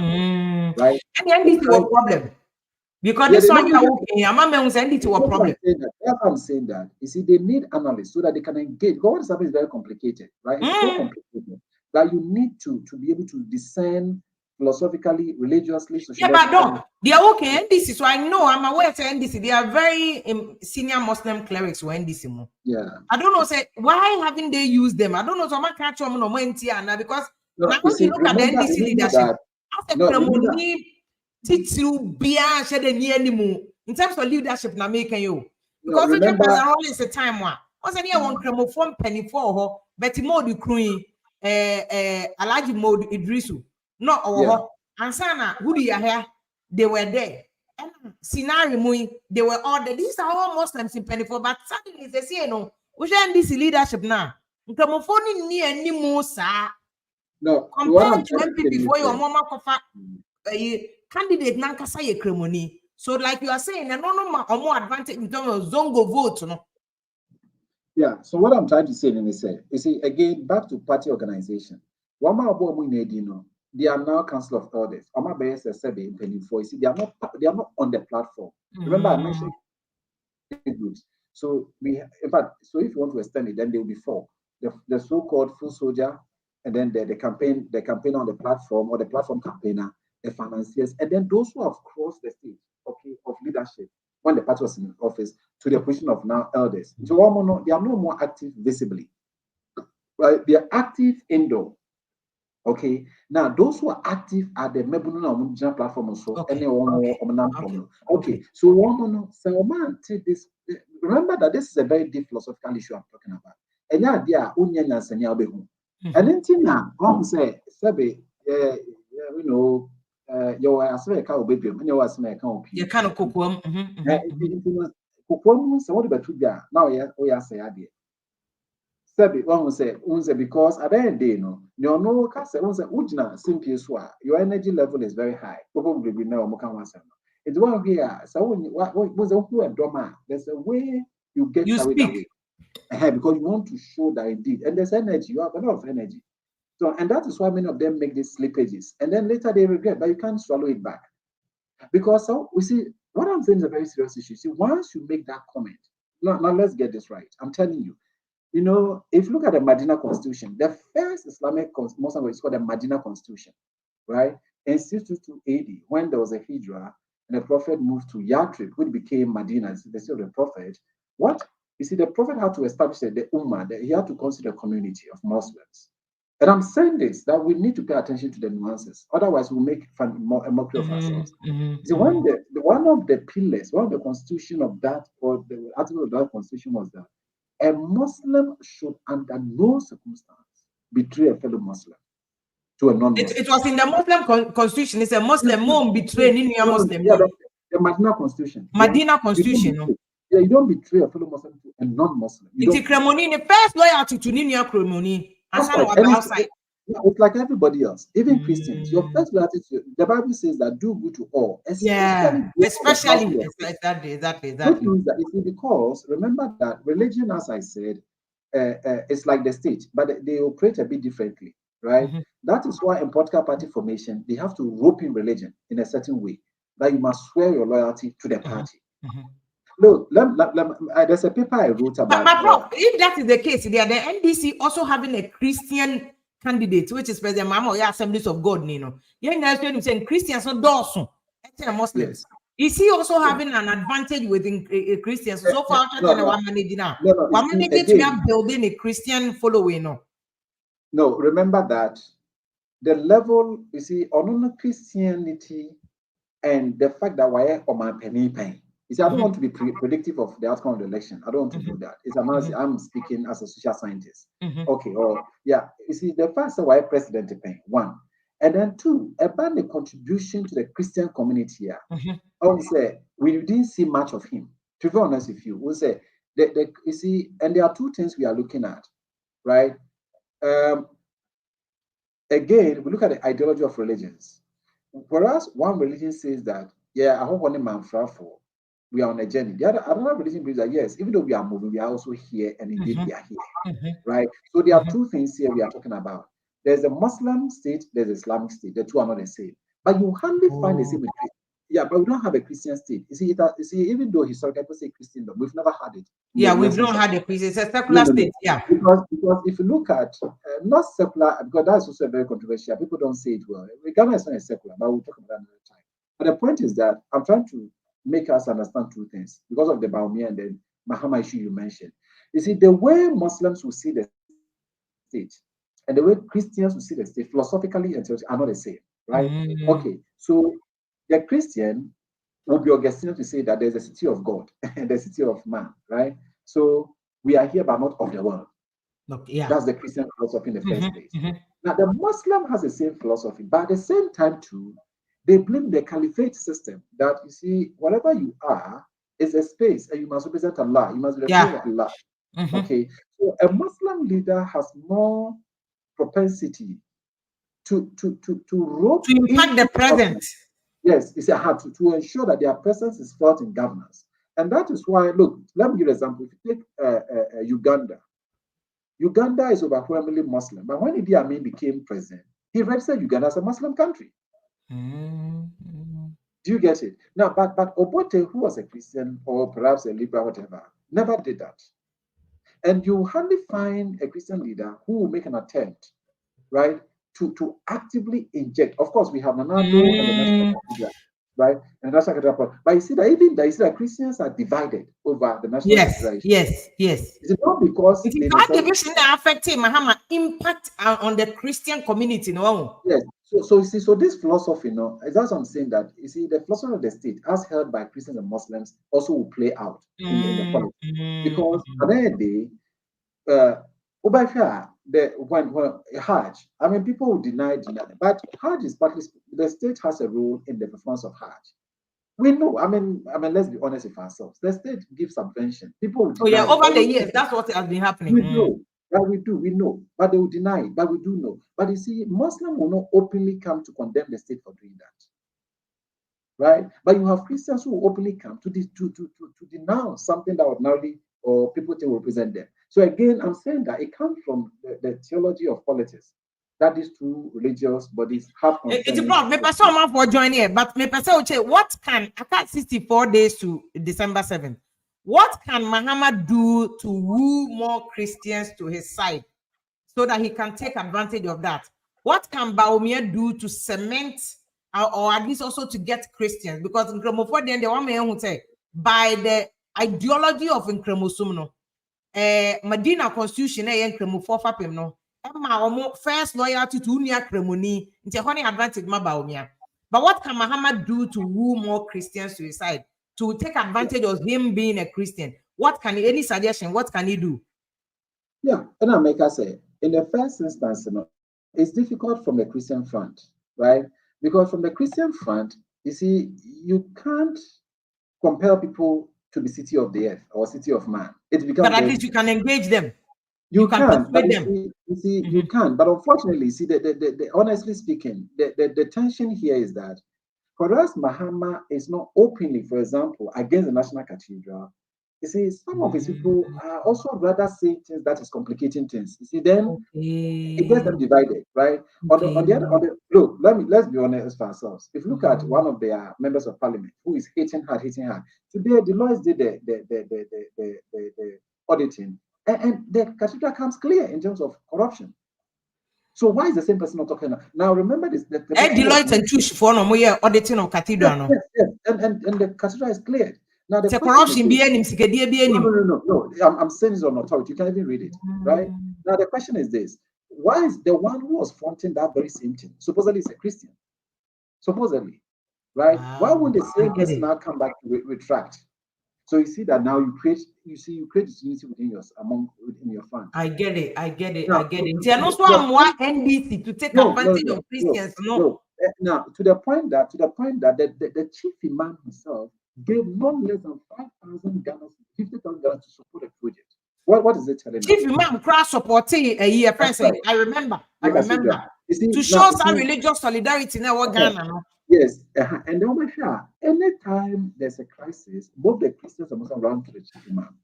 right? And then this is a problem. Because this one you are working, I'm saying it to a problem. I'm saying that. You see, they need analysts so that they can engage. Because what is happening is very complicated, right? It's so complicated that you need to be able to discern philosophically, religiously, sociologically. Yeah, but no, they are okay NDC. So I know I'm aware of NDC. They are very senior Muslim clerics who NDC. Yeah. I don't know. Say why haven't they used them? I don't know. So I'm catch on no now because now if you look at the NDC leadership, in terms of leadership, now making you because the remember, Cathedral is a time one. Was any one cremophone penny for her, Betty Mode Queen, Alaji Mode Idrisu, not or and Sana, who do you hear? They were there. And scenario, they were all there. These are all Muslims in Penny for, but suddenly they say, no, we should this leadership now. Cremophone near any more, sir. No, compared to MP before your mama cover candidate nankasa ye kremoni. So like you are saying, no more advantage in terms of Zongo vote, no. Yeah, so what I'm trying to say in this, you see, again, back to party organization. One more they are now Council of Elders. Ama BS in 24. You see, they are not on the platform. Remember, I mentioned groups. So we, in fact, so if you want to extend it, then there will be four: the so-called full soldier, and then the campaigner on the platform, or the platform campaigner, the financiers, and then those who have crossed the stage, okay, of leadership when the party was in office to the position of now elders. So they are no more active visibly, right? They are active indoor. Okay. Now those who are active at the Mebununa platform also. Okay. So this. Remember that this is a very deep philosophical issue I'm talking about. And yeah, and then now, say, you know, you are a cow baby, and you are a cow. You can't cook one. Somebody but now, yeah, say, idea. Sabi, one will say, because at the end of the day, no, your energy level is very high. Probably we know it's one here. So there's a way you get carried away. Because you want to show that indeed, and there's energy, you have a lot of energy. So, and that is why many of them make these slippages, and then later they regret, but you can't swallow it back. Because so we see, what I'm saying is a very serious issue. See, once you make that comment, now let's get this right. I'm telling you, you know, if you look at the Medina Constitution, the first Islamic Muslim is called the Medina Constitution, right? In 622 AD, when there was a Hijrah and the Prophet moved to Yathrib, which became Medina, the city of the Prophet, what? You see, the Prophet had to establish the Ummah, that he had to consider a community of Muslims. And I'm saying this, that we need to pay attention to the nuances. Otherwise, we'll make a mockery of ourselves. So one of the pillars, one of the constitution of that, or the article of that constitution was that a Muslim should under no circumstance betray a fellow Muslim to a non-Muslim. It was in the Muslim constitution. It's a Muslim mom betraying a Muslim. Yeah, the Medina Constitution. Medina Constitution. You don't betray a fellow Muslim to a non-Muslim. It's the first loyalty to Ninia Kremoni. Outside. It's like everybody else, even Christians. Your first loyalty to the Bible says that do good to all, especially exactly. Because remember that religion, as I said, it's like the state, but they operate a bit differently, right? That is why in political party formation, they have to rope in religion in a certain way, that you must swear your loyalty to the party. Look, there's a paper I wrote about. But if that is the case, the NDC also having a Christian candidate, which is President Mamo, Assemblies of God, you're saying Christians are Dawson, Muslims. Yes. Is he also having an advantage within Christians? So far, one managing to building a Christian following. No, remember that the level, you see, on Christianity and the fact that why on my penny pain. You see, I don't want to be predictive of the outcome of the election. I don't want to do that. I'm speaking as a social scientist. Okay, you see, the first why president paying one, and then two, about the contribution to the Christian community here. I would say we didn't see much of him. To be honest with you, we'll say you see, and there are two things we are looking at, right? Again, we look at the ideology of religions. Whereas one religion says that, I hope one man for. We are on a journey. The other religion believes that yes, even though we are moving, we are also here, and indeed we are here, right? So there are two things here we are talking about. There's a Muslim state, there's an Islamic state. The two are not the same, but you hardly find the same. But we don't have a Christian state. You see, even though historically people say Christendom, we've never had it. We've not had a Christian. It's a secular state. Because if you look at not secular, because that's also very controversial. People don't say it well. Ghana is not a secular, but we'll talk about that another time. But the point is that I'm trying to make us understand two things because of the Baumia and the Mahama issue you mentioned. You see, the way Muslims will see the state and the way Christians will see the state philosophically and are not the same, right? Okay, so the Christian will be Augustine to say that there's a city of God and the city of man, right? So we are here, but not of the world. Look, yeah. That's the Christian philosophy in the first place. Now, the Muslim has the same philosophy, but at the same time, too, they blame the caliphate system that, you see, whatever you are is a space and you must represent Allah. You must be the slave of Allah. Okay. So a Muslim leader has more propensity to impact the present. Yes, it's a hard to ensure that their presence is felt in governance. And that is why, look, let me give an example. If you take Uganda, Uganda is overwhelmingly Muslim. But when Idi Amin became president, he registered Uganda as a Muslim country. Do you get it? Now, but Obote, who was a Christian or perhaps a liberal, whatever, never did that. And you hardly find a Christian leader who will make an attempt, right, to actively inject. Of course, we have Nanado and the National Cathedral, right? And the National Cathedral. But you see that even that, you see that Christians are divided over the National Cathedral. Yes. Is it not because that division affecting Mahama impact on the Christian community? No. Yes. So you see, so this philosophy, that's what I'm saying, that you see the philosophy of the state, as held by Christians and Muslims, also will play out in the politics. Because at the end of the day, when Hajj, I mean, people will deny, but Hajj is partly, the state has a role in the performance of Hajj. We know, I mean, let's be honest with ourselves. The state gives subvention. People will deny. Over the years, that's what has been happening. We know. But we know, but they will deny it, but we do know. But you see, Muslims will not openly come to condemn the state for doing that, right? But you have Christians who will openly come to denounce something that ordinarily or people think will represent them. So again, I'm saying that it comes from the theology of politics that these two religious bodies have. It's a problem. Me person for joining here, but me person what can after 64 days to December 7th? What can Muhammad do to woo more Christians to his side so that he can take advantage of that? What can Baumia do to cement or at least also to get Christians? Because in Kremofo, then the one man who say by the ideology of Kremosumno, Medina Constitution, Kremofo Fapim no, first loyalty to Unia Kremoni, into honey advantage ma Baumia. But what can Muhammad do to woo more Christians to his side? To take advantage of him being a Christian? What can any suggestion? What can he do? Yeah, and I make us say, in the first instance, it's difficult from the Christian front, right? Because from the Christian front, you see, you can't compel people to the city of the earth or city of man. It becomes. But at least you can engage them. You can persuade them. You can. But unfortunately, see, honestly speaking, the tension here is that for us, Muhammad is not openly, for example, against the National Cathedral. You see, some of his people are also rather saying things that is complicating things. You see, then it gets them divided, right? On the other, look, let's be honest for ourselves. If you look at one of their members of parliament who is hating hard, today Deloitte did the auditing, and the cathedral comes clear in terms of corruption. So why is the same person not talking now? Remember this. Deloitte and Tush for no more auditing of cathedral. Yes. And the cathedral is cleared. Now the corruption No. I'm saying this on authority. You can even read it, right? Now the question is this: why is the one who was fronting that very same thing supposedly is a Christian? Supposedly, right? Why would the same person now come back to retract? So you see that now you create unity within your front. I get it. There are no more NDC to take advantage of Christians. No. Now to the point that the chief imam himself gave not less than 5,000 Ghana, 50,000 Ghana to support the project. What is it telling us? Chief imam cross supporting a year person. I remember. You see, to show some religious solidarity in our Ghana. Yes, and over here, anytime there's a crisis, both the Christians and Muslims run to the chief imam.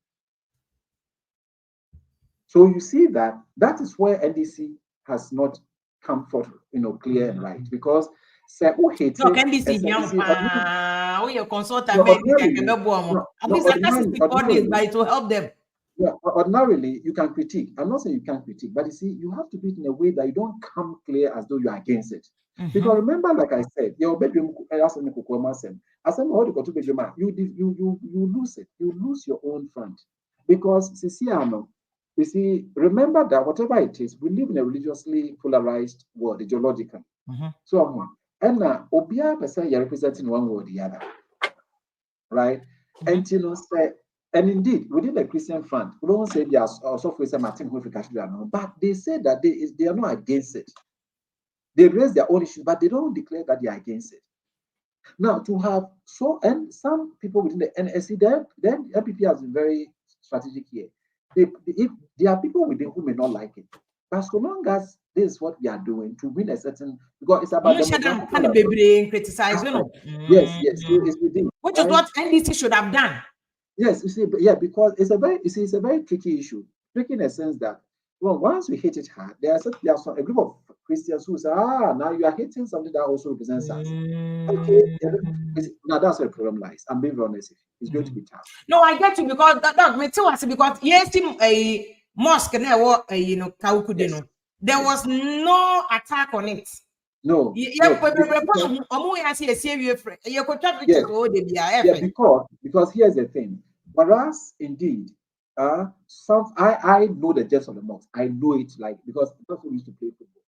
So you see that is where NDC has not come forth, clear and right, because NDC your consultant at least it will help them. Yeah, ordinarily you can critique. I'm not saying you can't critique, but you see, you have to do it in a way that you don't come clear as though you're against it. Because remember, like I said, your bedroom, you lose it. You lose your own front. Because you see, remember that whatever it is, we live in a religiously polarized world, ideologically. So and Obia person you're representing one way or the other. right? And you know, say, and indeed, within the Christian front, we don't say they are also for some Cathedral, but they say that they are not against it. They raise their own issues, but they don't declare that they are against it. Now, to have and some people within the NSC, then MPP has been very strategic here. If there are people within who may not like it, but so long as this is what we are doing to win a certain, because it's about criticize, you know. Yes, it's within. Which is what NDC should have done. Yes, you see, yeah, because it's a very tricky issue. Tricky in the sense that, well, once we hit it hard, there's a group of Christians who say, now you are hitting something that also represents us. Okay, now that's where the problem lies. I'm being honest. It's going to be tough. No, I get you, because that me too. Because yes, a mosque now, you know, Kaukudeno. There was no attack on it. No. Because here's the thing. Whereas indeed, I know the depths of the mosque. I know it because we used to play football.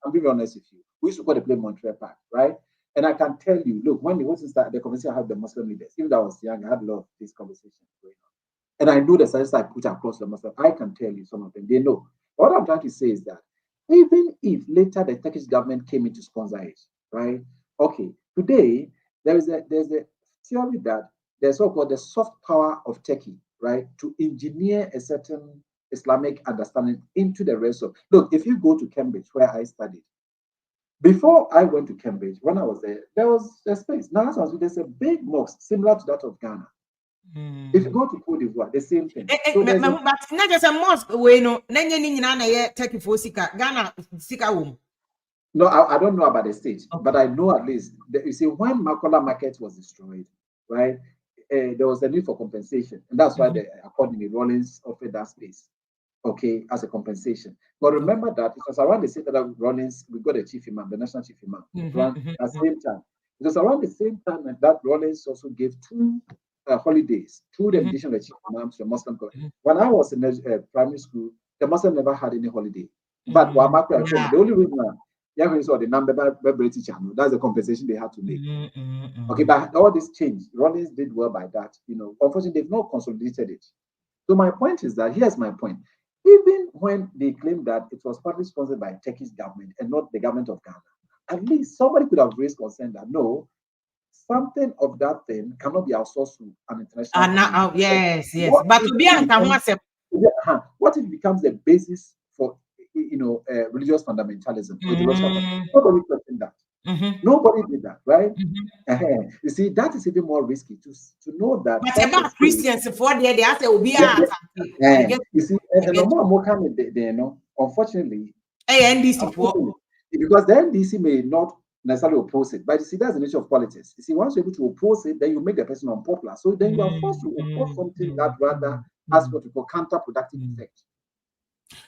I'm being honest with you. We used to go to play Montreal Park, right? And I can tell you, look, when we started the conversation, I had the Muslim leaders. Even though I was young, I had a lot of these conversations going on. And I know the statistics I put across the Muslim. I can tell you some of them. They know. What I'm trying to say is that even if later the Turkish government came in to sponsor it, right? Okay, today there's a theory that there's so-called the soft power of Turkey, right? To engineer a certain Islamic understanding into the rest of. Look, if you go to Cambridge, where I studied, before I went to Cambridge, when I was there was a space. Now there's a big mosque similar to that of Ghana. If you go to Cote d'Ivoire, the same thing. So but not just a mosque, we know. Turkey for Sika, Ghana, Sika womb. No, I don't know about the state, but I know at least. You see, when Makola Market was destroyed, right, there was a need for compensation. And that's why, accordingly, Rollins offered that space, okay, as a compensation. But remember that it was around the same time that Rollins, we got the chief imam, the national chief imam, at the same time. It was around the same time that Rollins also gave 2 holidays, 2 dedication of the chief imam to the Muslim community. When I was in primary school, the Muslim never had any holiday. But the only reason the number that's the compensation they had to make. Okay, but all this changed. Rollins did well by that. You know, unfortunately, they've not consolidated it. So my point is that here's my point. Even when they claim that it was partly sponsored by Turkish government and not the government of Ghana, at least somebody could have raised concern that no, something of that thing cannot be outsourced to an international. Yes. But to be what if it becomes the basis for religious fundamentalism? Nobody questioned that. Nobody did that, right? You see, that is even more risky to know that. But about Christians for they say you see, and no more coming there, unfortunately. Because the NDC may not necessarily oppose it, but you see, that's the nature of politics. You see, once you're able to oppose it, then you make the person unpopular. So then you are forced to oppose something that rather has what we call counterproductive effect.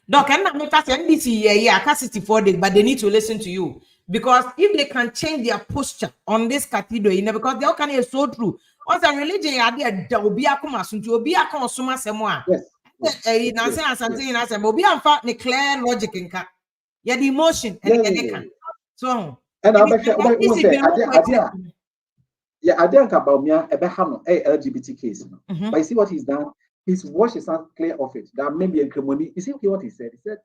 Doc, and not NDC, capacity for it, but they need to listen to you. Because if they can change their posture on this cathedral, because they all can is so true. Once a religion, there will be a commercial to be a consumer somewhere. Yes. The clear logic in cat. Yeah, the emotion and the so. And I bet I didn't about me a LGBT case. But you see what he's done? He's washed his hands clear of it. That may be a ceremony. You see what he said? He said,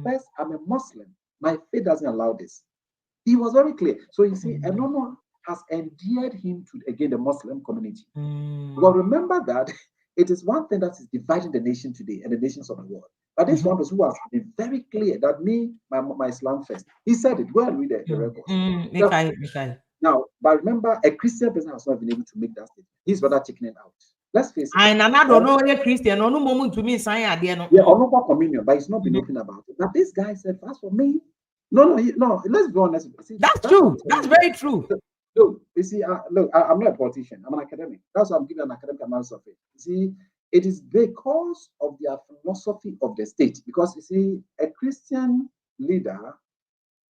first, I'm a Muslim. My faith doesn't allow this. He was very clear. So you see, Enono has endeared him to, again, the Muslim community. But remember that it is one thing that is dividing the nation today and the nations of the world. But this one was who has been very clear that my Islam first. He said it. Go and read the record. Now, but remember, a Christian person has not been able to make that statement. He's rather taking it out. Let's face it. I don't know a Christian, no moment to me, yeah, or no communion, but he's not been open about it. But this guy said, as for me, no, let's be honest. See, that's true. That's very true. Look, you see, look, I'm not a politician. I'm an academic. That's why I'm giving an academic analysis of it. You see, it is because of their philosophy of the state. Because you see, a Christian leader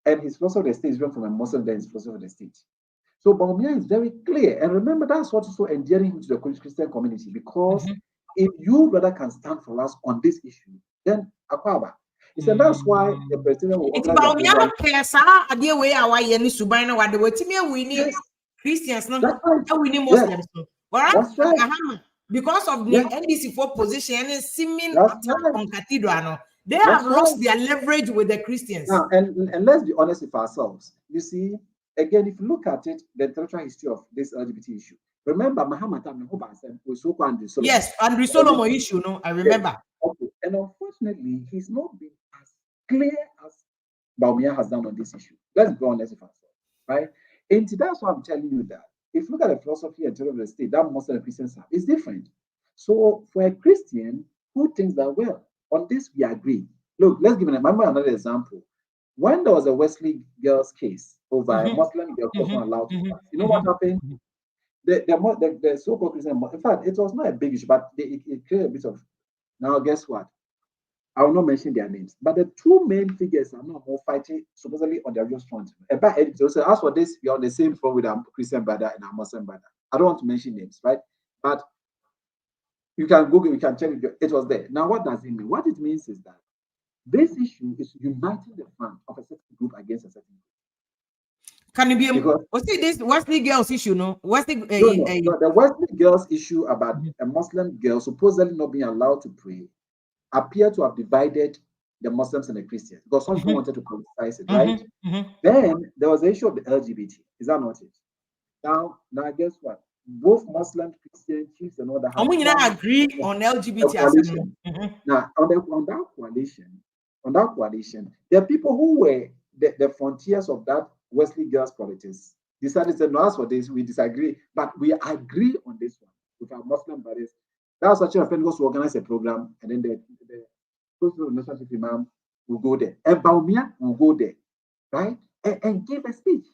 and his philosophy of the state is different from a Muslim that is philosophy of the state. So Bawumia is very clear. And remember, that's what's also endearing him to the Christian community. Because if you brother can stand for us on this issue, then Akwaba. He said that's why the president will Christians, no, That's right. we need Muslims. Whereas That's right. because of the NDC4 position and seeming That's attack right. on Cathedral, they That's have lost right. their leverage with the Christians. Now, and let's be honest with ourselves. You see, again, if you look at it, the intellectual history of this LGBT issue. Remember, Muhammad was so Andrew Solomon. Yes, Andrew Solomon issue, no, I remember. Yes. Okay. And unfortunately, he's not been as clear as Baumia has done on this issue. Let's be honest with ourselves, right? And that's why I'm telling you that if you look at the philosophy and theory of the state that most of the Christians have, it's different. So for a Christian who thinks that, well, on this we agree. Look, let's give another example. When there was a Wesley girls case over a Muslim girl who wasn't allowed to pass, you know what happened? The so-called Christian, in fact, it was not a big issue, but it created a bit of. Now, guess what? I will not mention their names, but the two main figures are now more fighting supposedly on their real front. So as for this, we are on the same front with our Christian brother and our Muslim brother. I don't want to mention names, right? But you can Google, you can check it was there. Now, what does it mean? What it means is that this issue is uniting the front of a certain group against a certain group. Can it be this Wesley girls issue? No, the Wesley girls issue about a Muslim girl supposedly not being allowed to pray appear to have divided the Muslims and the Christians because some people wanted to politicize it, right? Then there was the issue of the LGBT. Is that not it? Now, guess what? Both Muslim, Christian, chiefs, and all that. And we not agree on LGBT. Now, on that coalition, there are people who were the frontiers of that Wesley girls politics decided to no, as for this, we disagree, but we agree on this one with our Muslim brothers. That's why Church of Pentecost will organize a program, and then the relationship imam will go there, and Baumia will go there, right, and give a speech.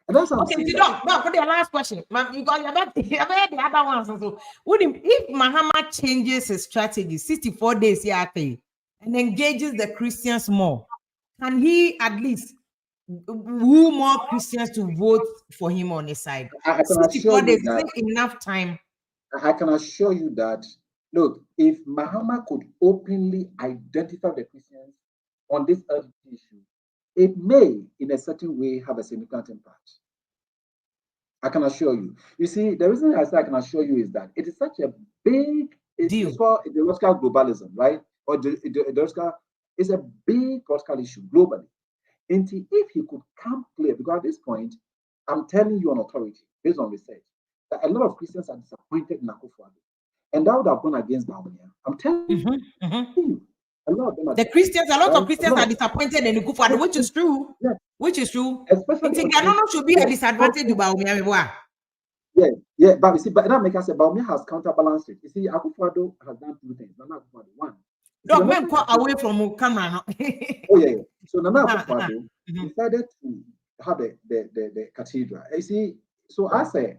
And that's okay. But for the last question, you got the other ones. So, if Muhammad changes his strategy 64 days and engages the Christians more, can he at least woo more Christians to vote for him on his side? 64 days is enough time. I can assure you that, look, if Muhammad could openly identify the Christians on this issue, it may, in a certain way, have a significant impact. I can assure you. You see, the reason I say I can assure you is that it is such a big deal. It's called ideological globalism, right? Or ideological, it's a big political issue globally. And if he could come clear, because at this point, I'm telling you on authority, based on research, that a lot of Christians are disappointed in Akuffo Addo. And that would have gone against Baumia. I'm telling you. A lot of them are a lot of Christians are disappointed in Akuffo Addo, which is true. Yeah. Which is true. Especially should be a disadvantage to Baumia. Yeah, but you see, but that makes us say Baumia has counterbalanced it. You see, Akuffo Addo has done two things. Nana Akuffo Addo, one. Don't men call away from camera. Oh yeah. So Nana Akuffo Addo decided to have the cathedral. You see, so I say,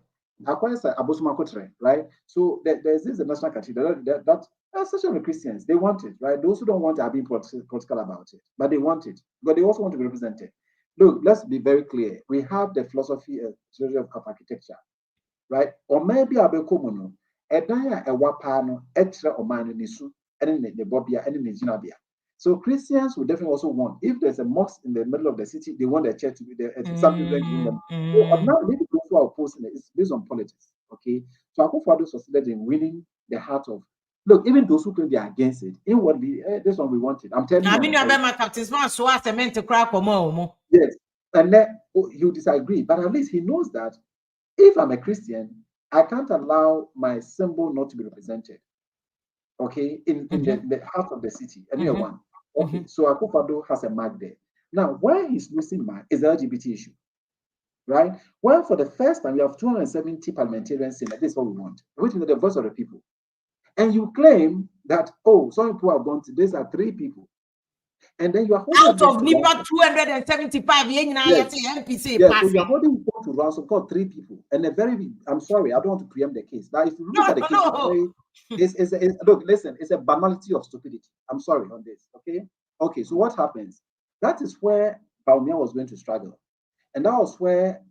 right? So there's this national cathedral that especially the Christians, they want it, right? Those who don't want it are being political about it, but they want it, but they also want to be represented. Look, let's be very clear. We have the philosophy of architecture, right? Or maybe Abekomono, Edaya Ewapano, Etra Omano Nisu, and the Bobia, and the Jinabia. So Christians will definitely also want, if there's a mosque in the middle of the city, they want their church to be there. Something like them. So now maybe people who are opposing it, it's based on politics. Okay. So Akuffo Addo succeeded in winning the heart of. Look, even those who claim they are against it, inwardly, this one we want it. I'm telling you. I mean, my captain's man so as meant to crack or yes, and then he'll disagree, but at least he knows that if I'm a Christian, I can't allow my symbol not to be represented. Okay, in the heart of the city, one. Okay, so Akuffo Addo has a mark there. Now, where he's losing mark is the LGBT issue, right? Well, for the first time, we have 270 parliamentarians saying that this is what we want, which is the voice of the people. And you claim that, oh, some people have gone to these are 3 people. And then you are out of NIPA 275, MPC. Yes, so you are holding to ransom called 3 people. And I'm sorry, I don't want to preempt the case. But if you look at the case, look, listen, it's a banality of stupidity. I'm sorry on this. Okay, so what happens? That is where Baumia was going to struggle. And that was where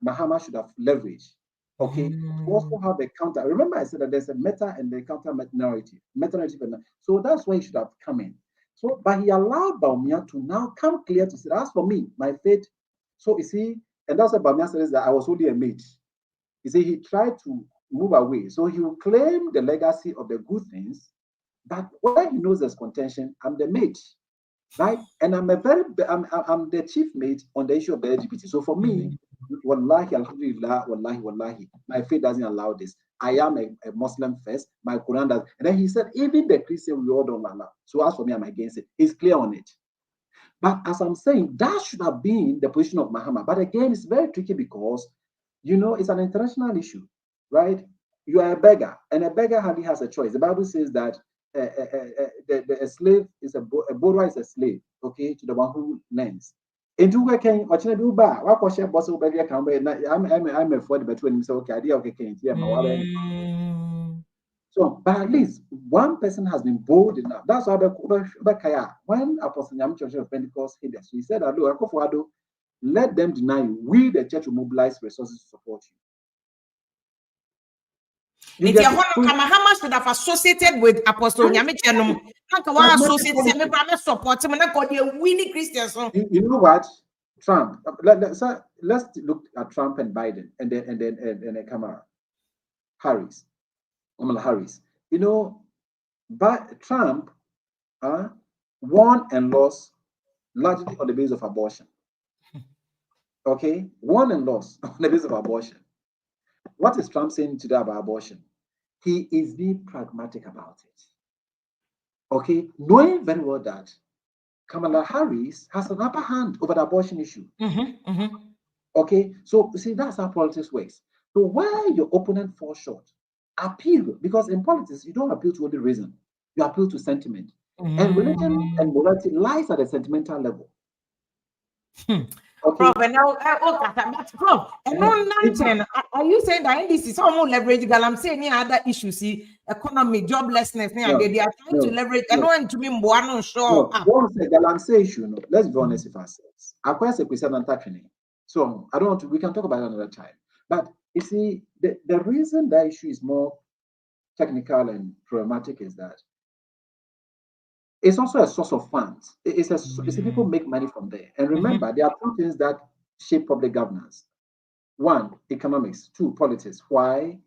Muhammad should have leveraged. Okay, to also have a counter. Remember, I said that there's a meta and the counter narrative. So that's where he should have come in. So, but he allowed Baumia to now come clear to say, as for me, my faith. So you see, And that's what Bamiya says, that I was only a mate. He said he tried to move away. So he will claim the legacy of the good things, but when he knows there's contention, I'm the mate, right? And I'm the chief mate on the issue of the LGBT. So for me, wallahi, alhamdulillah, wallahi, my faith doesn't allow this. I am a Muslim first, my Quran does. And then he said, even the Christian, we all don't allow. So as for me, I'm against it. He's clear on it. But as I'm saying, that should have been the position of Muhammad. But again, it's very tricky because, it's an international issue, right? You are a beggar, and a beggar hardly has a choice. The Bible says that a slave is a borrower is a slave, okay, to the one who lends. Into where can watch do bar? What question boss will be I'm a for between him, so okay, idea okay, so, but at least one person has been bold enough. That's why when Apostle Nyame Church of Pentecost hit us, he said, Akuffo Addo, let them deny you. We, the church, will mobilize resources to support you. Kamahama should have associated with Apostle Nyame Chenom. You know what? Trump. Let's look at Trump and Biden and then Kamala Harris. But Trump won and lost largely on the basis of abortion. Okay, won and lost on the basis of abortion. What is Trump saying today about abortion? He is being pragmatic about it. Okay, knowing very well that Kamala Harris has an upper hand over the abortion issue. Okay, so see, that's how politics works. So where your opponent falls short, appeal, because in politics, you don't appeal to only reason, you appeal to sentiment. And religion and morality lies at a sentimental level. Okay. Prof, now, Prof, are you saying that this is almost leverage galamsey any other issues, see, economy, joblessness, they are trying to leverage, and no to me, no, sure. Don't say galamsey issue, no. Let's be honest with ourselves. So I don't want to, we can talk about it another time. But you see, the reason that issue is more technical and problematic is that it's also a source of funds. It's people make money from there. And remember, there are two things that shape public governance. One, economics. Two, politics. Why?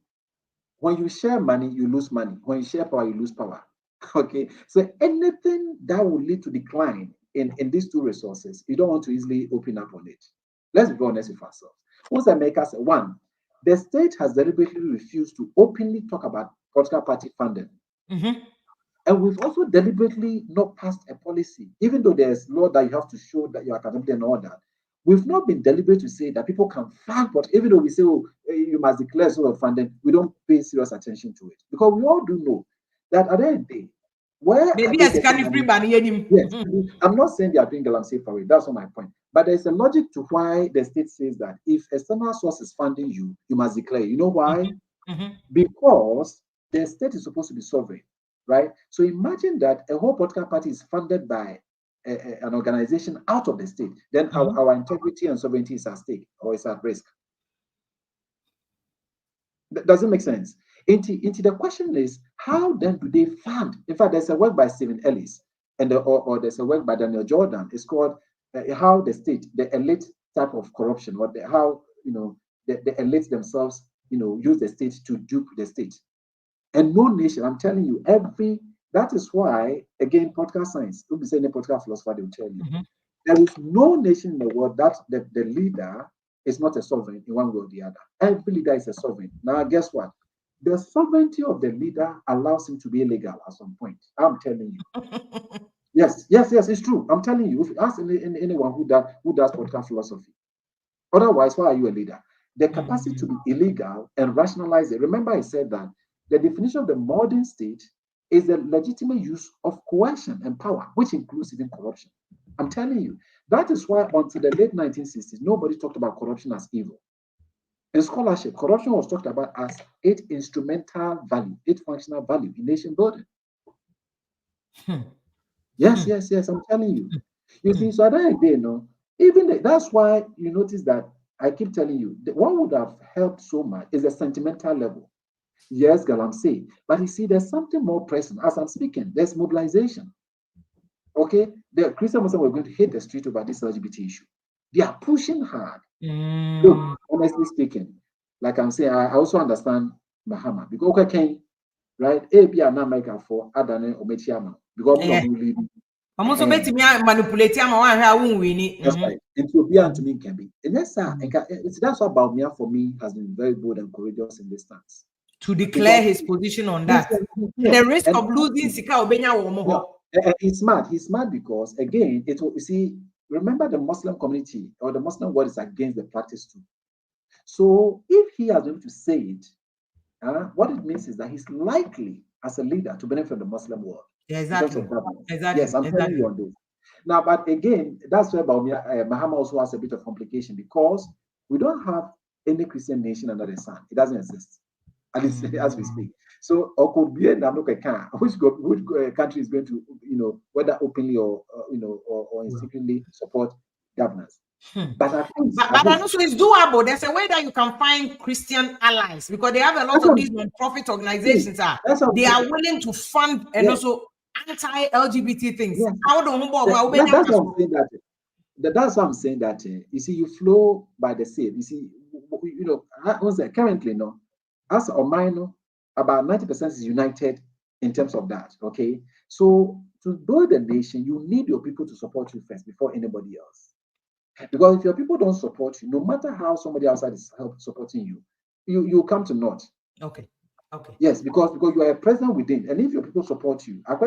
When you share money, you lose money. When you share power, you lose power. Okay? So anything that will lead to decline in these two resources, you don't want to easily open up on it. Let's be honest with ourselves. What's America say? One, the state has deliberately refused to openly talk about political party funding. And we've also deliberately not passed a policy, even though there's law that you have to show that you're accountable and all that. We've not been deliberate to say that people can fund, but even though we say, oh, you must declare sort of funding, we don't pay serious attention to it. Because we all do know that at the end of the day, where maybe yes, I'm not saying they are doing galamsey for it, that's not my point. But there's a logic to why the state says that if external source is funding you, you must declare. You know why? Because the state is supposed to be sovereign. Right? So imagine that a whole political party is funded by an organization out of the state. Then our integrity and sovereignty is at stake or is at risk. Does it make sense? Into the question is, how then do they fund? In fact, there's a work by Stephen Ellis and or there's a work by Daniel Jordan. It's called how the state, the elite type of corruption, or how the elites themselves use the state to dupe the state. And no nation, I'm telling you, that is why, again, political science, don't be saying a political philosopher, they will tell you. There is no nation in the world that the leader is not a sovereign in one way or the other. Every leader is a sovereign. Now, guess what? The sovereignty of the leader allows him to be illegal at some point. I'm telling you. Yes, it's true. I'm telling you. If you ask anyone who does political philosophy, otherwise, why are you a leader? The capacity to be illegal and rationalize it. Remember, I said that the definition of the modern state is the legitimate use of coercion and power, which includes even corruption. I'm telling you, that is why until the late 1960s, nobody talked about corruption as evil. In scholarship, corruption was talked about as its instrumental value, its functional value in nation building. Yes, I'm telling you. You see, so at the end of the day, that's why you notice that I keep telling you, what would have helped so much is a sentimental level. Yes, galamsey, but you see, there's something more present. As I'm speaking, there's mobilization. Okay, the Christian Muslims were going to hit the street over this LGBT issue. They are pushing hard. Look, honestly speaking, like I'm saying, I also understand Mahama because okay, right? ABI and America for Adane Ometiama because we don't really. I'm also betting me manipulate him. I won't win it. That's right. And to be and to me can be. And that's what Baumia for me has been very bold and courageous in this stance. To declare his position on that. The risk of losing Sika Obenya Womo. He's smart. He's smart because again, it will, you see, remember the Muslim community or the Muslim world is against the practice too. So if he has been able to say it, what it means is that he's likely as a leader to benefit from the Muslim world. Yeah, exactly. Yes, I'm telling you on this. Now, but again, that's where Mahama also has a bit of complication because we don't have any Christian nation under the sun. It doesn't exist, at least as we speak. So, or could be which country is going to, whether openly or secretly support governance. But I know so it's doable. There's a way that you can find Christian allies because they have a lot of these non-profit organizations. They are willing to fund and also anti-LGBT things. Yes. That's why I'm saying that you see, you flow by the sea. You see, currently, as a minor, about 90% is united in terms of that. Okay, so to build a nation, you need your people to support you first before anybody else. Because if your people don't support you, no matter how somebody outside is supporting you, you come to naught. Okay. Yes, because you are a president within, and if your people support you, it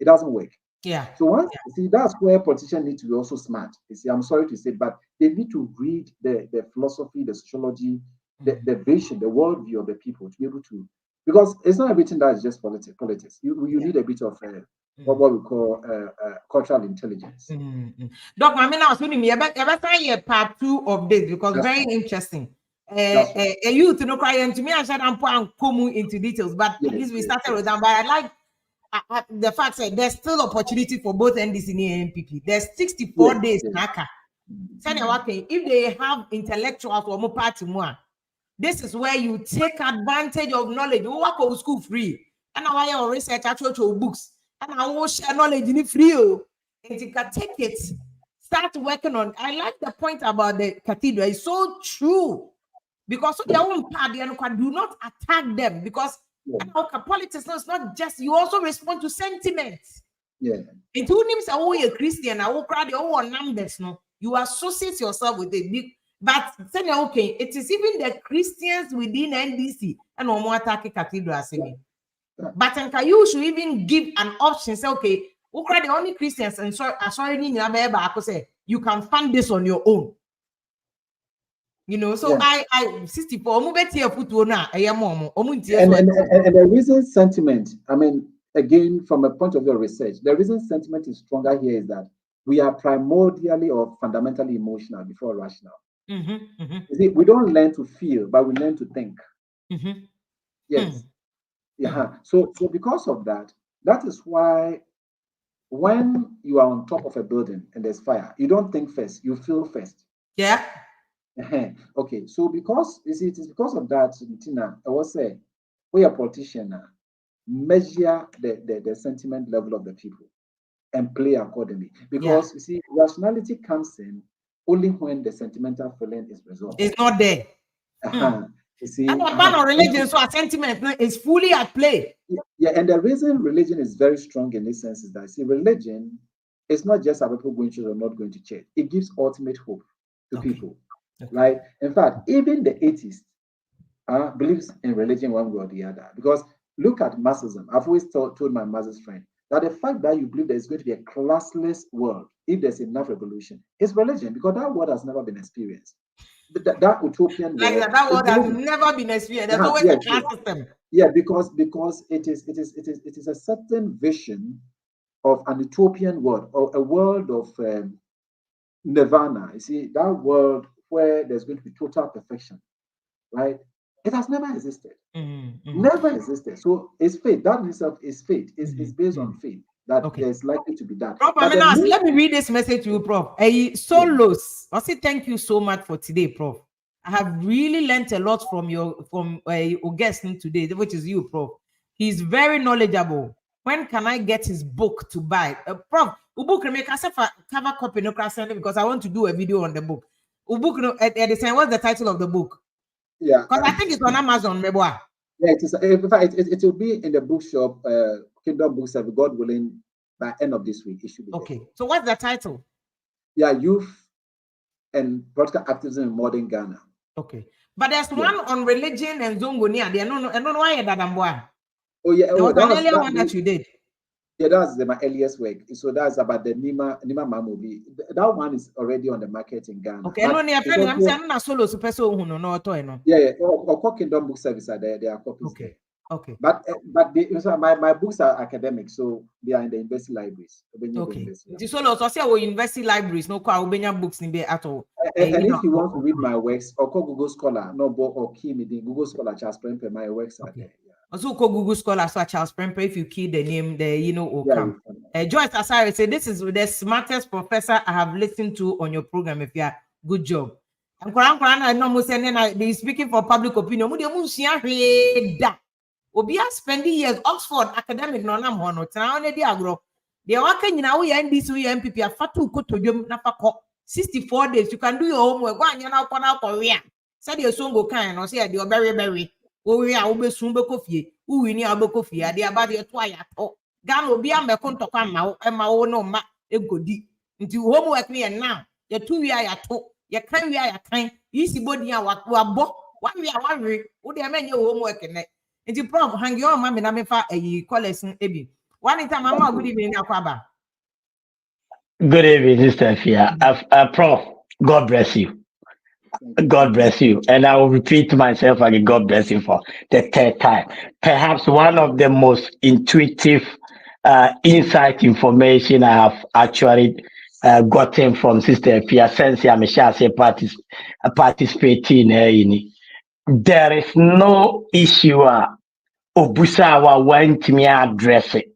doesn't work. Yeah. So once you see, that's where politicians need to be also smart. You see, I'm sorry to say, but they need to read the philosophy, the sociology, the vision, the worldview of the people to be able to, because it's not everything that is just politics. You need a bit of what we call cultural intelligence. Doc, I mean, I was reading me part 2 of this because that's very interesting. A youth, crying to me, I said I'm pouring into details, but at least we started with them. But I like the fact that there's still opportunity for both NDC and NPP. There's 64 days in Aka. If they have intellectuals or more party more, this is where you take advantage of knowledge. You work on school free, and now I research actual books. And I will share knowledge in it free. And you can take it, start working on. I like the point about the cathedral. It's so true. Because their own party and do not attack them. Because politics is not just, you also respond to sentiments. Yeah. And two names are all a Christian, I will cry the all numbers. No, you associate yourself with it. But say okay, it is even the Christians within NDC and no more attack cathedral. But you should even give an option. Say, okay, the only Christians and sorry, you can fund this on your own. So I 64. And the reason sentiment, I mean, again, from a point of view of research, the reason sentiment is stronger here is that we are primordially or fundamentally emotional before rational. You see, we don't learn to feel, but we learn to think. Yes. Yeah. So because of that, that is why when you are on top of a building and there's fire, you don't think first, you feel first. Yeah. Okay. So because you see, it is because of that, Tina, I will say, we are politicians now, measure the sentiment level of the people and play accordingly. Because you see, rationality comes in only when the sentimental feeling is resolved. It's not there. You see, and about religion, so a sentiment is fully at play. Yeah, and the reason religion is very strong in this sense is that, see, religion is not just about people going to church or not going to church. It gives ultimate hope to people, right? In fact, even the atheist believes in religion one way or the other. Because look at Marxism. I've always told my Marxist friend that the fact that you believe there's going to be a classless world, if there's enough revolution, is religion, because that world has never been experienced. That utopian world, that world has never been experienced. There's always a class system. Yeah, because it is a certain vision of an utopian world, or a world of nirvana. You see, that world where there's going to be total perfection, right? It has never existed. Never existed. So it's faith. That in itself is faith. It's based on faith that there's likely to be that. Prof, let me read this message to you, Prof. Solos, I say thank you so much for today, Prof. I have really learned a lot from your guest today, which is you, Prof. He's very knowledgeable. when can I get his book to buy? Prof, book make a cover copy no because I want to do a video on the book. Book no at the same. What's the title of the book? Yeah, because I think it's on Amazon. Maybe. Yeah, it is. In fact, it will be in the bookshop, Kingdom Books, God willing, by end of this week. It should be okay. there. So what's the title? Yeah, Youth and Political Activism in Modern Ghana. Okay, but there's one on religion and Zongo near there. No, I don't know why that I'm one. Oh yeah, there was an earlier one that you did. Yeah, that's my earliest work. So that's about the Nima movie. That one is already on the market in Ghana. Okay, no, I'm saying I'm not solo super so no. Yeah. Or Kingdom Book Service are there. There are copies. Okay. There. Okay. But my books are academic, so they are in the university libraries. Okay. The solo so say university libraries no kwa obenya books in there at all. And if you want to read my works, or call Google Scholar, or key me the Google Scholar Charles Prempe, my works are there. Yeah. Also call Google Scholar so Charles Prempe if you key the name there, will come. Joyce Asare say this is the smartest professor I have listened to on your program. If you are good job. And I know they speaking for public opinion. Obi are spending years Oxford academic no nam hono tena only di agro de waka nyina wo ya NDC wo ya MPP afatu kotodwom na fakọ 64 days you can do your homework go anya na akọ we a say the Zongo kan no say the oberry wo we a wo besun be kofie wo wi ni a be kofie ade aba de to aya to Ghana obi ameko ntokwa ma wo no ma egodi nti homework ni now ye tu wi aya to ye kan wi aya kan yisi bodi a wa bo wa wi a wa wi wo de menye homework ne. It's a problem. Hang your mammy, na me fa a college ebi. One time, Mama, good evening, Akwaba. Good evening, Sister Fia. Prof, God bless you. God bless you. And I will repeat myself again, God bless you for the third time. Perhaps one of the most intuitive insight information I have actually gotten from Sister Fia since I'm participating in there is no issue obusawa want me address it.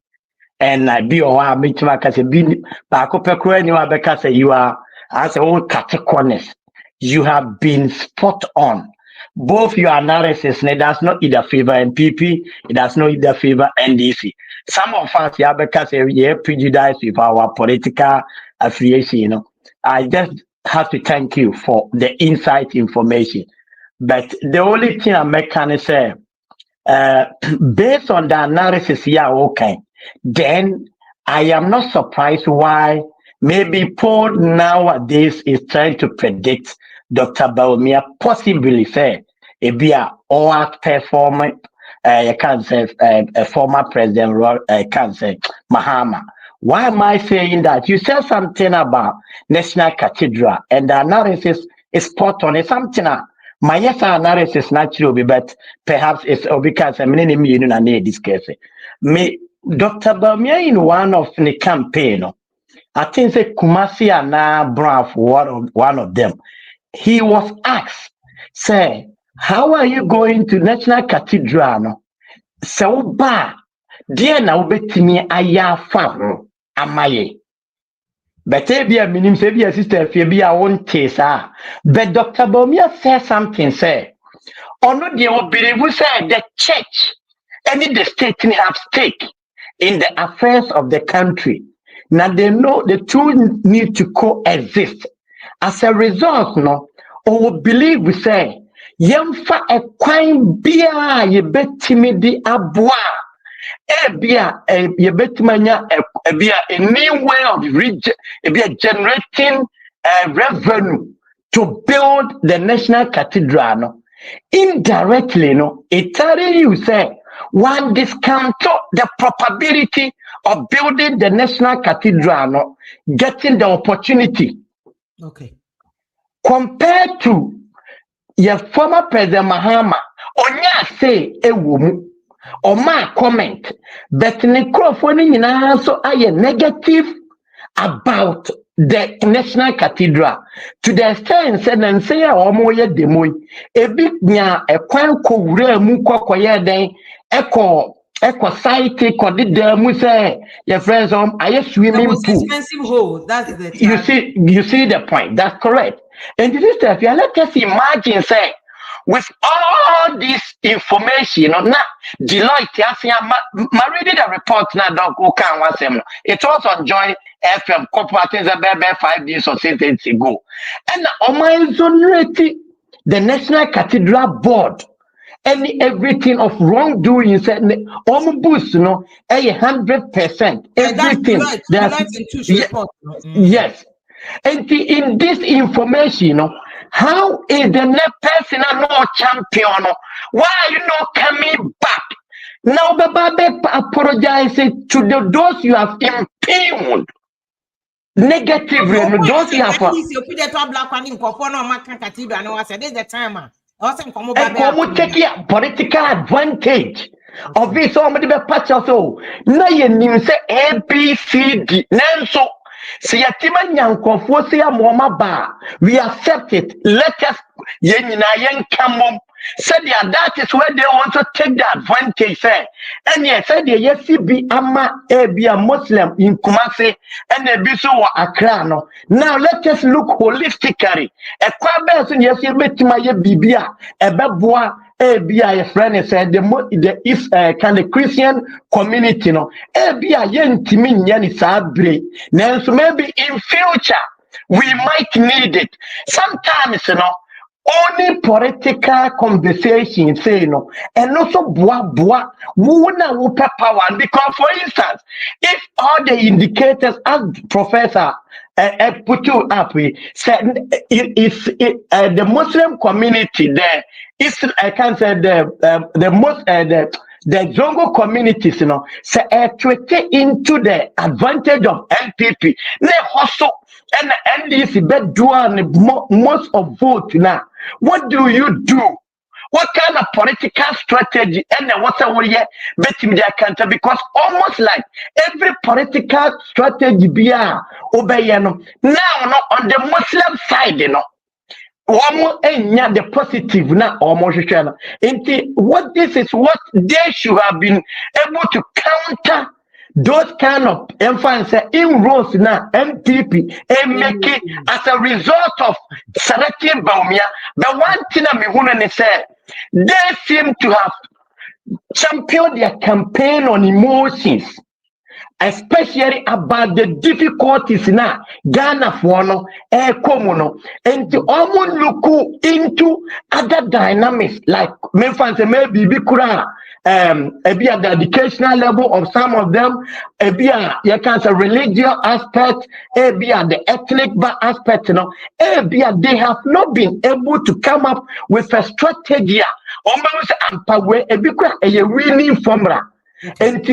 And I be or I meet my cousin be back up a you are as a old categories. You have been spot on. Both your analysis it does not either favor MPP, it does not either favor NDC. Some of us yeah because we are prejudiced with our political affiliation, I just have to thank you for the insight information. But the only thing I can say, based on the analysis, yeah, okay, then I am not surprised why maybe Paul nowadays is trying to predict Dr. Baumia possibly say, or outperform, I can't say, a former president, I can't say, Mahama. Why am I saying that? You said something about National Cathedral, and the analysis is spot on. It's something. My yes analysis naturally, but perhaps it's because I'm in a discuss. Me, Dr. Baumia in one of the campaign, I think the Kumasi and Braf, one of them, he was asked, say, how are you going to National Cathedral? So bad, dear now bet me aya fam amaye. But maybe a minimum, maybe a sister, if you be a own case, but Dr. Baumia said something, say, or not the obedience, say the church, any the state have stake in the affairs of the country. Now they know the two need to coexist. As a result, no, or believe we say, yamfa a quine beer, ye bet timidi abwa. A new way of generating revenue to build the National Cathedral. No? Indirectly, no, it tells you say one discount the probability of building the National Cathedral, no, getting the opportunity. Okay. Compared to your former President Mahama, Onya say woman. Or my comment, but necrophone also are negative about the National Cathedral to the extent and say or more demo a bit near a quanko muko then echo site corded them we say your friends I swimming pool. Expensive hole, that's the you see the point, that's correct. And this is if you let us imagine say with all this information, now Deloitte has reading the report now. It was on Joy FM corporate 5 days or 6 days ago, and exonerating the National Cathedral Board. Everything of wrongdoing said boost, 100%. Everything. Yes. And in this information, how is the next person no champion? Why are you not coming back? Now, Baba apologize to those you have impugned. Negatively, those you have. Take political advantage of this. Somebody be patch also. Na ye nim say ABCD. Nanso see yatima nyankofo say amoma ba. We accept it. Let us ye nyina yen kamom. Said that is where they want to take the advantage. And yes, said the YCB ama be a Muslim in Kumasi and a biso Accra. Now let us look holistically. A kwabes yes, you bet my bibia a babwa be a friend said the if can the Christian community no be a yen timin yani sabre. Now so maybe in future we might need it. Sometimes only political conversation say and also boa who power. Because for instance, if all the indicators as Professor put you up, said the Muslim community there is I can say the Zongo communities, say into the advantage of NPP. They also and the NDC bet doing most of vote now. What do you do? What kind of political strategy and what's a way betting their country? Because almost like every political strategy be obey now on the Muslim side, the positive now almost what this is what they should have been able to counter those kind of emphasis inroads now MPP and make it as a result of selecting Baumia. But one thing I say they seem to have championed their campaign on emotions, especially about the difficulties now Ghana for and to almost look into other dynamics like maybe be at the educational level of some of them, be at the religious aspect, be at the ethnic aspect, be at they have not been able to come up with a strategy almost a winning formula. And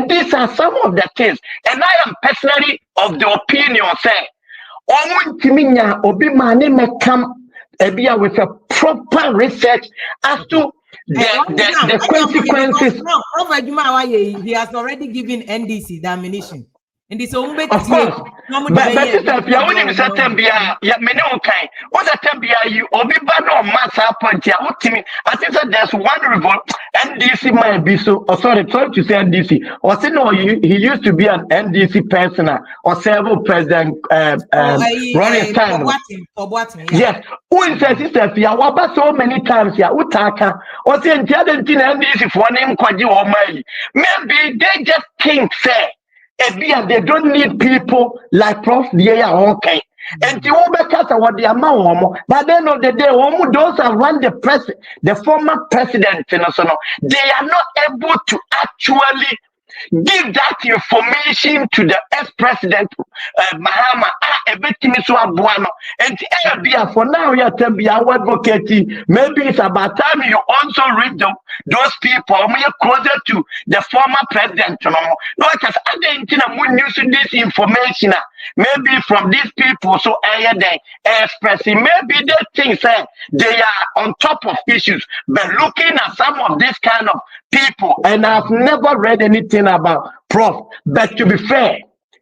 these are some of the things, and I am personally of the opinion say obi mani may come with a proper research as to the consequences. He has already given NDC the ammunition. And this of course, but you I think that there's one revolt. NDC might be so sorry to say NDC or say no, he used to be an NDC person or several president running time. Yes, who is a sister? So many times here, Utaka or say NDC for name maybe they just think say. They don't need people like Prof. Okay. And what they are, but at the end of the day, those that run the former president, they are not able to actually give that information to the ex-president Mahama. And for now, you are be our advocating. Maybe it's about time you also read those people closer to the former president. No, because I didn't use this information. Maybe from these people, so they expressing. Maybe they think they are on top of issues, but looking at some of this kind of people, and I've never read anything about Prof. But to be fair,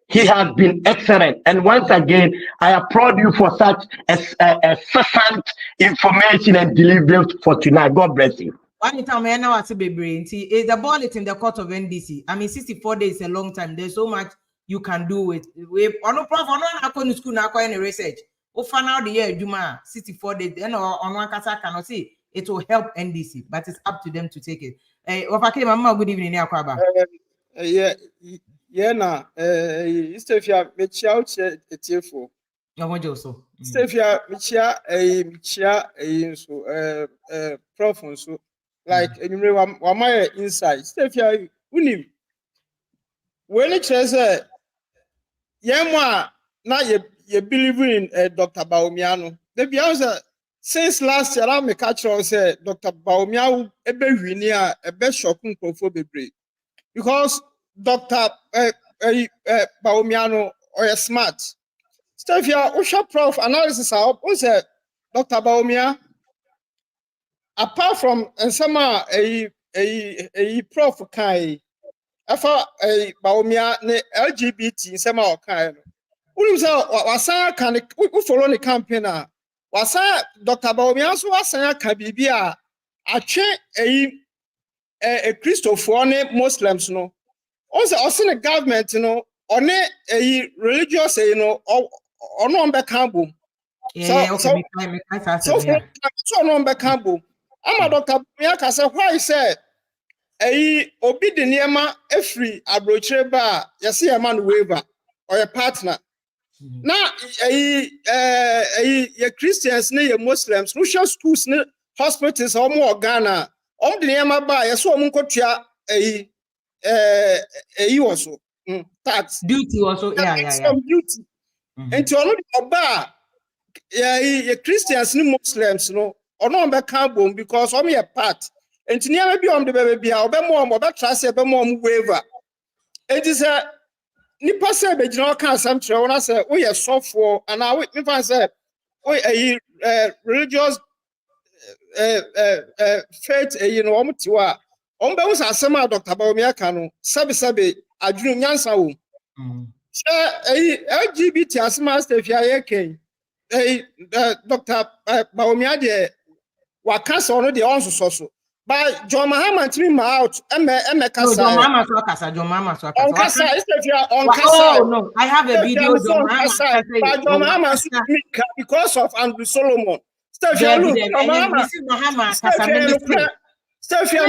he has been excellent. And once again, I applaud you for such incessant information and delivery for tonight. God bless you. One time I know what's is the ball in the court of NDC. I mean, 64 days is a long time. There's so much you can do with on no Prof. On school now any research. Ofa now the year Juma 64 days, then on one kasa cannot see it will help NDC, but it's up to them to take it. Ofake mama, good evening, Akwaba. Na Stefia mechia uche etiefo. So Stefia mechia so prof so like anyway wa my inside. Stefia unim. When it says yemwa na you believe in Dr. Bawumiano. The bianza since last year I make actually say Dr. Bawumiano ebe wini ebe shocking konfo bebre. Because Dr. Bawumiano or smart. Stefia, Usha Prof analysis out, say Dr. Bawumia, apart from and some a prof kai, afa a Bawumia ne LGBT some kind. Wasa can we follow the campaign. Wasa Dr. Bawumia so wasa can be a Christopher Muslims no. Also the government, on a religious, or no becambo. So no becambo. I'm a Dr. Biaka said, why said a obedient free abroach bar, you see a man waiver or a partner. Now a Christians, near Muslims, Russian schools, hospitals, or more Ghana, the Yama by a so munkotia also tax duty also some duty and to only Christians and Muslims no or no be carbon because only a part and to never be on the baby or be more trust a more waiver. It is a nipa say be no can something when I say we are soft for and I if I say we religious faith omtiwa ombe wo asema Dr. Bawumia kanu sabe adwunu nyansa wo LGBT asema Stefia yeken Dr. Bawumia de wakasa ono de onsoso but John Mahama timi ma out eme kasa John Mahama so kasa Stefia on kasa. Oh no, I have a video John Mahama because of Andrew Solomon. Stefia look Mahama Stefia,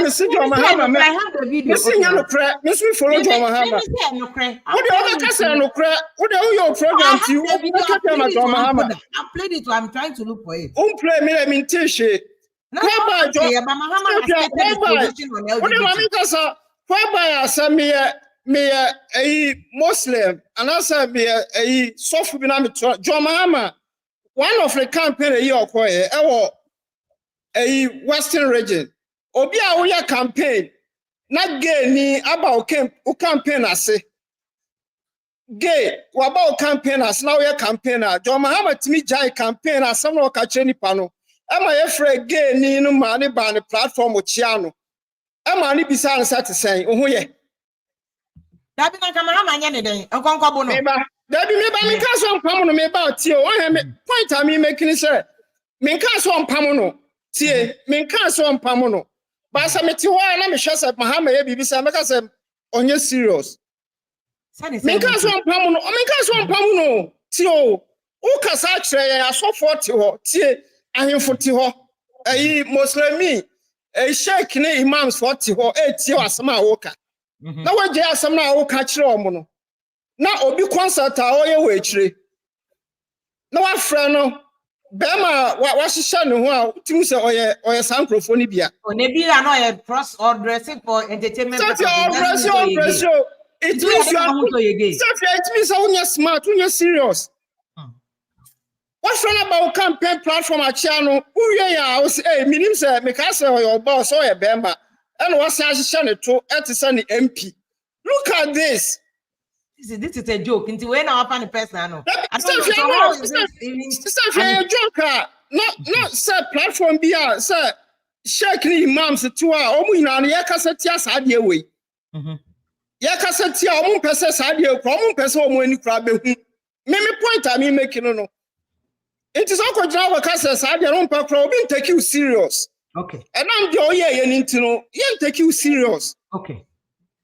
Mahama. I have the video. Miss follow John Mahama. What the other person no crack? What the your program to you? I played it, so I'm trying to look for it. Play me, I mean, Tisha. Whereby I said me a Muslim, and I said me a soft John Mahama. One of the campaign a year a Western region. Obia we campaign not gay ni about campaign ase gay about campaign as now we campaigner John Mahama timi jai campaign as some no ka cheni pano am I afraid gay ni no mani ba the platform ochiano am I ni bisa answer to say ohun ye that be na Mahama nya ne den enkonko bo no that be me ba me ka so mpam no me ba tie o he me point am making say me ka so mpam no tie me ka so mpam no. But some meteor na me shasa Mahama ye bibi say make say onye serious. Menka so mpamu no ti o kasa kire ya so 40 ho ti ahemfo ti ho ayi muslimi sheikh ne imams 40 ho ti asema woka na waje asem na woka kire omo no na obi concert a oye we kire na wa fra no bema wa hihye ne ho a timu se oye sankrofoni bia ne bia no ye cross or dressing for entertainment purposes. It means you are smart, you're serious. What's wrong about campaign platform at channel? I was a minimum say Mikasa or your boss or a bemba. And what's I to send MP. Look at this. This is a joke. Into when I find a person. A joker. Not say platform be sir. Shaking imams to our own yakasatias had your way. Yakasati omun pese sade omun pese omun ani kra be hu me point I mean making no it is all kodra wakasa sade no pa kra obi take you serious. Okay, and am the oye ye ntino ye take you serious. Okay,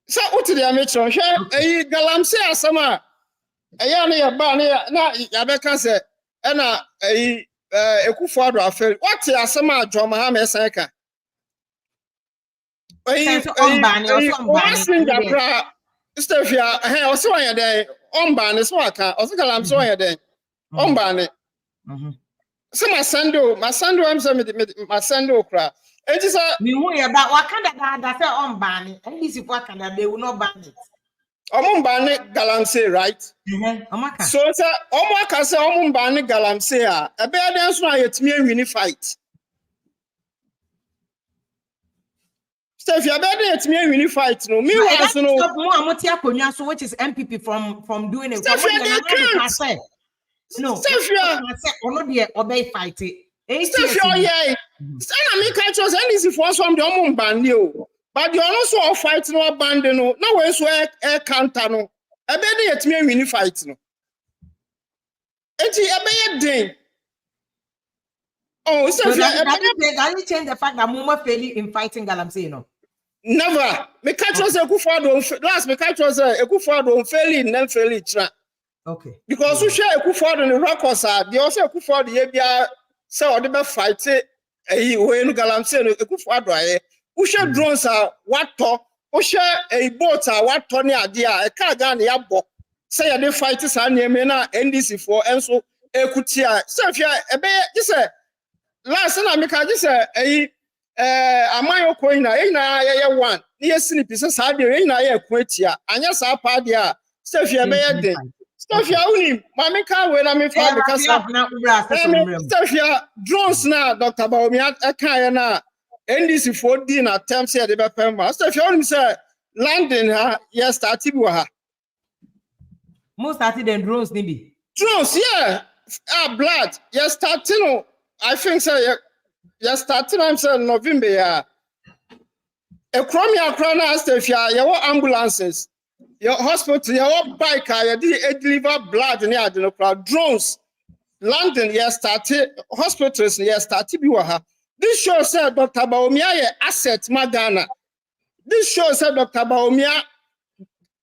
so what the ametro hwe galamsey asama eya na ye ba na ya be ka se ena Akuffo Addo afel what asema John Mahama esanka Stefia also one day on ban so aka also kalam so one day on ban so my sando am say my sando kra it is a me who ya ba wakanda that say on ban and this if wakanda they will not ban it on ban galamsey right so say aka say on ban galamsey a ebe den so ayetimi win fight Steph, you better let me win fight. No, me want to know. So which is MPP from doing it. Steph, you can't. No, Steph, you obey fight it. Steph, you yeah. Stand me catch us any if once from the omon ban you. But you also fight no abandon no. Now we so air counter no. I better let me win fight no. Enti ebe ye oh, Steph, you change the fact that Muma failed in fighting galamsey no. Never. Me catch us Akuffo Addo last me catch us Akuffo Addo failing then failing tra. Okay. Because we share Akuffo Addo the records are the also Akuffo Addo ye bia say o de be fight we no galamsey no Akuffo Addo aye. We share drones are what to we share a boat are what to ni ade a e ka ga na ya bo. Say ye dey fight sa na me na NDC for enso ekuti a. Say if you e be just last na me ka just amayoko ina ye one ye sleep say sa de ina ye kwatia anya sa pa de a Steph ye be ye de Steph ya uni mama ka we na me fa be kasa Steph ya drones na Dr. Baomi aka ye na NDC for din attempt say de be pemba Steph ya uni say landing ha ye start bi wa ha most started the drones ni bi drones yeah blood ye starting no I think say yes, starting I'm saying November. Yeah, a chromia crana Stefia, your ambulances, your hospital, your bike, you deliver blood near the crowd. Drones, London, yes, started hospitals, yes, started Biwaha. This shows said Dr. Baomia asset Magana. This shows said Dr. Baomia,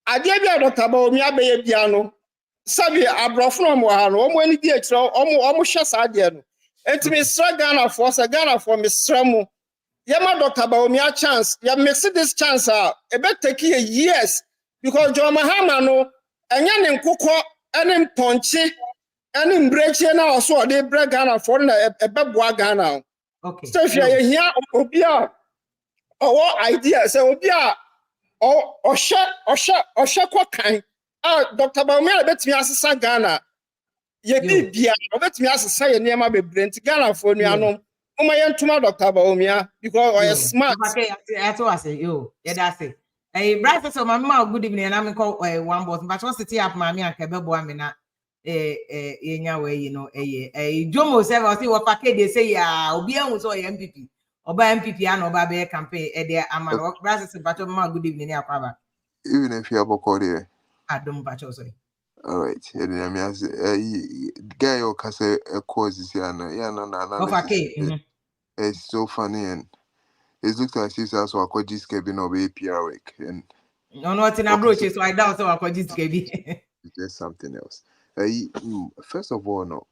I gave you Dr. Baomia be piano. Sabi Abrofno Mohano, when he did almost just adiano. And to me, Ghana for Miss Stramu. Yama Dr. Baomia chance. You mix this chance out. A bet take years because John Mahama no and yan Koko and in Ponchi and in Brechi now so they break Ghana for a babwa Ghana. Okay. So if you're here, Obia or idea, say Obia or shut what kind. Dr. Baomia bet me as a Ghana. Ye bibia obetumi asesa ye niam abebre nti Ghana for nuanom oma ye ntoma Dr. Baomia because we smart okay ato ase yo ye da say bright so mama good evening na me call one boss but what city up mama anka be boa me na yenya we you know Jomo say we see what package they say ya obi ehun so ye MPP oba MPP and oba be campaign there amano bright so but mama good evening ya kwaba even if you have a call there adom but so all right, and I mean, guy or case a causes here, no, it's so funny and it looks like she's also a codis cabin of APR work and no, not in a brooch, so I doubt so a codis cabin. Just something else. First of all, no,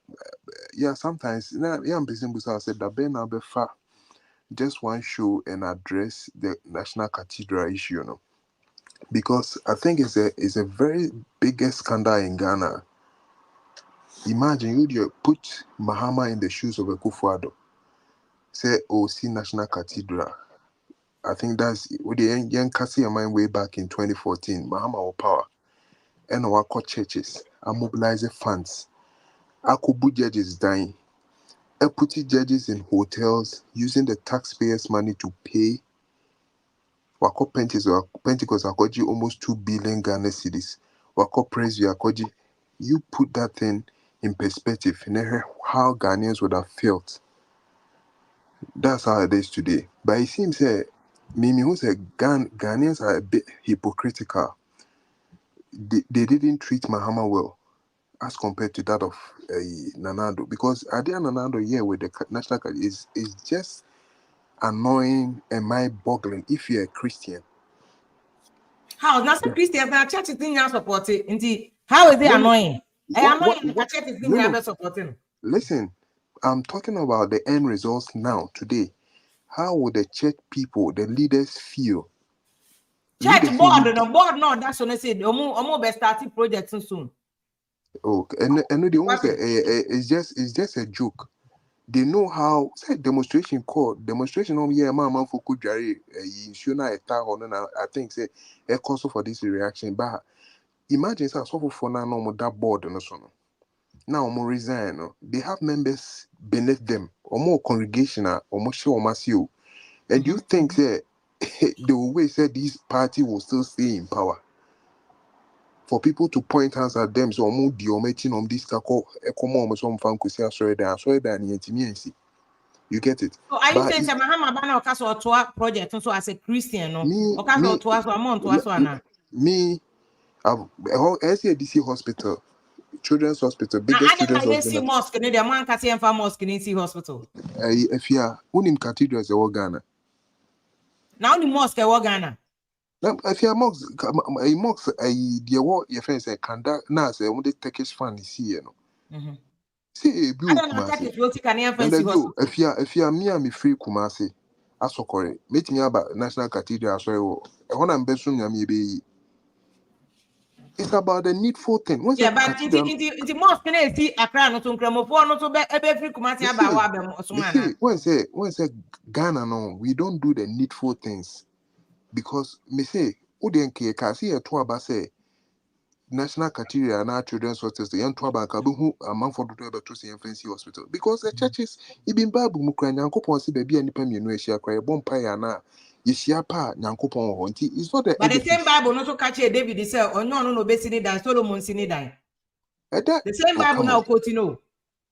yeah, sometimes, young business said that Ben Abefa just one show and address the National Cathedral issue, you know. Because I think it's a very biggest scandal in Ghana. Imagine you put Mahama in the shoes of Akuffo Addo. Say, see National Cathedral. I think that's with the young Kasi mind way back in 2014. Mahama or power. And our court churches are mobilizing funds. Akubu judges dying. Putting judges in hotels using the taxpayers' money to pay. Wako Pentecost Akoji almost 2 billion Ghana cedis. Wako Prez Akuffo. You put that thing in perspective, how Ghanaians would have felt. That's how it is today. But it seems Mimi who said Ghanaians are a bit hypocritical. They didn't treat Mahama well as compared to that of Nanado. Because Adia Nanado here with the National is just annoying and mind-boggling if you're a Christian. How? That's a Christian, but church is not supporting. Indeed, how is it annoying? Annoying. The church is not supporting. Listen, I'm talking about the end results now, today. How would the church people, the leaders feel? Church Leaders board, need, no board, no, that's what I said. Omo be starting projects soon. oh, and they won't What say is- it's just a joke. They know how say demonstration yeah man for could jare you know I think say a cause for this reaction. But imagine say so for now no more that board no so no. Now more resign no. They have members beneath them or more congregational or more show you. And you think say the way said this party will still stay in power? For people to point hands at them, so more the ometin on this kako ekomo some fan could say sorry that you get it. So are you But saying it, say Mahama Bana Okaso Otua project so as a Christian no? me Okaso Otua so amount to us na. me I've SADC hospital, children's hospital, Na biggest ade children's na yesi hospital. mosque ne de man kase emfa mosque ni si hospital. If you are unim cathedral is a Ghana. Now the mosque e wo Ghana. Now if you are mosque the what your friends say kanda na say when the Turkish fan is here no. Mhm. See a blue Ade na take kumasi. it roti kan emfa And si then you hospital. if you are me I'm free kumasi. Asokore. Meet me about National Cathedral sorry. When I'm best room be it's about the needful thing. Once a Yeah, but cathedral it mosque na si Accra no to Nkramofo no to be ebe free Kumasi aba wa be so na. when say Ghana no, we don't do the needful things because me say Udenke can see a tour say National Cathedral and our children's hospital, the young tour who a man for the to see fancy hospital because the churches been Bible Mukran Yankopon see baby and Pam you share cry bonfire na Yeshia pa Yankopon honti. It's not the But the same edifice. Bible no to catch David say no be sini dan Solomon sini dan. That The same oh Bible come on. now quote no.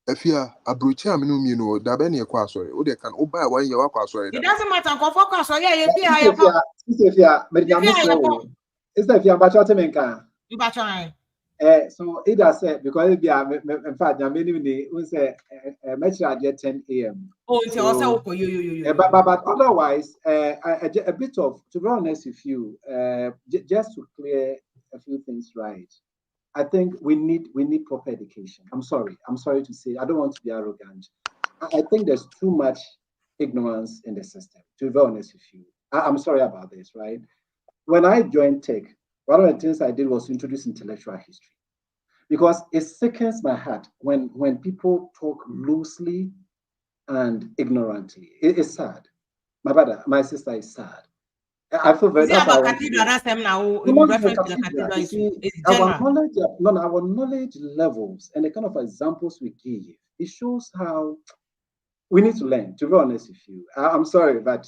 If you are a brooch, I mean, that any sorry, or they can buy 1 year sorry. It doesn't matter ko focus so yeah you fear If you are, but you miss so. It's if you are about to make so it does say because if you are, in fact, I'm many we say match at 10 a.m. Oh, it's also you. But otherwise, a bit of, to be honest with you, just to clear a few things right. I think we need proper education. I'm sorry to say, I don't want to be arrogant. I think there's too much ignorance in the system, to be honest with you. I'm sorry about this, right? When I joined Tech, one of the things I did was to introduce intellectual history because it sickens my heart when people talk loosely and ignorantly. It's sad. My brother, my sister is sad. I feel very. That's about cathedral. That's them now in reference to the cathedral. It's general. Our knowledge levels and the kind of examples we give, it shows how we need to learn. To be honest with you, I'm sorry, but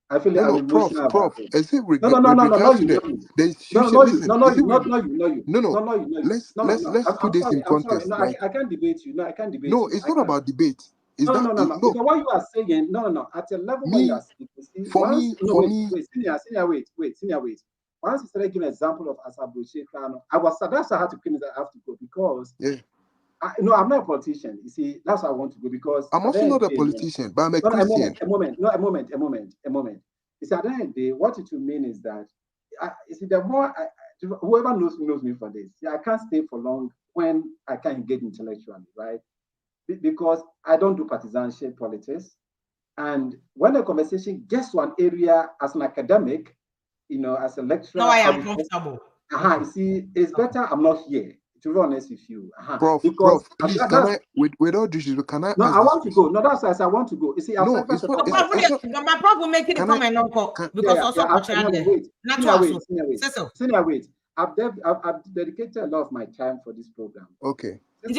I feel I'm emotional about it. Is it No, let's put this in context. No, Like, I can't debate you. No, I can't debate no, you. it's not about debate. Is No. that Because what you are saying, no. At a level where you are speaking, wait. Once you started giving an example of Asabuchi Krano, that's why I had to finish. I have to go because I'm not a politician. You see, that's why I want to go because I'm also not a politician, but I'm a Christian. A moment. You see, at the end of the day, what it will mean is that you see, the more whoever knows me for this, I can't stay for long when I can't engage intellectually, right? Because I don't do partisanship politics. And when the conversation gets to an area as an academic, as a lecturer, no, I am comfortable. You see, it's better I'm not here, to be honest with you. Prof, please, can I, with all due respect, can I? No, I want to go. No, that's why I want to go. You see, no, it's not. My problem making a comment because also wait. I've dedicated a lot of my time for this program. Okay. My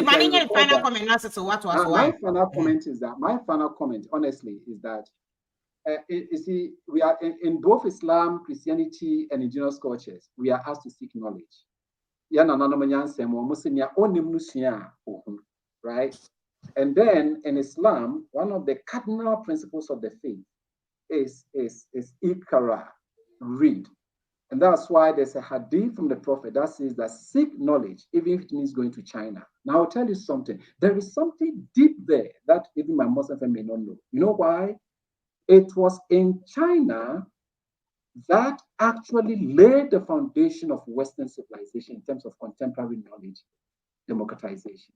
final comment honestly, is that you see, we are in both Islam, Christianity, and indigenous cultures. We are asked to seek knowledge. Right? And then in Islam, one of the cardinal principles of the faith is Iqra, read. And that's why there's a hadith from the Prophet that says that seek knowledge, even if it means going to China. Now, I'll tell you something. There is something deep there that even my Muslim friend may not know. You know why? It was in China that actually laid the foundation of Western civilization in terms of contemporary knowledge, democratization.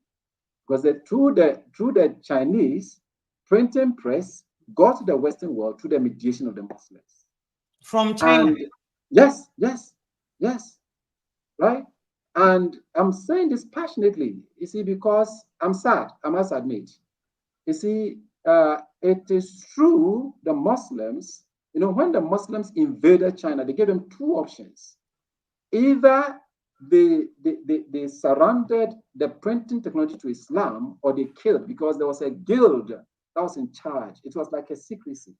Because through the Chinese printing press got to the Western world through the mediation of the Muslims. From China. And yes, right? And I'm saying this passionately, you see, because I'm sad, I must admit. You see, it is true, the Muslims, when the Muslims invaded China, they gave them two options. Either they surrendered the printing technology to Islam, or they killed, because there was a guild that was in charge. It was like a secrecy.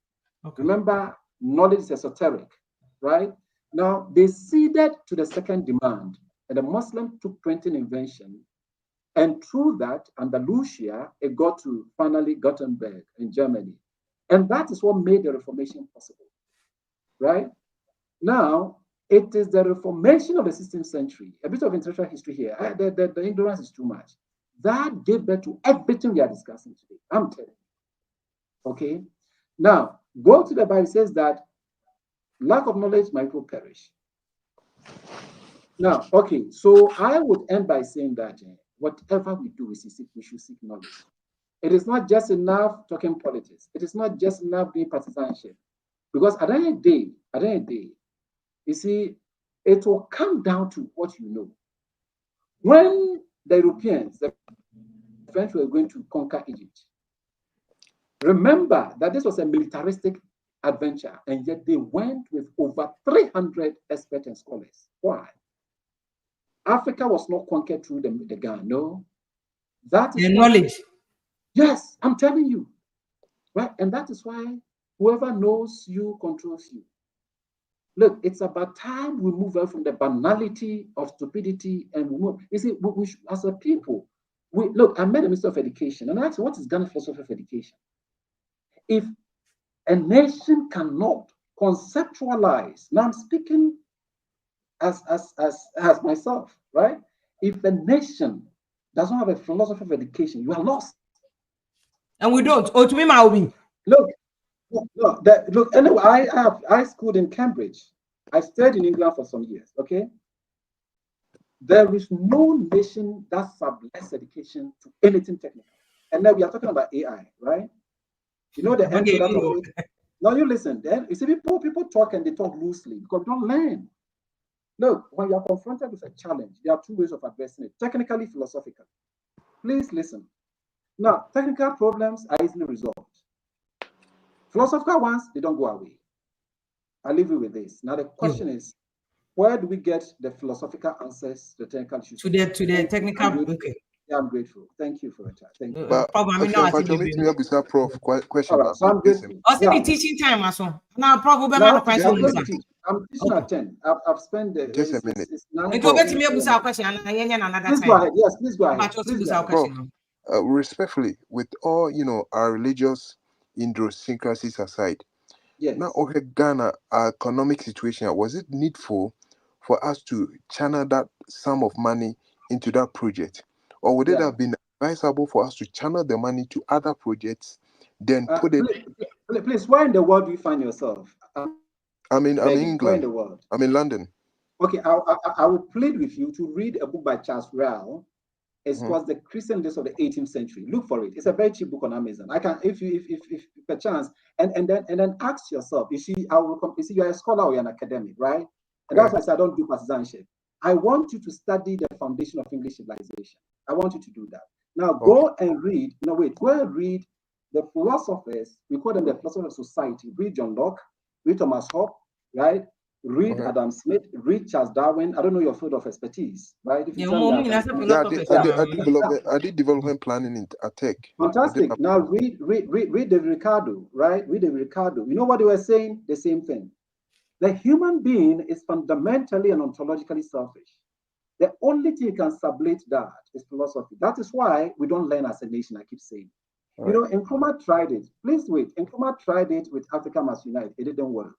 Okay. Remember, knowledge is esoteric, right? Now, they ceded to the second demand, and the Muslim took printing invention, and through that, Andalusia, it got to finally Gothenburg in Germany. And that is what made the Reformation possible, right? Now, it is the Reformation of the 16th century, a bit of intellectual history here. The ignorance is too much. That gave birth to everything we are discussing today. I'm telling you. Okay? Now, go to the Bible. It says that lack of knowledge, my people perish. Now, okay, so I would end by saying that whatever we do, we should seek knowledge. It is not just enough talking politics. It is not just enough doing partisanship. Because at the end of the day, you see, it will come down to what you know. When the Europeans, the French were going to conquer Egypt, remember that this was a militaristic adventure, and yet they went with over 300 experts and scholars. Why? Africa was not conquered through the gun, no. That is the knowledge. Yes, I'm telling you. Right? And that is why whoever knows you controls you. Look, it's about time we move away from the banality of stupidity and we move. You see, we should, as a people, look, I met a Minister of Education and I asked, what is Ghana's philosophy of education? If a nation cannot conceptualize, now I'm speaking as myself, right? If a nation doesn't have a philosophy of education, you are lost. And we don't. Oh, to me, Maui. Look, anyway, I schooled in Cambridge. I stayed in England for some years, okay? There is no nation that sublets education to anything technical. And now we are talking about AI, right? You know the end product of it. Now you listen, then you see people talk and they talk loosely because they don't learn. Look, when you are confronted with a challenge, there are two ways of addressing it, technically, philosophically. Please listen. Now, technical problems are easily resolved. Philosophical ones, they don't go away. I'll leave you with this. Now, the question is, where do we get the philosophical answers to the technical issues? To the technical, okay. Yeah, I'm grateful. Thank you for your time. Thank you. But Prof, question. Right, so I'm grateful. Also, teaching time, also. Now, Prof, I'm teaching at 10. I've spent just a minute. Please go ahead. Yes, please go ahead. Respectfully, with all our religious idiosyncrasies aside, yes. Now, okay, Ghana, our economic situation, was it needful for us to channel that sum of money into that project, or would it have been advisable for us to channel the money to other projects, then put it? Please, where in the world do you find yourself? I'm in England. Where in the world? I'm in London. Okay, I will plead with you to read a book by Charles Rowell. It's called The Christian Days of the 18th Century. Look for it. It's a very cheap book on Amazon. I can, if perchance, and then ask yourself. You see, you're a scholar or you're an academic, right? And that's why I say I don't do partisanship. I want you to study the foundation of English civilization. I want you to do that. Now go and read. No, wait. Go and read the philosophers. We call them the philosophers of society. Read John Locke. Read Thomas Hobbes. Right. Read Adam Smith, read Charles Darwin. I don't know your field of expertise, right? If you I did development planning at Tech. Fantastic. Now read David Ricardo, right? Read David Ricardo. You know what they were saying? The same thing. The human being is fundamentally and ontologically selfish. The only thing you can sublate that is philosophy. That is why we don't learn as a nation, I keep saying. Right. You know, Nkrumah tried it. Please wait. Nkrumah tried it with Africa Must Unite. It didn't work.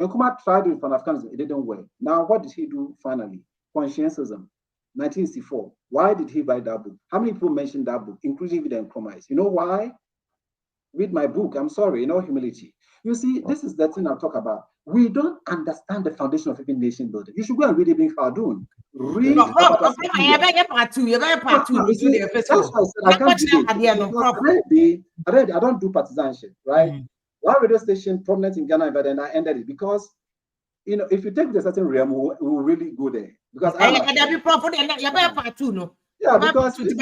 Nkrumah tried it with Pan-Africanism. It didn't work. Now, what did he do finally? Conscientism, 1964. Why did he write that book? How many people mentioned that book, including the Nkrumahs? You know why? Read my book. I'm sorry, in all humility. You see, this is the thing I'll talk about. we don't understand the foundation of even nation building. You should go and read Ibn Khaldun. Read No, about Prof, you better part two. You better part two. you see, that's why I said I can't do it. I don't do partisanship, right? One radio station prominent in Ghana, but then I ended it because, you know, if you take the certain realm, we will really go there. Because be Prof, you better part two, no. Yeah, because I think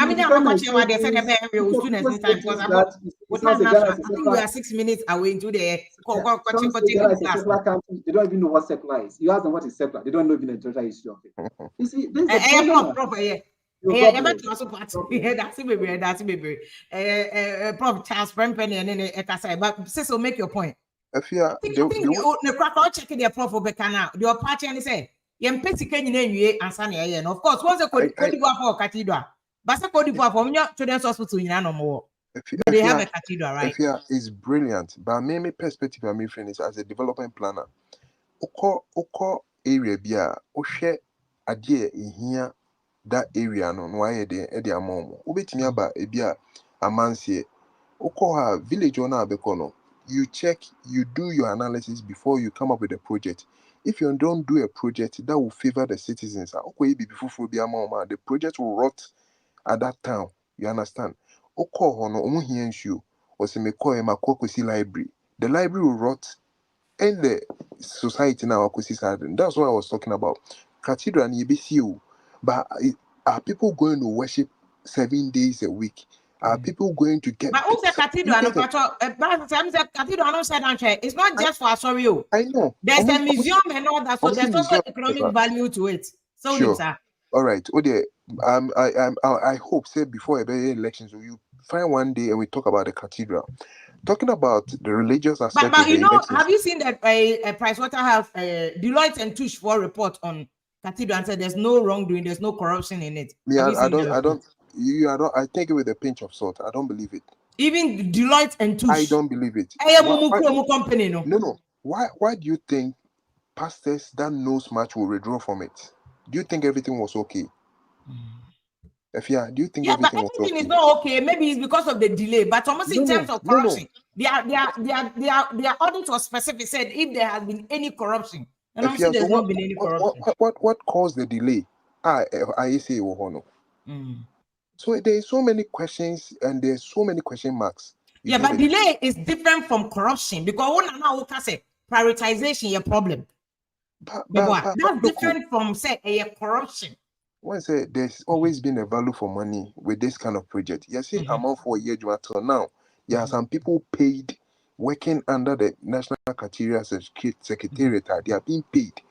we are 6 minutes away into the they don't even know what secular is. You ask them what is secular, they don't know even the total history of it. You see, this is Prof Charles Prempenny and then Ekasai, but Cecil, make your point. I think the crack checking their Prof Obekana, your party and say. Of course, once a Cote d'Ivoire for Cathedral, but a Cote d'Ivoire from your children's hospital in no more. They have a cathedral, right? It's brilliant, but my perspective I'm referring is as a development planner. Oko area bia o share adie here that area no why de amom. Obetimi aba ebia amansie. Oko ha village ona abekono. You check, you do your analysis before you come up with a project. If you don't do a project that will favor the citizens, the project will rot at that town. You understand? Library. The library will rot and the society now. That's what I was talking about. Cathedral and EBCU. But are people going to worship 7 days a week? Are people going to get? But also cathedral, it's not just for Asorio. I know. There's a museum and all that, so there's also economic value to it. So sure. All right. I hope say before the elections, you find one day and we talk about the cathedral. Talking about the religious aspect. But you know, elections. Have you seen that Pricewaterhouse, Deloitte and Touche for report on cathedral and said there's no wrongdoing, there's no corruption in it? Yeah, I take it with a pinch of salt. I don't believe it. Even Deloitte and Touche. I don't believe it. Company, no. No. Why do you think pastors that knows much will withdraw from it? Do you think everything was okay? Do you think everything was okay? Is not okay. Maybe it's because of the delay, but almost in terms of corruption, their audit was specific, said if there has been any corruption, and obviously there's not been any corruption. What caused the delay? I say So there's so many questions and there's so many question marks. But delay is different from corruption because one now can say prioritization your problem. But that's different from say a corruption. One say there's always been a value for money with this kind of project. You see, amount for a year till now. Some people paid working under the National Cathedral Secretariat. They are being paid.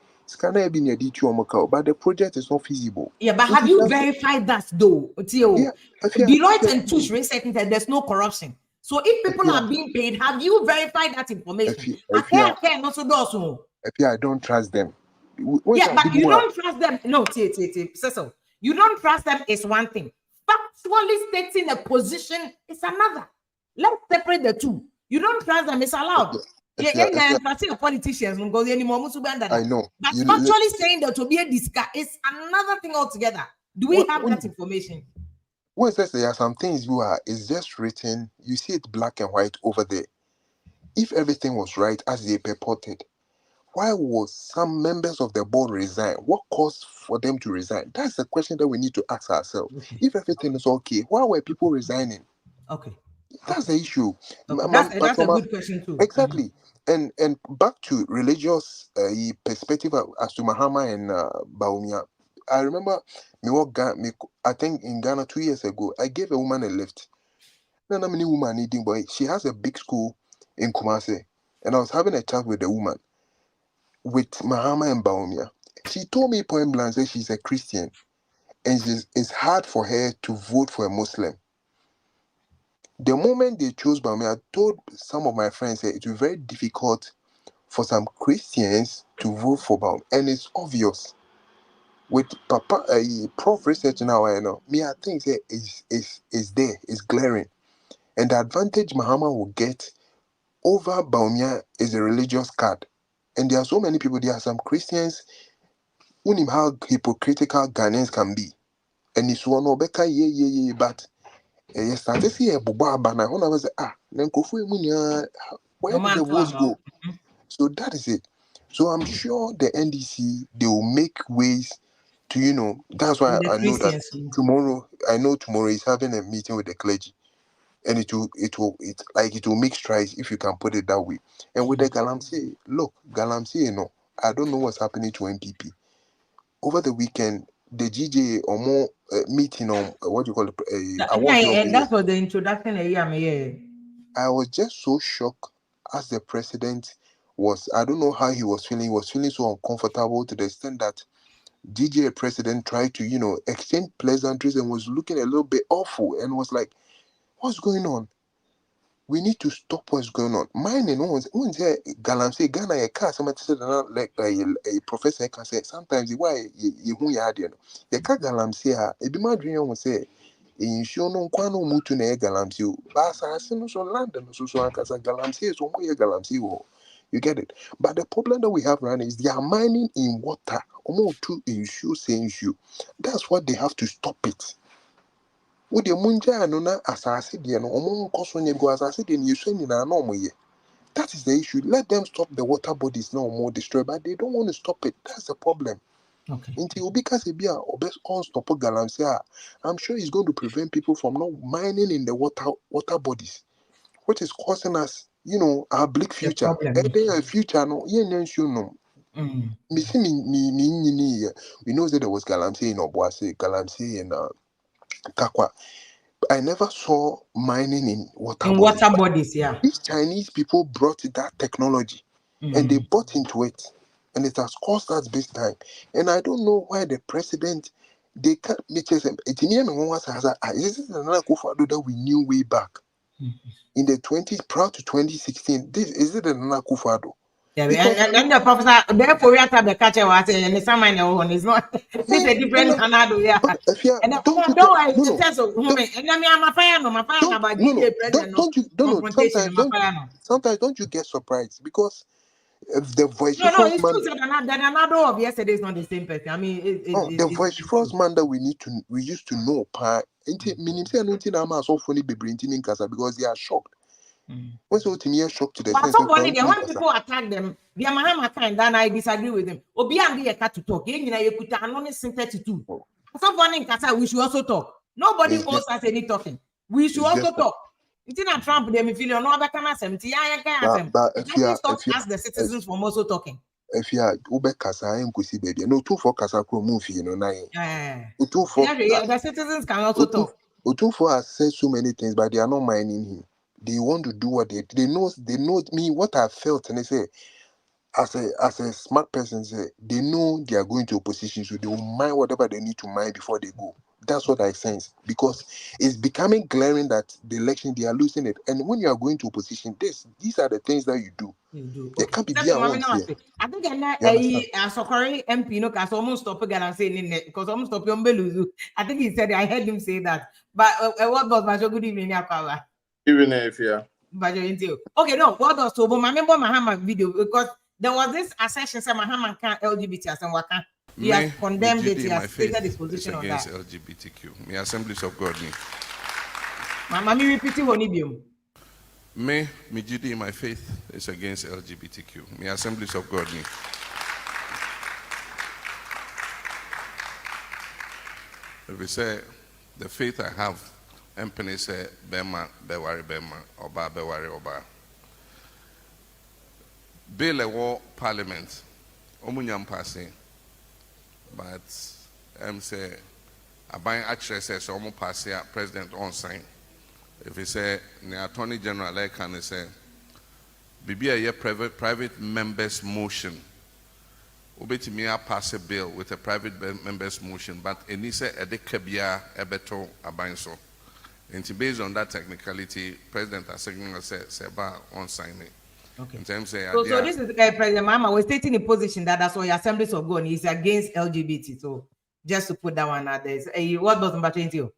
But the project is not feasible. But have you verified that though? Deloitte and Touche recently said there's no corruption. So if people are being paid, have you verified that information? I don't trust them. But you don't trust them. No, Cecil, you don't trust them is one thing. Factually stating a position is another. Let's separate the two. You don't trust them, it's allowed. Politicians don't go anymore. I know. But actually saying that to be a discuss is another thing altogether. Do we have that information? Well, there are some things it's just written, you see it black and white over there. If everything was right as they purported, why was some members of the board resign? What caused for them to resign? That's the question that we need to ask ourselves. If everything is okay, why were people resigning? Okay. That's the issue. That's a good question too. Exactly. And back to religious perspective as to Mahama and Baumia. I remember I think in Ghana 2 years ago, I gave a woman a lift. She has a big school in Kumasi. And I was having a chat with the woman, with Mahama and Baumia. She told me point blank that she's a Christian. And it's hard for her to vote for a Muslim. The moment they chose Baumia, I told some of my friends that it will be very difficult for some Christians to vote for Baumia. And it's obvious. With Prof research now, I think is there, is glaring. And the advantage Mahama will get over Baumia is a religious card. And there are so many people, there are some Christians who know how hypocritical Ghanaians can be. And it's one of but yes, I just see a Bubaba. When I was then where did the votes go? So that is it. So I'm sure the NDC, they will make ways to, that's why The I know that Christians. tomorrow is having a meeting with the clergy. And it will make strides, if you can put it that way. And with the galamsey, look, galamsey, I don't know what's happening to MPP. Over the weekend, the GJA or more meeting on what you call it, award of the year. That was the introduction. I was just so shocked as the president was. I don't know how he was feeling. He was feeling so uncomfortable to the extent that GJA president tried to, exchange pleasantries and was looking a little bit awful and was like, "What's going on? We need to stop what's going on." Mine one's here, galamsey, Ghana, a car, somebody said, like a professor can say, sometimes why you had the car galamsey, a be my dream was say, in show no quano mutu ne galamsey, Basa, so London, so galamsey, so more galamsey. You get it? But the problem that we have right now is they are mining in water, almost to issue, saying issue. That's what they have to stop it. With the munja no na asase de no omo nkoso nye go asase de ni yesu nyina na omo ye. That is the issue. Let them stop the water bodies now more destroy, but they don't want to stop it. That's the problem. Okay. Until because it be a stop galamsey, I'm sure it's going to prevent people from not mining in the water bodies, which is causing us, our bleak future. A future no, no. We know that there was galamsey in Obuasi, galamsey in Kakwa. I never saw mining in water bodies, yeah. These Chinese people brought that technology and they bought into it. And it has cost us big time. And I don't know why the president, they can't make us. This is another Akuffo Addo that we knew way back. In the 20s, prior to 2016, is it another Akuffo Addo? Yeah, and the professor, therefore, we have to the catcher was saying, and some is not. This is a different Canada, yeah. And don't worry, the test of women. And I mean, I'm a fan, about GJA Prez. Sometimes don't you get surprised because the voice no, it's true that another of yesterday is not the same person. I mean, the voice first man that we used to know, meaning say nothing I'm so funny be bringing in casa because they are shocked. When so to me shocked to the sense of when people attack them, they are Mahama kind, and I disagree with them. Obiang a cat to talk. You put anonymous 32. Some one in Casa, we should also talk. Nobody owes us any talking. We should also talk. It's in a Trump, them feel no other can ask them. But if you ask the citizens from also talking. If you are Uber Casa, I am Kusi baby. No 2 for Casa movie, the citizens can also talk. Utufo has said so many things, but they are not minding him. They want to do what they know me what I felt, and they say as a smart person say they know they are going to opposition, so they will mind whatever they need to mind before they go. That's what I sense, because it's becoming glaring that the election they are losing it, and when you are going to opposition, these are the things that you do. They can't be there. I think I'm sorry, MP no cause almost stop again saying because almost stop your I think he said I heard him say that. But what was my good evening, Yakawa? Even if okay, no, what does so? But my member Mahama video because there was this assertion say Mahama can't LGBT as and waka. He has condemned it. He has stated his position on that. LGBTQ. Me Assemblies of God me. Mama, me repeating Honibium. Me GD my faith is against LGBTQ. Me Assemblies of God me. If we say the faith I have, Empene say Bema Bewari Bema Oba Bewari Oba. Bill a war parliament. Omunyam passing. But say I buy actually says almost pass here president on sign. If he say the attorney general like can say be a private members motion. Obeti me pass a bill with a private members motion, but any say a dekabia a beto abanso. And based on that technicality, President Asegna say on signing. Okay. In terms say so this is President Mama was stating a position that why Assemblies of God is against LGBT. So just to put that one out there. What was number 20?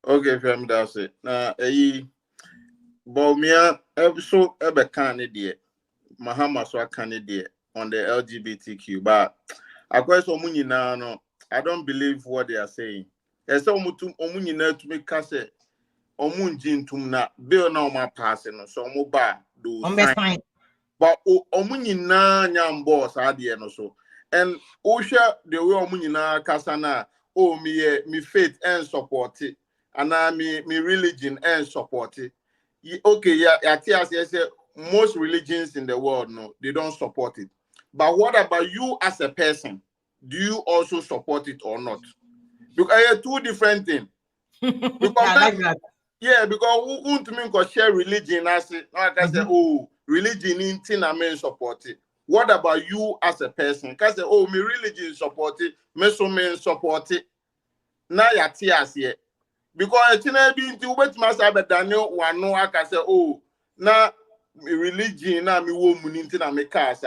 Okay, fam, that's it. Now, Bomia so ebe candidate, Mahama so candidate on the LGBTQ, but I question Omunina no, I don't believe what they are saying. There's so much Omunina to make case Omunjin to na bill no ma passing so muba do sign. but omunyina nyam boss adie no so. And Osha the way omunyina kasana me faith and support it. And me religion and support it. Okay, yes, most religions in the world, no, they don't support it. But what about you as a person? Do you also support it or not? Because two different things. Because I like that. Yeah, because who won't mean share religion as like I say, oh, religion in thing I mean support it. What about you as a person? Because oh, me religion support it, me so mean support it. Now ya tears here. Because it's not being to wait myself Daniel one no I can say, oh, now religion now me woman in thing I make cars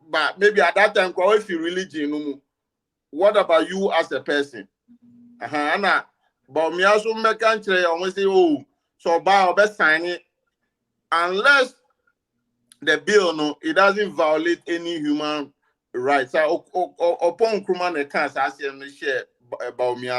but maybe at that time if you religion what about you as a person? Anna, but me also make country almost say, oh, so by best sign it unless the bill no, it doesn't violate any human rights. Upon Kruman can't ask him to share about me.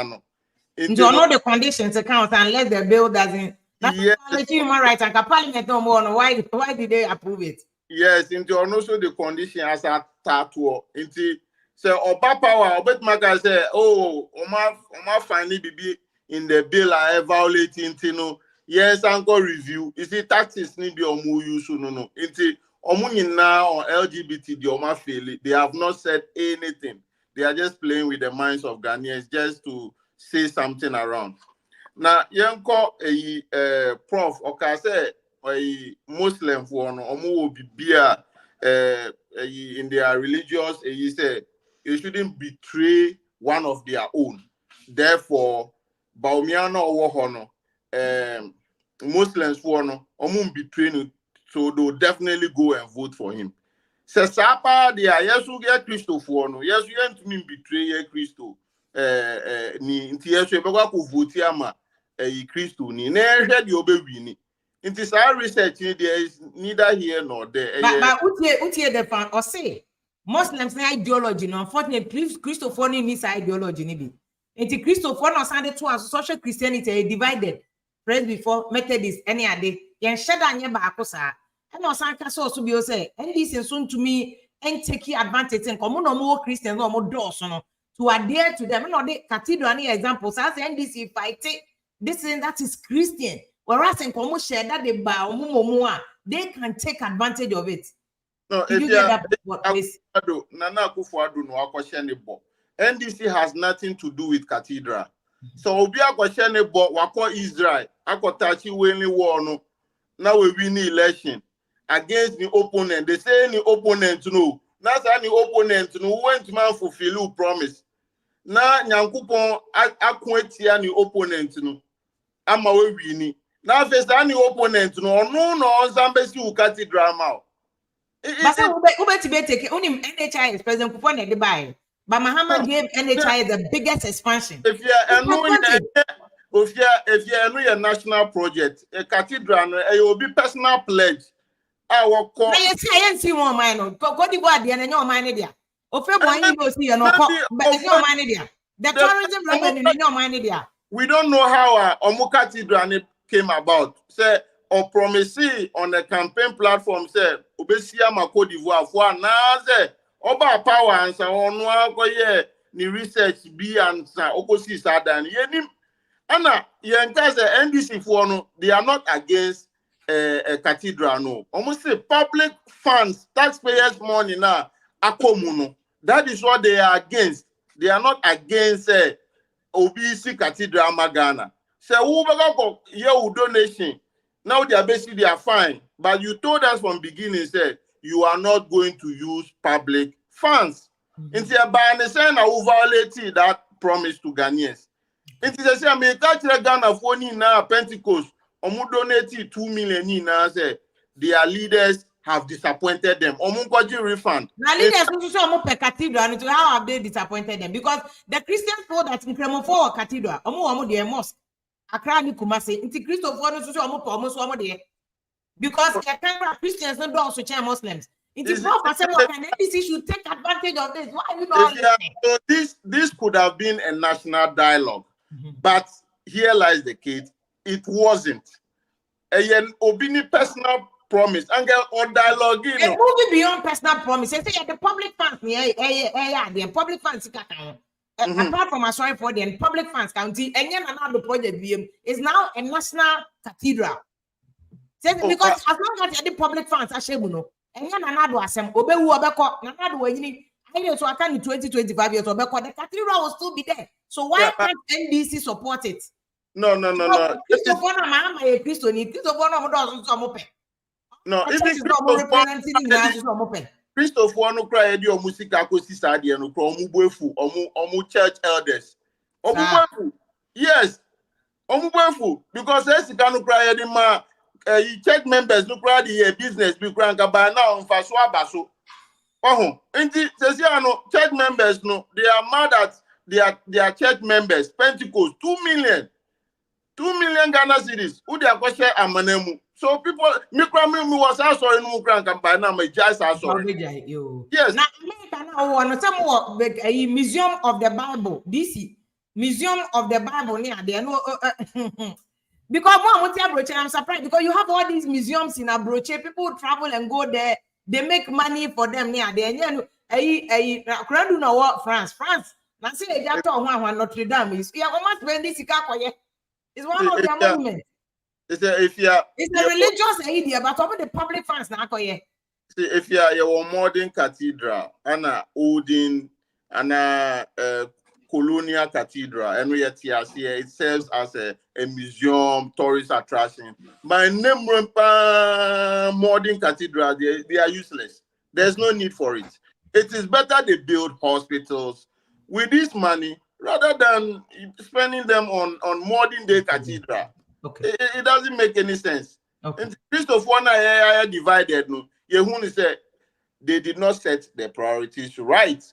You know the conditions account unless the bill doesn't. That's human rights and parliament no more. Why did they approve it? Yes, into also the condition as a tattoo. Into so Oba power, but Maka say, oh, Oma finally be in the bill I violating no. Yes, and go review. You see, taxes need be omu use no. Into Omu now on LGBT the Oma fail. They have not said anything. They are just playing with the minds of Ghanaians just to say something around. Now, yanko a prof okay say a Muslim for no omu will be in their religious he said you shouldn't betray one of their own. Therefore, Baumiano or Hono Muslims for no omu betray no, so they'll definitely go and vote for him. Says Sapa the yes we get Christo for no, yes we ain't mean betray Christo. Ni nti yeso ebekwa ko vote ama Christo ni na ehwe de obewini nti sa research ni there is neither here nor there but utie the fan or say Muslims na ideology no unfortunately Christopher ni this ideology ni bi nti Christopher no sande to as social Christianity divided Prez before Methodist any ade yen sheda anye ba akosa e no san ka so bi o say NDC so ntumi and take advantage en komo no mo Christians no mo do so no to adhere to them. No, the Cathedral any examples as NDC fight this and that is Christian. Whereas in Komo share that they buy they can take advantage of it. No, did you get that? Nana Akuffo Addo no question bo. NDC has nothing to do with Cathedral. So obi question bo wako Israel akotachi wenli war no. Now we win the election against the opponent. They say the opponent no. Now say the opponent no went man fulfill promise. Na nyankopon akwetia ni opponent no ama we wini na face ani opponent no no zambesi u Cathedral ma but ube take unim NHI president Kufuor na dey buy but Mahama gave NHI the biggest expansion if you enu your national project a Cathedral no e obi personal pledge our call na yes see one man no go di board dey na your man dey the tourism revenue we don't know how Omu Cathedral came about. Say or promise on the campaign platform say Obesia Mako d'Ivoire for now say Oba power and so on go ye ni research be and opposite than yenim Anna yenka say NDC for no they are not against a Cathedral no. Almost say public funds taxpayers money now akomuno. That is what they are against. They are not against OBC Cathedral Magana. So who go your donation? Now they are basically they are fine. But you told us from beginning said you are not going to use public funds. Into a ban saying who violated that promise to Ghanaians. It is a say me catch Ghana for now Pentecost. Omu donated 2 million now say their leaders have disappointed them. Omunkoji refund. Now leaders also omu per Cathedral and how have they disappointed them? Because the Christians told that in Kremofo Cathedral, omu their mosque. Accra ni Kumasi. Inti Christopher no also omu there. Because Christians don't also change Muslims. It is not possible and NDC should take advantage of this. Why are you not listening? So this could have been a national dialogue. But here lies the case. It wasn't. And Obini personal promise and get on dialogue. You know, moving beyond personal promise. They say the public funds, the public funds. Apart from sorry for the public funds county, and yet another project is now a national cathedral. Because as long as the public funds are shabuno, and yet another assembly, Obewu Obeko, another way. So I can in 20-25 years, the cathedral will still be there. So why can't NDC support it? No. No, even Christopher no cry edi omu sika kosi sadie no kro omu boefu omu church elders. Omu boefu. Yes. Omu boefu because sika no cry edi ma church members no cry the business be cry nka now mfa so abaso. Oh, inti sesi ano church members no they are mad at their church members Pentecost 2 million Ghana cedis. Who they are going to share amanemu. So people, me was sorry no grand campaign now. My just sorry. Yes. Now a museum of the Bible. DC Museum of the Bible near there. No, because I'm surprised because you have all these museums in Abroche. People travel and go there. They make money for them near there. France. Now see a Notre Dame is. Yeah, almost when this is it's one of their monuments. It's a religious idea, but over the public funds now. If you are your modern cathedral, and a olden, and a colonial cathedral, and we at here, it serves as a museum, tourist attraction. By name, modern cathedral, they are useless. There's no need for it. It is better they build hospitals with this money rather than spending them on modern day cathedral. Okay. It doesn't make any sense. Okay. And Christopher divided. No, Yehuni said they did not set the priorities right.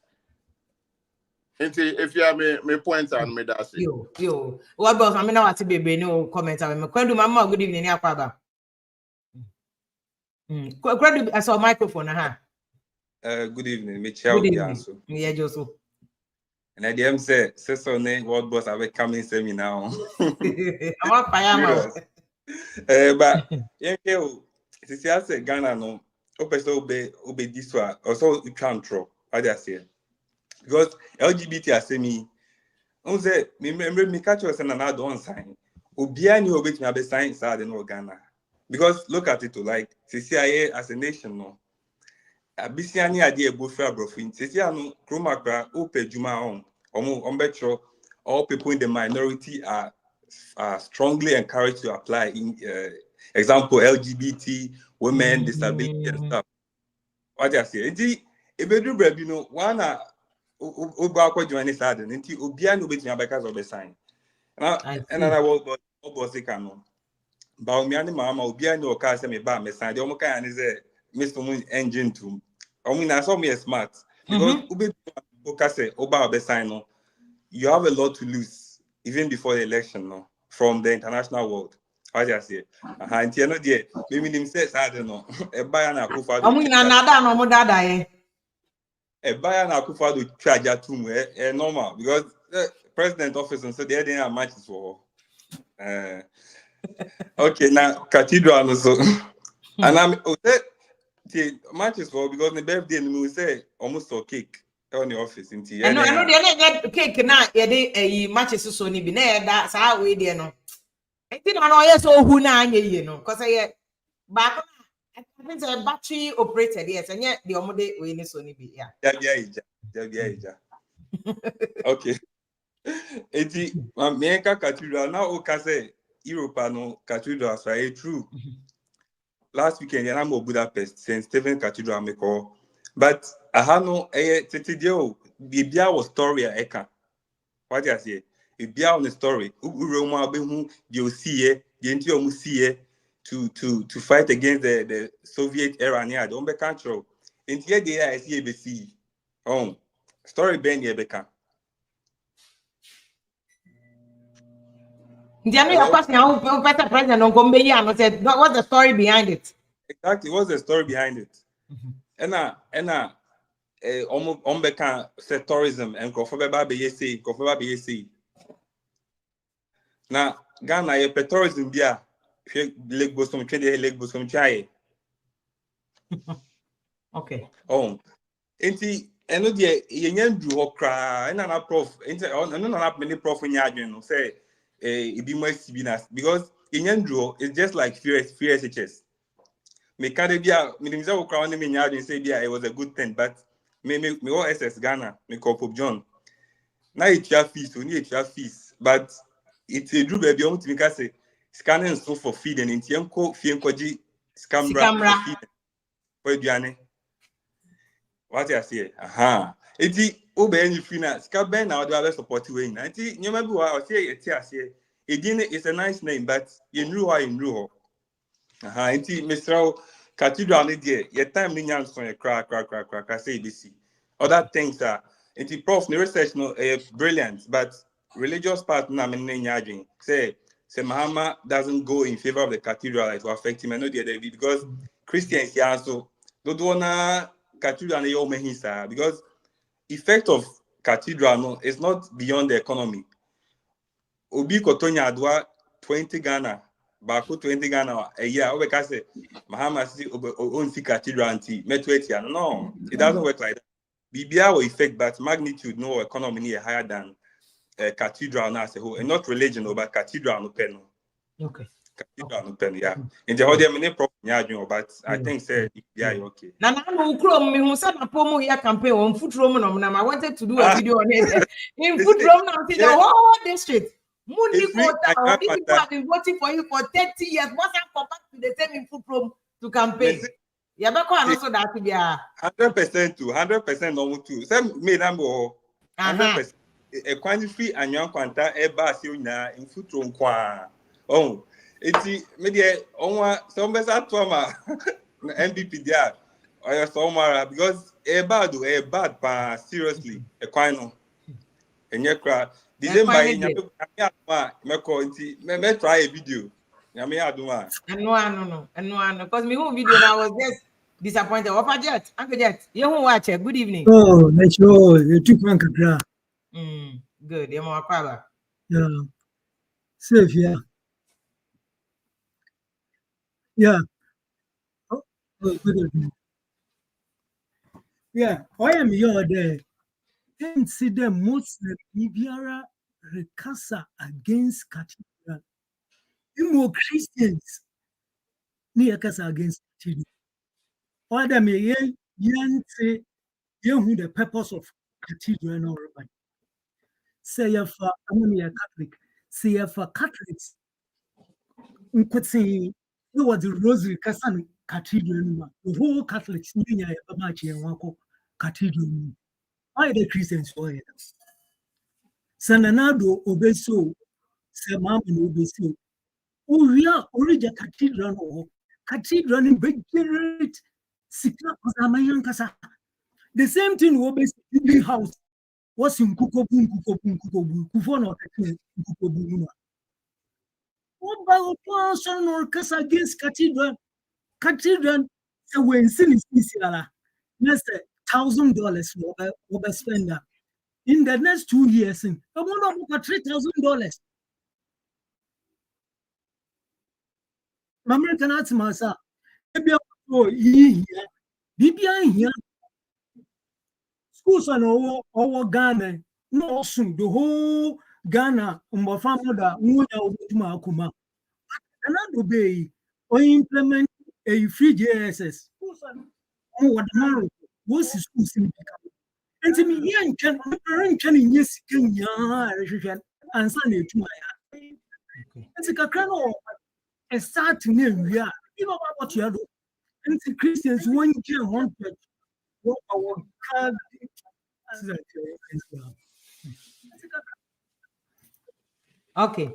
And if you have my points and me that's it. Yo. What about I mean now to be no comment. I mean, Mama, good evening, Yakwaba. I saw a microphone, good evening, Michelle. Good evening. Yeah, Joseph. And I DM say so name what boss I will come in seminar. I want fire. But yeah, since I say Ghana no, obey this one also you can't throw. What I say because LGBT say me. On say me catch us and another don't sign. Obia ni obey me be sign sad in Ghana because look at it like CCIA as a nation no. Abisiani idea buffer brofin. Sesiano Chromakra Ope Juma on Betro, all people in the minority are strongly encouraged to apply in example LGBT, women, disability and stuff. What I say, it bedroom you know, one Obako join this side, and Obiano with me because of the sign. And I will Obosicano. Baumiani Mama, Obiano, Casame Bam, sign the Omoka is a Mr. Moon engine too. I mean, I saw me smart because you have a lot to lose even before the election, no, from the international world. How do I say? And you know, maybe them says I don't know. A buyer na Akuffo Addo. A buyer na Akuffo Addo charge at normal because the president office and so they didn't have matches for. Okay, now Cathedral also, and I'm. Matches for because the birthday we say almost a cake on the office in tea. I know they get cake now. Yeah, matches so ni be that's how we there no. I think I know yes oh who na you know because I back I think it's a battery operated yes and yet the omode we ni so ni be yeah. Okay. Eti America Cathedral now o say Europe no Cathedral so true. Last weekend, I'm in Budapest, St. Stephen Cathedral, but I had no deal. Bibia was story eka. What do I say? Bibia on the story. Roma behu you see the to fight against the Soviet era near don't be control. In here they I see ABC. Story ben yebeka. What's the story behind it? Exactly, what's the story behind it? And say tourism and Kofoba now Ghana tourism bia Lake Bosom Lake Bosom Chai Okay. Oh, enti eno de yenyan du ho kra na na prof enti no na many prof nya adwen no say ebi mo asibi na because yenyan du is just like fear SHS. Me kade bia me nimza wo kra on me nya adwen say bia it was a good thing, but me all SS Ghana me call Pope John. Na it ya fees, only it ya fees, but it's a do baby on to say scanning so for feeding in tienko fie nkoji scambra for feeding for aduane. What I say? Aha. Eti obe any free na ska ben na other support we na. Eti nyoma bi wa o say eti ase. Edin is a nice name, but you knew how you knew. Aha. Eti Mr. Cathedral ni there. Your time ni nyam so crack say BC. Other things are eti prof the research no brilliant, but religious part na me nyadwin. Say Mahama doesn't go in favor of the cathedral, it will affect him. I know the because Christians here also don't na Cathedral and your mahisa because effect of Cathedral no is not beyond the economy. Obi kotonya adwa 20 Ghana, bako 20 Ghana a year. Obe kase Mahama si own si Cathedral anti metwetia. No, it doesn't work like that. BBI will effect, but magnitude no economy higher than Cathedral now as a whole, and not religion but Cathedral no pen. Okay. Cathedral no pen, yeah. In the whole many problem, but I think say yeah, okay. Na no krom me hu say na pomo here campaign on Footrom no na I wanted to do a video on it. In Footrom now see the whole district. Mundi Kota, all these people have been voting for you for 30 years. What's up come back to the same in Footrom to campaign? Yeah, but also that to be 100% to 100% normal too. Some me number 100%. A quantity and young quanta e ba si na in Footrom kwa. Oh, eti me dey onwa some better trauma MVP there. Or somewhere because a bad pa seriously a quino. And your crowd. December in me try a video. No. Because me whole video now was just disappointed. What Jet? Uncle Jet, you won't watch it. Good evening. Oh, let's go. You took one kakra. Good. You more kwaba. Yeah. Safe, yeah. Yeah. Oh, good evening. Yeah. I am here there. Then see the Muslim Ibiara recasa against Cathedral. You more Christians near casa against Cathedral. Or them yen say who the purpose of Cathedral and all right. Say if I'm a Catholic, say if Catholics could say there was the Rosary Casan Cathedral, the whole Catholics near a match and Wako Cathedral. Why the Christians for it? Sananado obeso, Samam obeso. Oh, we are already a cathedral. Cathedral in big generate Sika Osamayan Kasa. The same thing will be in the house. Was in Kukobu, Kufono, Kukobu. What about person or Casa against Cathedral? Cathedral, so when sin is Sisiala, let's say $1,000 will be spent in the next 2 years. I want to book $3,000. American arts massa. Maybe here. Schools are over Ghana. No, soon the whole Ghana, Mother, Kuma. Another bay or implement a free JSS. What tomorrow? What's the school in and to me, young can yes, can answer it to my it's a cacano. And start to name we are. You know what you are doing. And the Christians 1 year 1 church. What our card. Okay.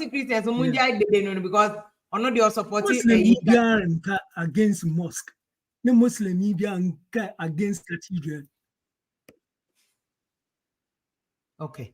Christians because they are supporting against mosque. The Muslim media against cathedral. Okay.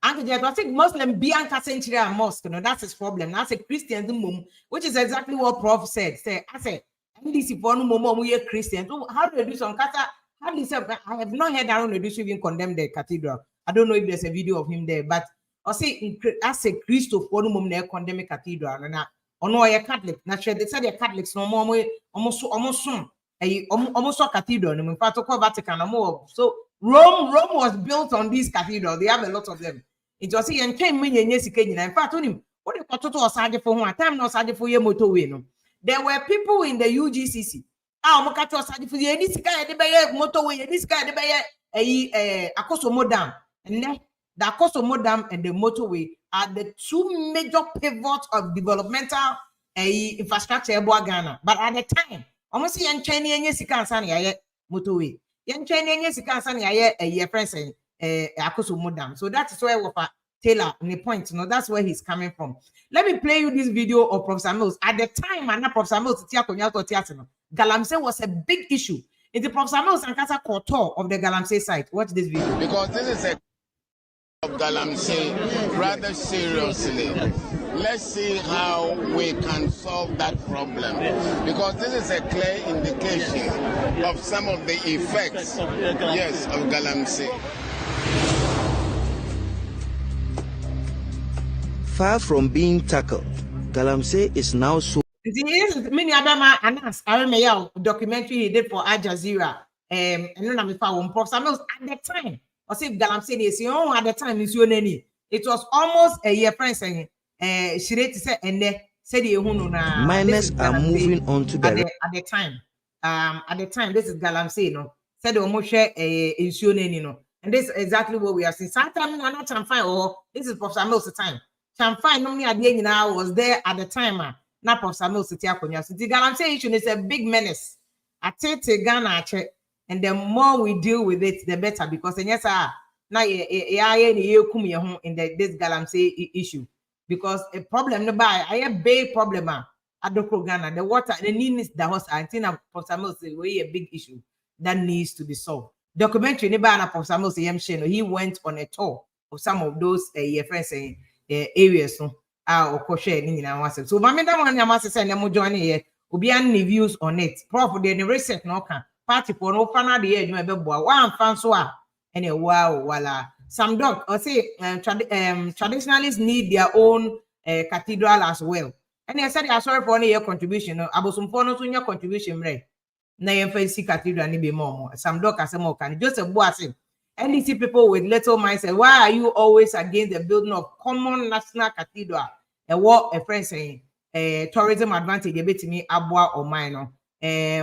And I think Muslim Bianca Century and mosque, that's his problem. That's a Christian, which is exactly what Prof said. I said, NDC for no more we are Christians. How do you do some kata? How do you say? I have not heard Aaron Odusu even condemn the cathedral. I don't know if there's a video of him there, but I say as a Christo for no more condemn cathedral. And or no a Catholic. Naturally, they said they're Catholics no more almost soon. Almost a cathedral. In fact, Vatican more. So Rome was built on these cathedrals. They have a lot of them. It was here and came in in fact, on him. What the total was for one time, no charge for your motorway. There were people in the UGCC. Mokato charge for this guy, the motorway, this guy, the Akuffo Addo, and then the Akuffo Addo and the motorway are the two major pivots of developmental infrastructure in Ghana. But at the time, almost young Chinese Sikansani motorway. Young Chinese Sikansani a friend saying Akuffo Addo. So that's where we Taylor in the point, that's where he's coming from. Let me play you this video of Professor Mills. At the time, and Professor Mills, galamsey was a big issue. In the Professor Mills and Kasa Kotor of the galamsey site. Watch this video. Because this is a of galamsey rather seriously. Let's see how we can solve that problem. Because this is a clear indication of some of the effects, yes, of galamsey. Far from being tackled, galamsey is now so. Many other announced documentary he did for Al Jazeera. And then I'm found Professor Mills at the time. Or say galamsey is at the time is your name. It was almost a year friend saying, she read to say, and they said, miners are moving on to the at the time. At the time, this is galamsey, said almost share a name, and this is exactly what we are seeing. Sometimes I'm not fine, or this is Professor Mills' time. Chamfai normally at the end now was there at the time. Now Professor Mills City Akonya. The galamsey issue is a big menace. I take Ghana, and the more we deal with it, the better. Because yes, now in this galamsey issue. Because a problem I have big problem at Ghana. The water, the need the house. I think Professor Mills is a big issue that needs to be solved. Documentary Professor Mills he went on a tour of some of those friends saying. Areas or share in our so Mamma one Yamasa send them join here will be any views on it. Prof the research no can party for no fan the edge maybe one fan so and a wow some dog or say traditionalists need their own cathedral as well. And I said I sorry for your contribution. Abosum for no your contribution right. Na fancy cathedral ni be more. Some dog as more can just a bossing. And you see people with little mindset. Why are you always against the building of common national cathedral? And what a friend saying, tourism advantage, a bit to me, abwa or minor.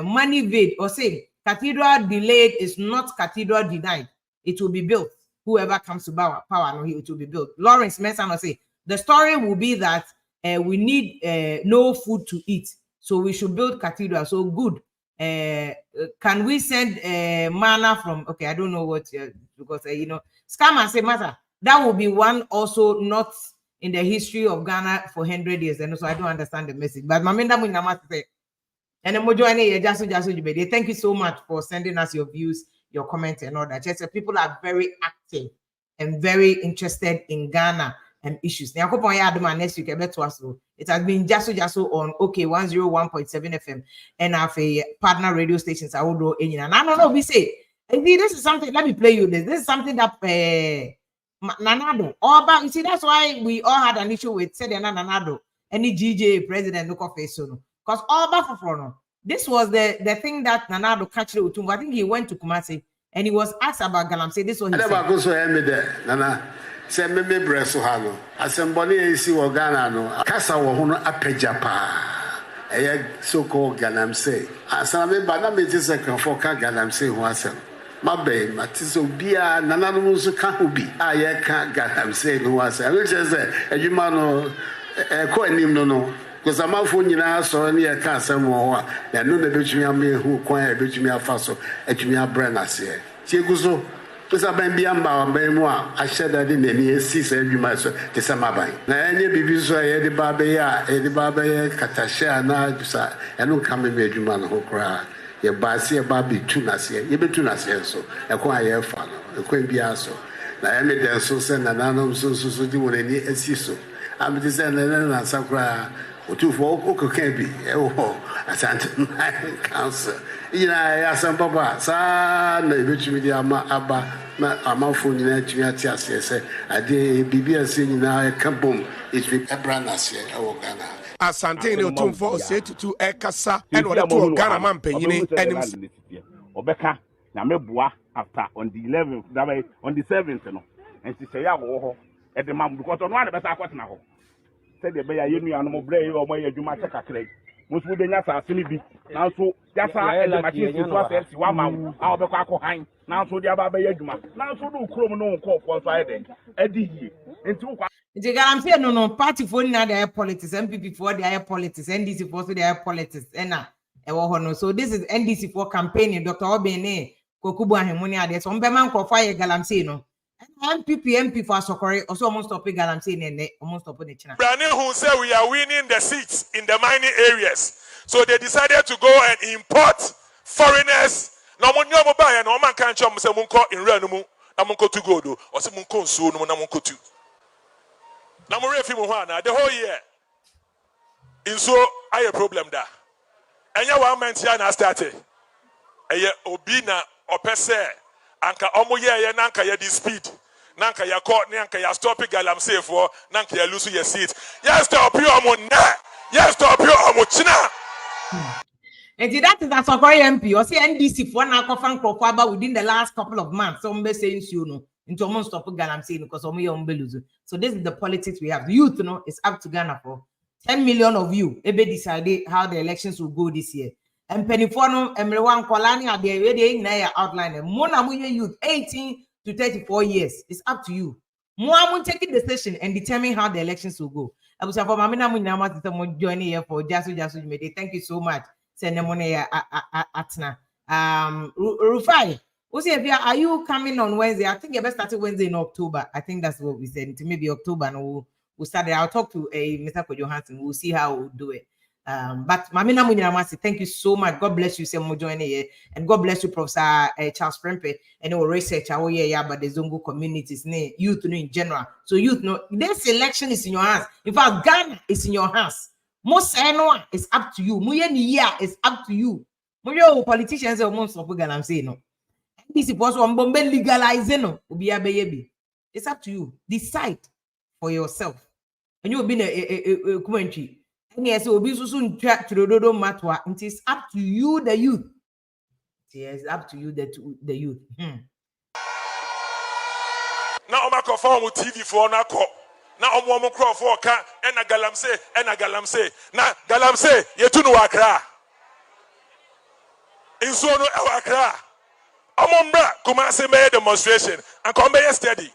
Money vid or say, cathedral delayed is not cathedral denied. It will be built. Whoever comes to power, it will be built. Lawrence Mason will say, the story will be that we need no food to eat. So we should build cathedral. So good. Can we send manna from I don't know what because scam and say matter that will be one also not in the history of Ghana for 100 years, and so I don't understand the message. But Maminda Munama say and then thank you so much for sending us your views, your comments, and all that. Just people are very active and very interested in Ghana and issues. Now, next week, it has been Jaso on 101.7 FM and have a partner radio stations. I will do and I don't know. We say this is something. Let me play you this. This is something that Nanado. All about you see. That's why we all had an issue with Sedena Nanado, any GJA president look of face soon. Because all about for this was the thing that Nanado catched with him. I think he went to Kumasi and he was asked about galamsey. This was he said. Se me breso ha no asembole esi wo Ghana no kasa wo ho no apagya pa so called galamsey asana me ba na me ti se kan fo ka galamsey ho asem mabe matiso bia nananom so ka ho bi aye ka galamsey no asem we say adwuma no ko anim no because amafo nyina so ne e ka asem ho a ya no na betumi amehu kwan e betumi afa so atumi abra na se tie guso Because I've been I said that in the 6 every month to some abai. Now, any babies are Eddie Baba, Katasha, and don't come in a human who cry. Your Basi, a baby, Tunas, you be Tunas, so acquire follow, a queen biaso. Now, I made them so send an annum so do any so. I'm descending and Sakra. Two for can be a Santa council. You know, I asked some papa, son, which media Abba, my phone in HMS. I did BBS in our campum. It's with a brand as yet, oh Ghana. asante ne otumfo osetutu ekasa ene wode to Ghana man panyini enim obeka na meboa after on the 11th that way on the 7th no and she say ya wo ho e de mam because no one be sa kwatena ho said the be ya yenu anu mo bre o mo yadwuma che kakrai musu be nya sa asini bi na so ya sa e de machine to asa si wa ma a obekwa akohan na so dia ba be yadwuma na so do krom no nko fo so ayede edi hie enti wo the galamsey no party for na their politics, MPP for their politics, NDC for their politics, so this is NDC for campaigning. Dr. Obene, Kokubu and Hemoni are there. So Mbeman Kofaya galamsey no. MP for Sokore also almost stop galamsey and almost stop the channel. Brani who say we are winning the seats in the mining areas, so they decided to go and import foreigners. No mo nyomo ba ya no man kan chom se munko in real no mu na munko to go do or se munko nsuo no na munko tu. Na mo refi mo ho na the whole year. Inso aye problem da. Enya 1 month ya na started. Eye obi na opese anka omo ye na anka ye di speed. Na anka ya court na anka ya stop galamsey for na anka ya lose your seat. Yes stop you omo na. Yes stop you omo china. And that is a Sokore MP or say NDC for na kofan krofaba within the last couple of months. Some be saying you know into almost stop galamsey because omo ye ombeluzu. So this is the politics we have. The youth, you know, it's up to Ghana for 10 million of you. Ebe decided how the elections will go this year. And Penifono, Emrewan Kolani are there ready in their outline. Mona Muye youth, 18 to 34 years. It's up to you. Moamun take the decision and determine how the elections will go. I was for Mamina Munama to join here for Jasu Mede. Thank you so much. Send them on Atna. Rufai. Are you coming on Wednesday? I think you best started Wednesday in October. I think that's what we said. Maybe October and we'll start it. I'll talk to Mr. Johansson. We'll see how we'll do it. But Mamina Munyamasi, thank you so much. God bless you, Sam joining here, and God bless you, Professor Charles Prempe, and our research about the Zongo communities, youth in general. So youth know this election is in your hands. In fact, Ghana is in your hands. Most anyone is up to you. Muye is up to you. Muye politicians are most of Ghana. I'm saying no. This is what one bombe legalizing. It's up to you. Decide for yourself. And you've been a commentary. And yes, it will be soon track to the dodo matwa. It is up to you, the youth. Yes, up to you, the youth. Now I'm a conform with TV for na call. Now I'm one crowd for car and a galamsey. Now galamsey, you too know Accra. In so no Accra. I'm on bra, come and say demonstration and come yesterday.